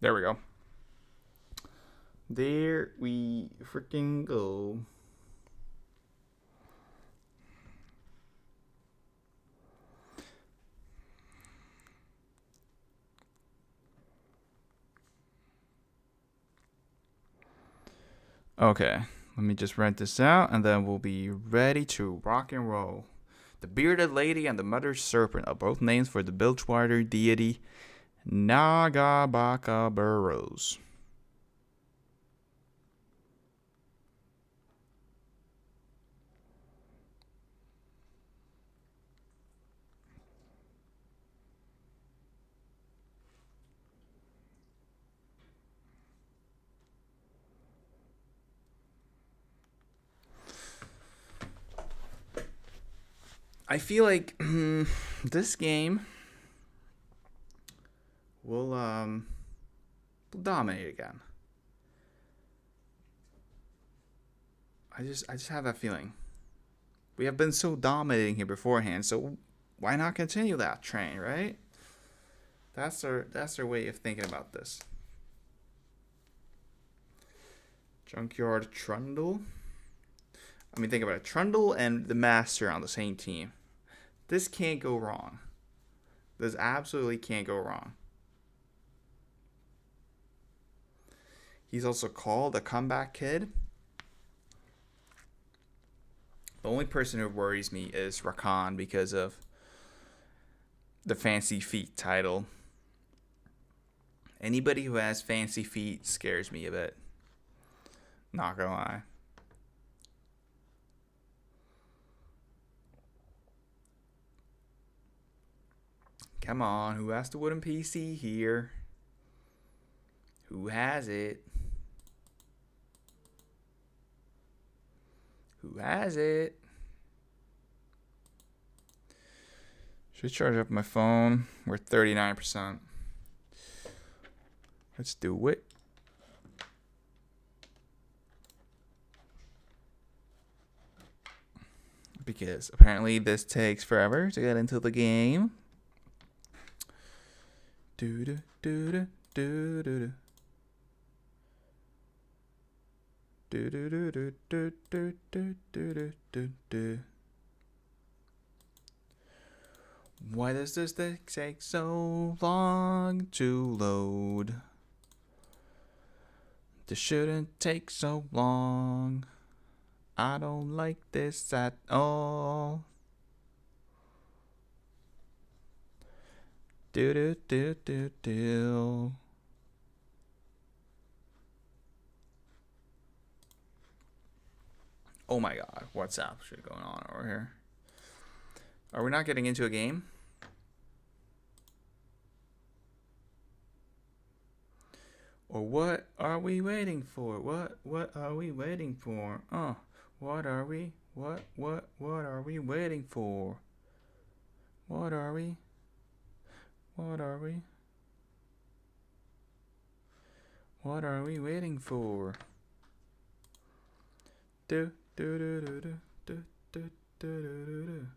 There we go. There we freaking go. Okay, let me just rent this out and then we'll be ready to rock and roll. The Bearded Lady and the Mother Serpent are both names for the Bilgewater deity Nagabaka Burrows. I feel like this game will dominate again. I just have that feeling. We have been so dominating here beforehand, so why not continue that train, right? That's their way of thinking about this. Junkyard Trundle. I mean, think about it. Trundle and the Master on the same team. This can't go wrong. This absolutely can't go wrong. He's also called a comeback kid. The only person who worries me is Rakan because of the Fancy Feet title. Anybody who has Fancy Feet scares me a bit. Not gonna lie. Come on, who has the wooden PC here? Who has it? Who has it? Should charge up my phone. We're 39%. Let's do it. Because apparently this takes forever to get into the game. Do do do do do do. Do do do do do do do do do do. Why does this thing take so long to load? This shouldn't take so long. I don't like this at all. Do do do do do. Oh my god, what's actually going on over here? Are we not getting into a game? Or what are we waiting for? What are we waiting for? What are we? What are we waiting for? What are we? What are we? What are we waiting for? Do do do do do do do do do do.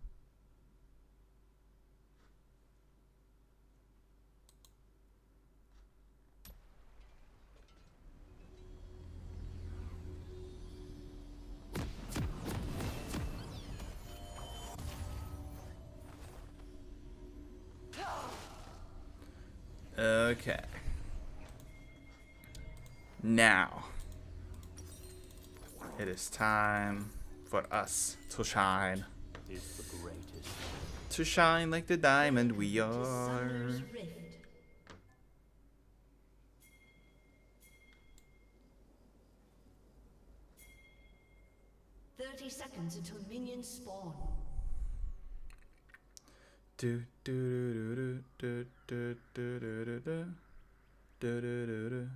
Okay. Now, it is time for us to shine. Is the greatest. To shine like the diamond we To are. Summoner's Rift. Seconds until minions spawn. Do do do do do do do do do do do do do.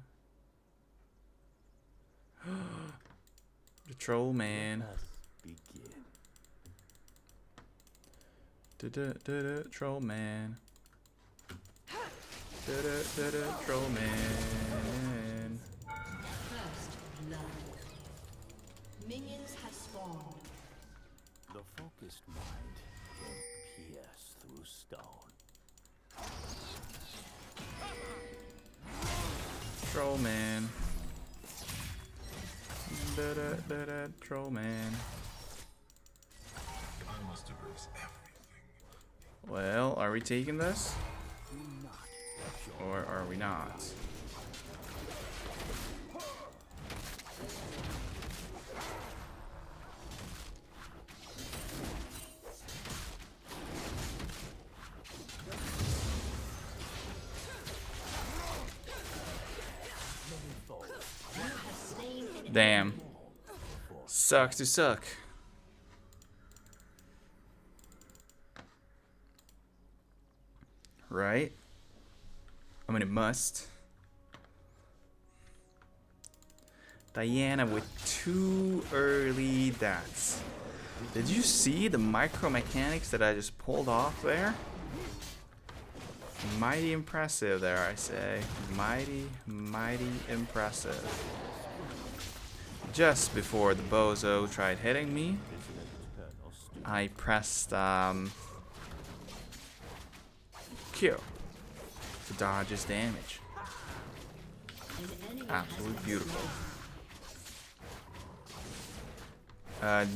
The troll man. Let us begin. Troll man. Troll man. First blood. Minions have spawned. The focused mind can pierce through stone. Troll man. Troll man. I must erase everything. Well, are we taking this? Or are we not? Damn. Sucks to suck. Right? I mean, it must. Diana with 2 early deaths. Did you see the micro mechanics that I just pulled off there? Mighty impressive there, I say. Mighty, mighty impressive. Just before the bozo tried hitting me, I pressed Q to dodge his damage. Absolutely beautiful.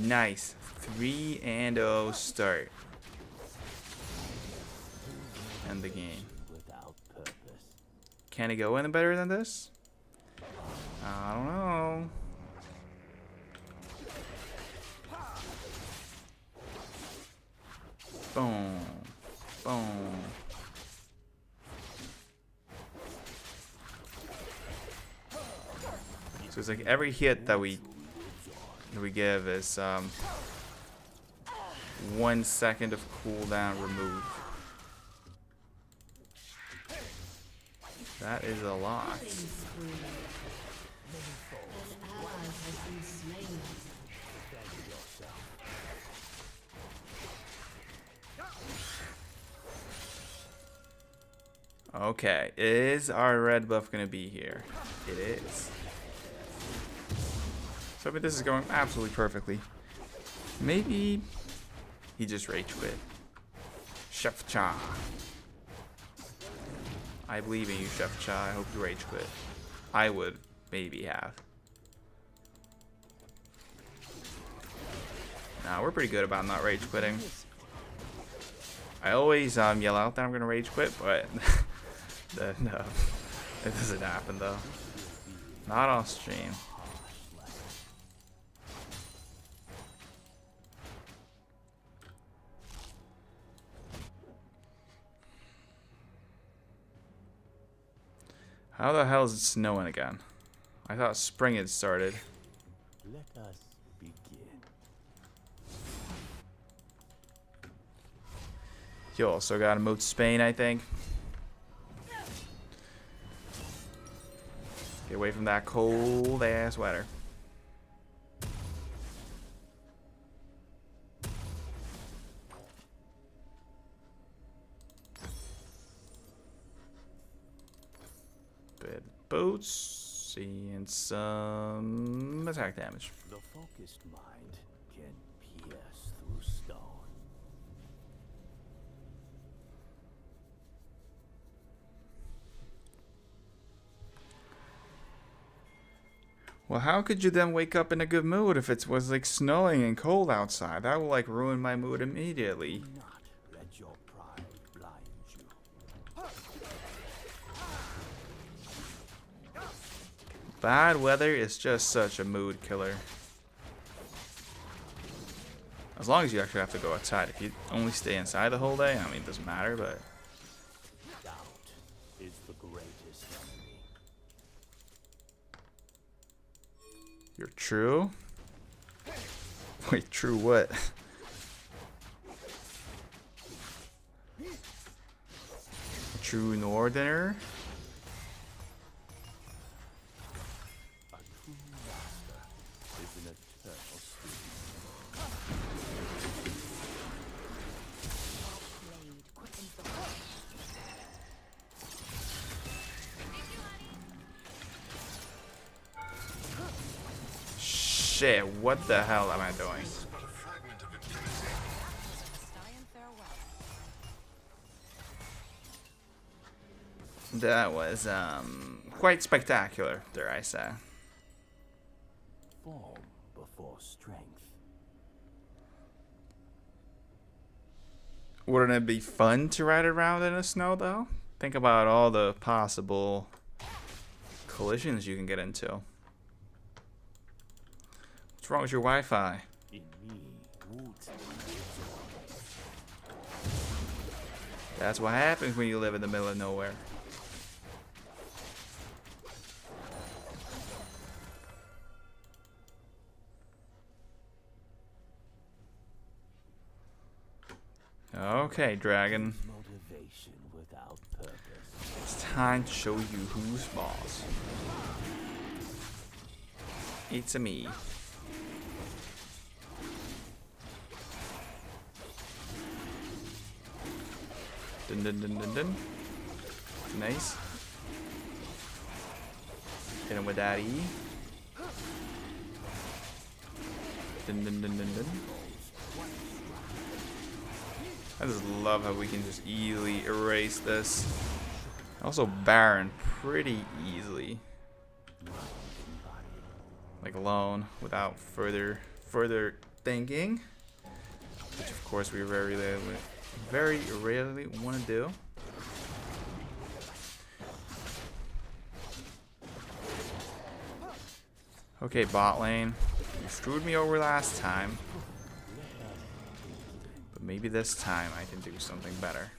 Nice 3-0 start. End the game. Without purpose. Can it go any better than this? I don't know. Boom. Boom. So it's like every hit that we give is 1 second of cooldown removed. That is a lot. Killing spree. An ally has been slain. Okay, is our red buff gonna be here? It is. So I mean, this is going absolutely perfectly. Maybe he just rage quit. Chef Cha. I believe in you, Chef Cha. I hope you rage quit. I would maybe have. Nah, we're pretty good about not rage quitting. I always yell out that I'm gonna rage quit, but no, it doesn't happen though. Not on stream. How the hell is it snowing again? I thought spring had started. Let us begin. You also gotta move to Spain, I think. Get away from that cold ass weather. Bed boots, seeing some attack damage. The focused mind can pierce through stone. Well, how could you then wake up in a good mood if it was like snowing and cold outside? That will like ruin my mood immediately. Do not let your pride blind you. Bad weather is just such a mood killer. As long as you actually have to go outside. If you only stay inside the whole day, I mean, it doesn't matter, but... Doubt is the greatest enemy. You're true? Wait, true what? True northerner? A true master is an eternal student. Blade quickens the heart. Shit, what the hell am I doing? Dying farewell. That was, quite spectacular, dare I say. Form before strength. Wouldn't it be fun to ride around in the snow, though? Think about all the possible collisions you can get into. What's wrong with your Wi-Fi? In me, roots. That's what happens when you live in the middle of nowhere. Okay, dragon. Motivation without purpose. It's time to show you who's boss. It's a me. Dun dun dun dun dun. Nice. Hit him with that E. Dun dun dun dun dun. I just love how we can just easily erase this. Also Baron pretty easily. Like alone, without further thinking. Which of course we very rarely want to do. Okay, bot lane. You screwed me over last time. But maybe this time I can do something better.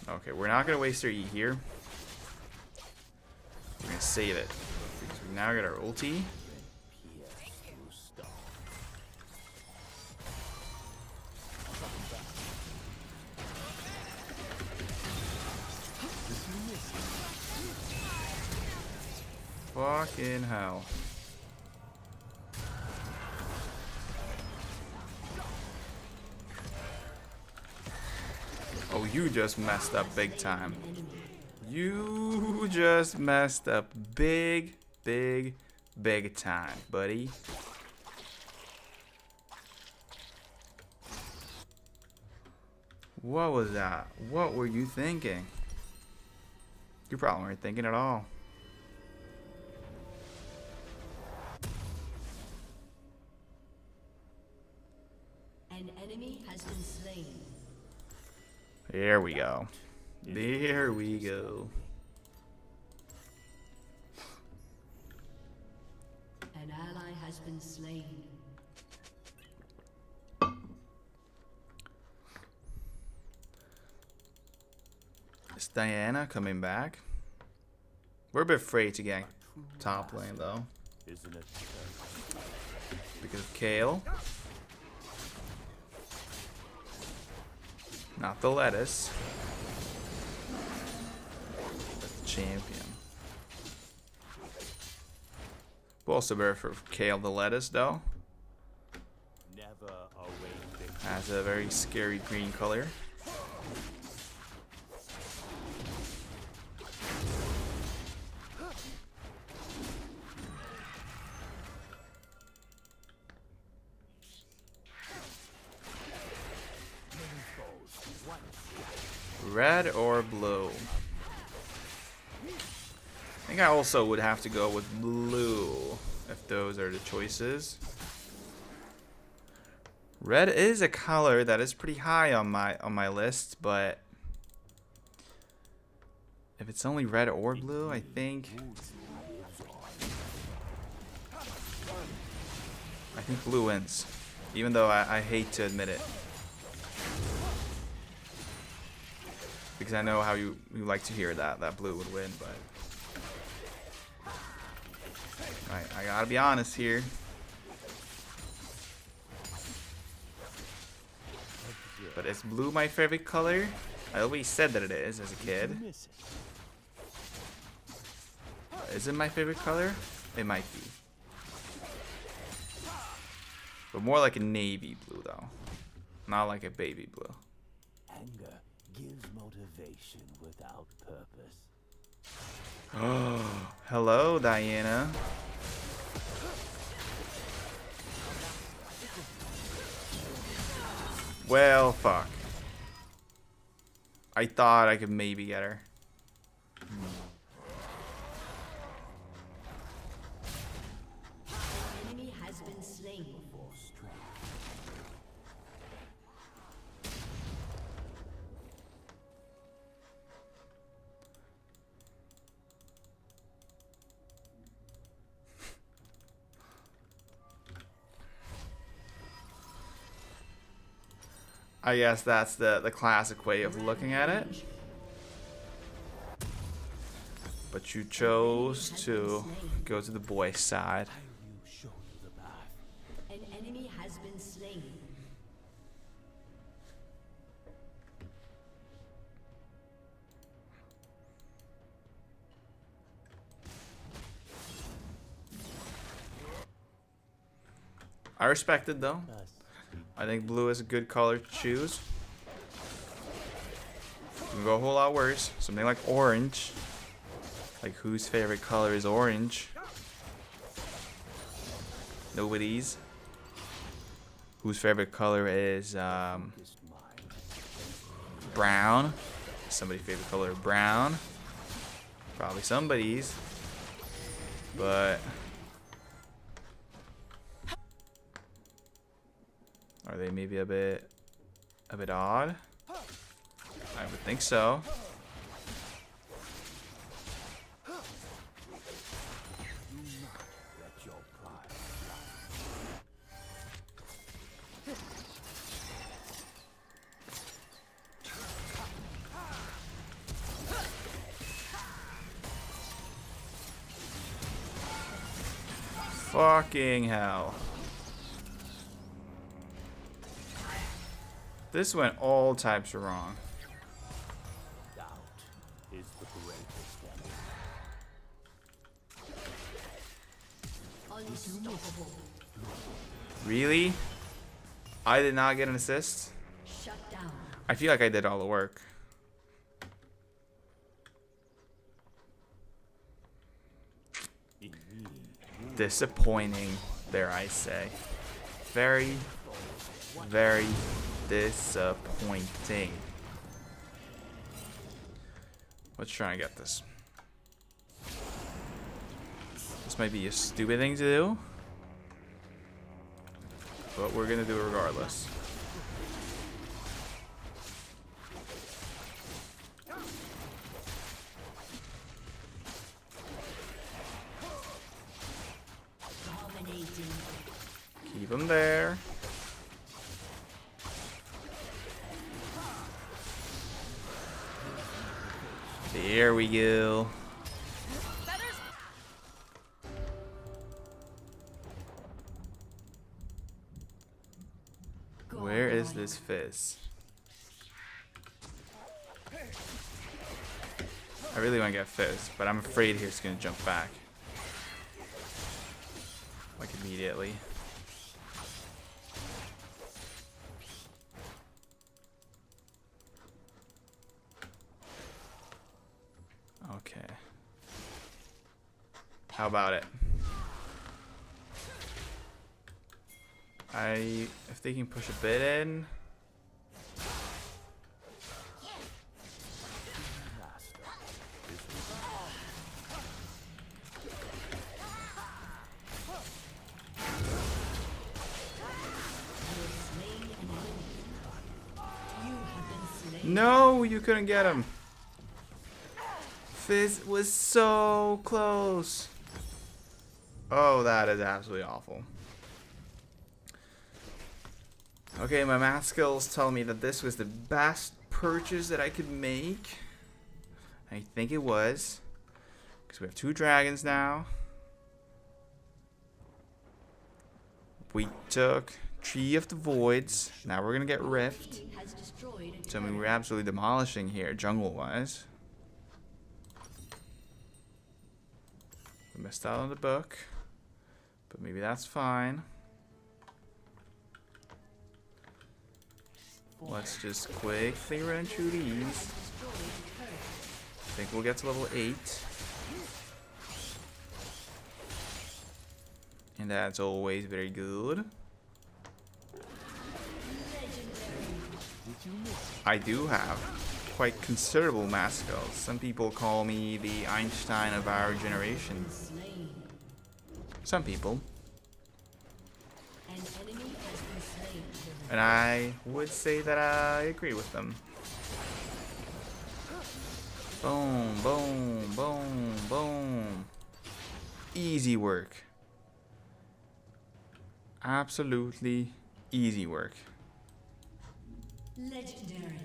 Okay, we're not going to waste our E here. We're going to save it. Because we now got our ulti. Pierce through stone. Fucking hell. Oh, you just messed up big time. You just messed up big time, buddy. What was that? What were you thinking? You probably weren't thinking at all. An enemy has been slain. There we go. There we go. An ally has been slain. Is Diana coming back? We're a bit afraid to get top lane though, Isn't it? because of Kale. Not the lettuce. But the champion. We'll also bear for Kale the lettuce though. Never await victory. Has a very scary green color. Red or blue? I think I also would have to go with blue if those are the choices. Red is a color that is pretty high on my list, but if it's only red or blue, I think blue wins, even though I hate to admit it. Because I know how you like to hear that blue would win, but I gotta be honest here. But is blue my favorite color? I always said that it is as a kid. Is it my favorite color? It might be. But more like a navy blue though. Not like a baby blue. Anger gives motivation without purpose. Oh, hello, Diana. Well, fuck. I thought I could maybe get her. Enemy has been slain. I guess that's the classic way of looking at it. But you chose to go to the boys' side. You show you the path. An enemy has been slain. I respect it though. I think blue is a good color to choose. You can go a whole lot worse. Something like orange. Like whose favorite color is orange? Nobody's. Whose favorite color is brown? Somebody's favorite color is brown. Probably somebody's. But are they maybe a bit odd? I would think so. Let your pride Fucking hell. This went all types wrong. doubt is the greatest enemy. Unstoppable. Really? I did not get an assist? Shut down. I feel like I did all the work. Disappointing, dare I say. Very, very disappointing. Let's try and get this. This might be a stupid thing to do, but we're gonna do it regardless. Dominating. Keep him there. There we go. Where is this Fizz? I really want to get Fizz, but I'm afraid he's going to jump back. Like immediately. Okay. How about it? If they can push a bit in. No, you couldn't get him. Fizz was so close. Oh, that is absolutely awful. Okay, my math skills tell me that this was the best purchase that I could make. I think it was. Because we have 2 dragons now. We took Tree of the Voids. Now we're going to get Rift. So, I mean, we're absolutely demolishing here, jungle-wise. We missed out on the book. But maybe that's fine. Let's just quickly run through these. I think we'll get to level 8. And that's always very good. I do have quite considerable math skills. Some people call me the Einstein of our generation. Some people. And I would say that I agree with them. Boom, boom, boom, boom. Easy work. Absolutely easy work. Legendary.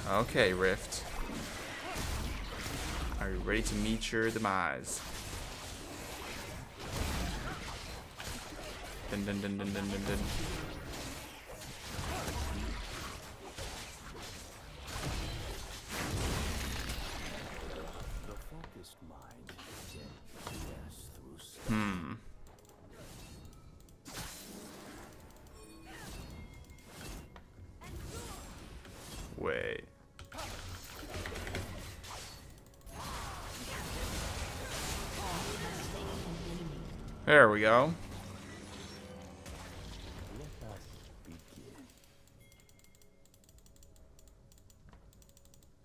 Okay, Rift. Are you ready to meet your demise? Dun dun dun dun dun dun dun. The focused mind can pass through. Wait. There we go. Let us begin.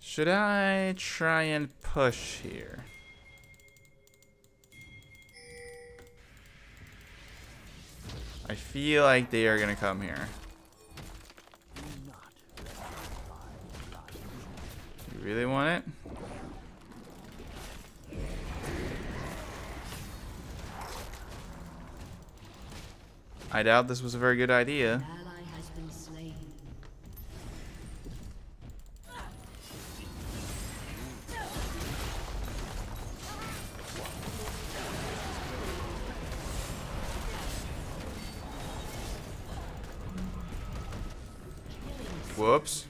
Should I try and push here? I feel like they are gonna come here. You really want it? I doubt this was a very good idea. An ally has been slain. Whoops.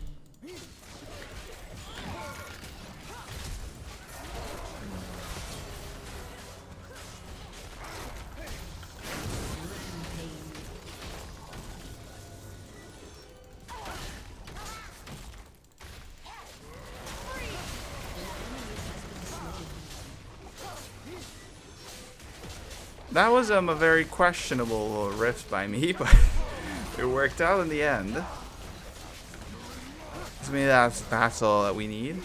That was a very questionable rift by me, but it worked out in the end. To me, that's all that we need.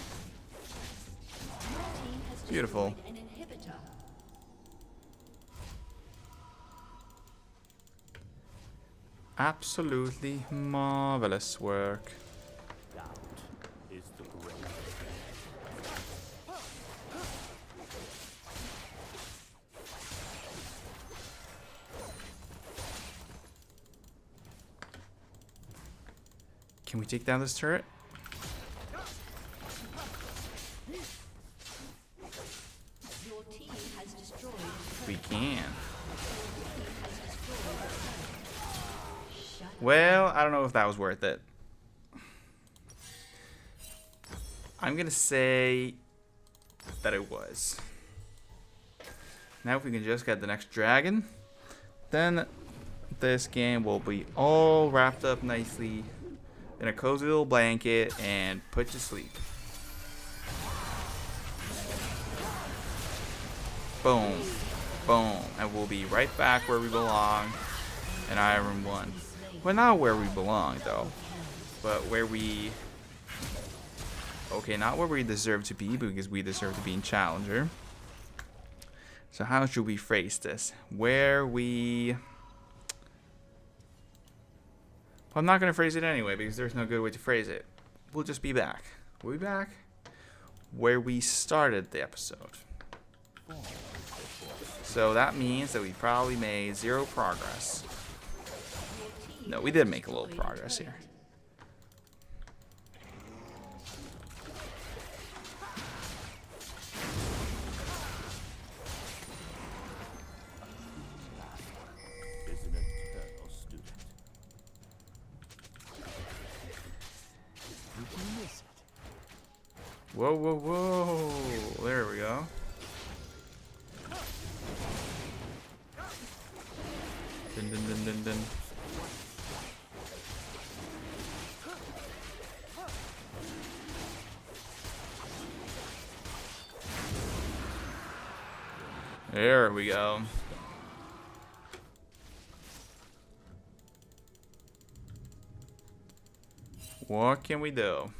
Beautiful. An inhibitor. Absolutely marvelous work. Doubt is the greatest. Can we take down this turret? Your team has destroyed. We can. Well, I don't know if that was worth it. I'm gonna say that it was. Now if we can just get the next dragon, then this game will be all wrapped up nicely in a cozy little blanket and put to sleep. Boom. Boom. And we'll be right back where we belong in Iron 1. Well, not where we belong, though. But where we... Okay, not where we deserve to be, because we deserve to be in Challenger. So how should we phrase this? Where we... Well, I'm not going to phrase it anyway, because there's no good way to phrase it. We'll just be back. We'll be back where we started the episode. So that means that we probably made 0 progress. No, we did make a little progress here. Is an eternal student. You can miss it. Whoa, whoa, whoa. There we go. Dun, dun, dun, dun, dun. There we go. What can we do?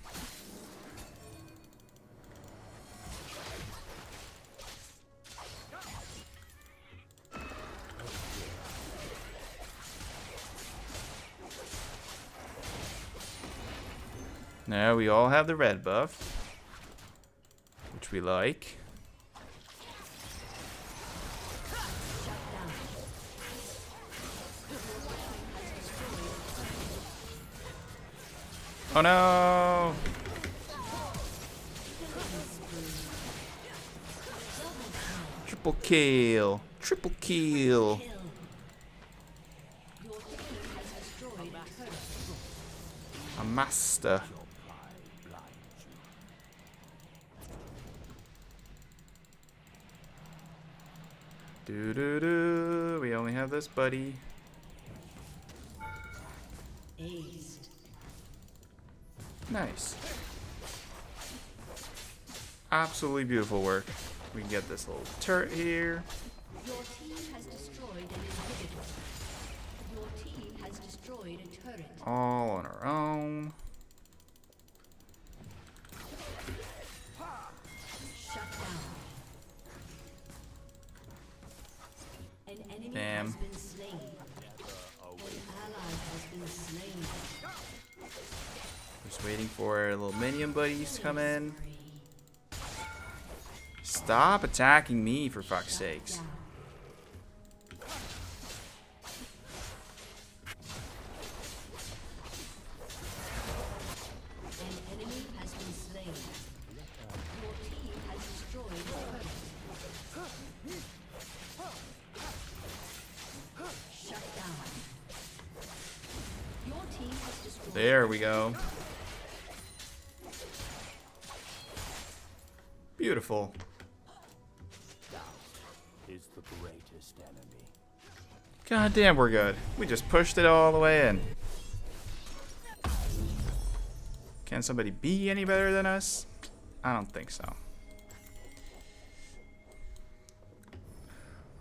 Now we all have the red buff, which we like. Oh no! Triple kill! Triple kill! Your team has destroyed a turret. A master. Do do do. We only have this buddy. Aced. Nice. Absolutely beautiful work. We can get this little turret here. Your team has destroyed an inhibitor. Your team has destroyed a turret. All on our own. Shut down. An enemy Damn. has been slain. An ally has been slain. Just waiting for our little minion buddies to come in. Stop attacking me, for fuck's sakes. Down. An enemy has been slain. Your team has destroyed a turret. Shut down. Your team has destroyed. There we go. Beautiful. Is the greatest enemy. God damn, we're good. We just pushed it all the way in. Can somebody be any better than us? I don't think so.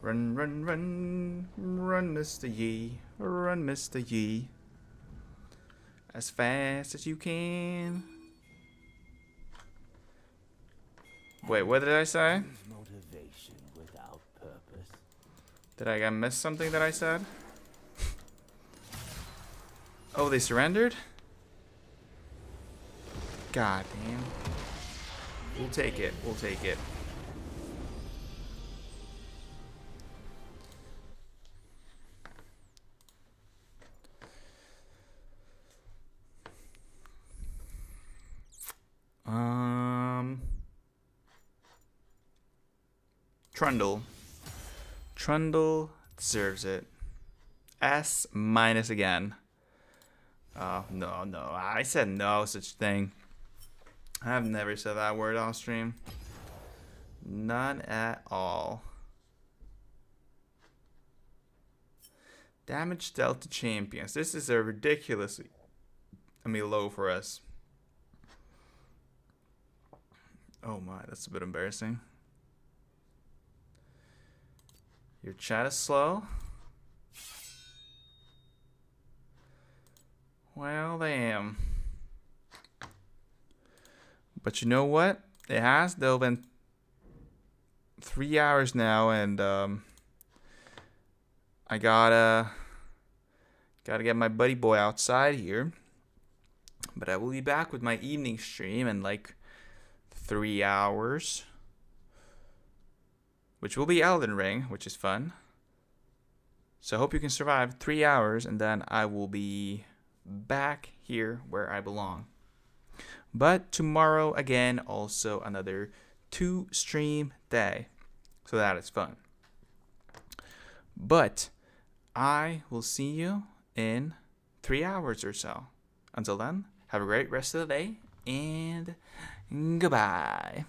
Run, run, run. Run, Mr. Yi. Run, Mr. Yi. As fast as you can. Wait, what did I say? Is motivation without purpose. Did I miss something that I said? Oh, they surrendered? God damn. We'll take it. We'll take it. Trundle. Trundle deserves it. S minus again. Oh, no, no. I said no such thing. I've never said that word on stream. None at all. Damage dealt to champions. This is a ridiculously, low for us. Oh my, that's a bit embarrassing. Your chat is slow. Well, damn. But you know what? It has though been 3 hours now, and I gotta get my buddy boy outside here. But I will be back with my evening stream in like 3 hours, which will be Elden Ring, which is fun. So I hope you can survive 3 hours, and then I will be back here where I belong. But tomorrow, again, also another 2 stream day. So that is fun. But I will see you in 3 hours or so. Until then, have a great rest of the day, and goodbye.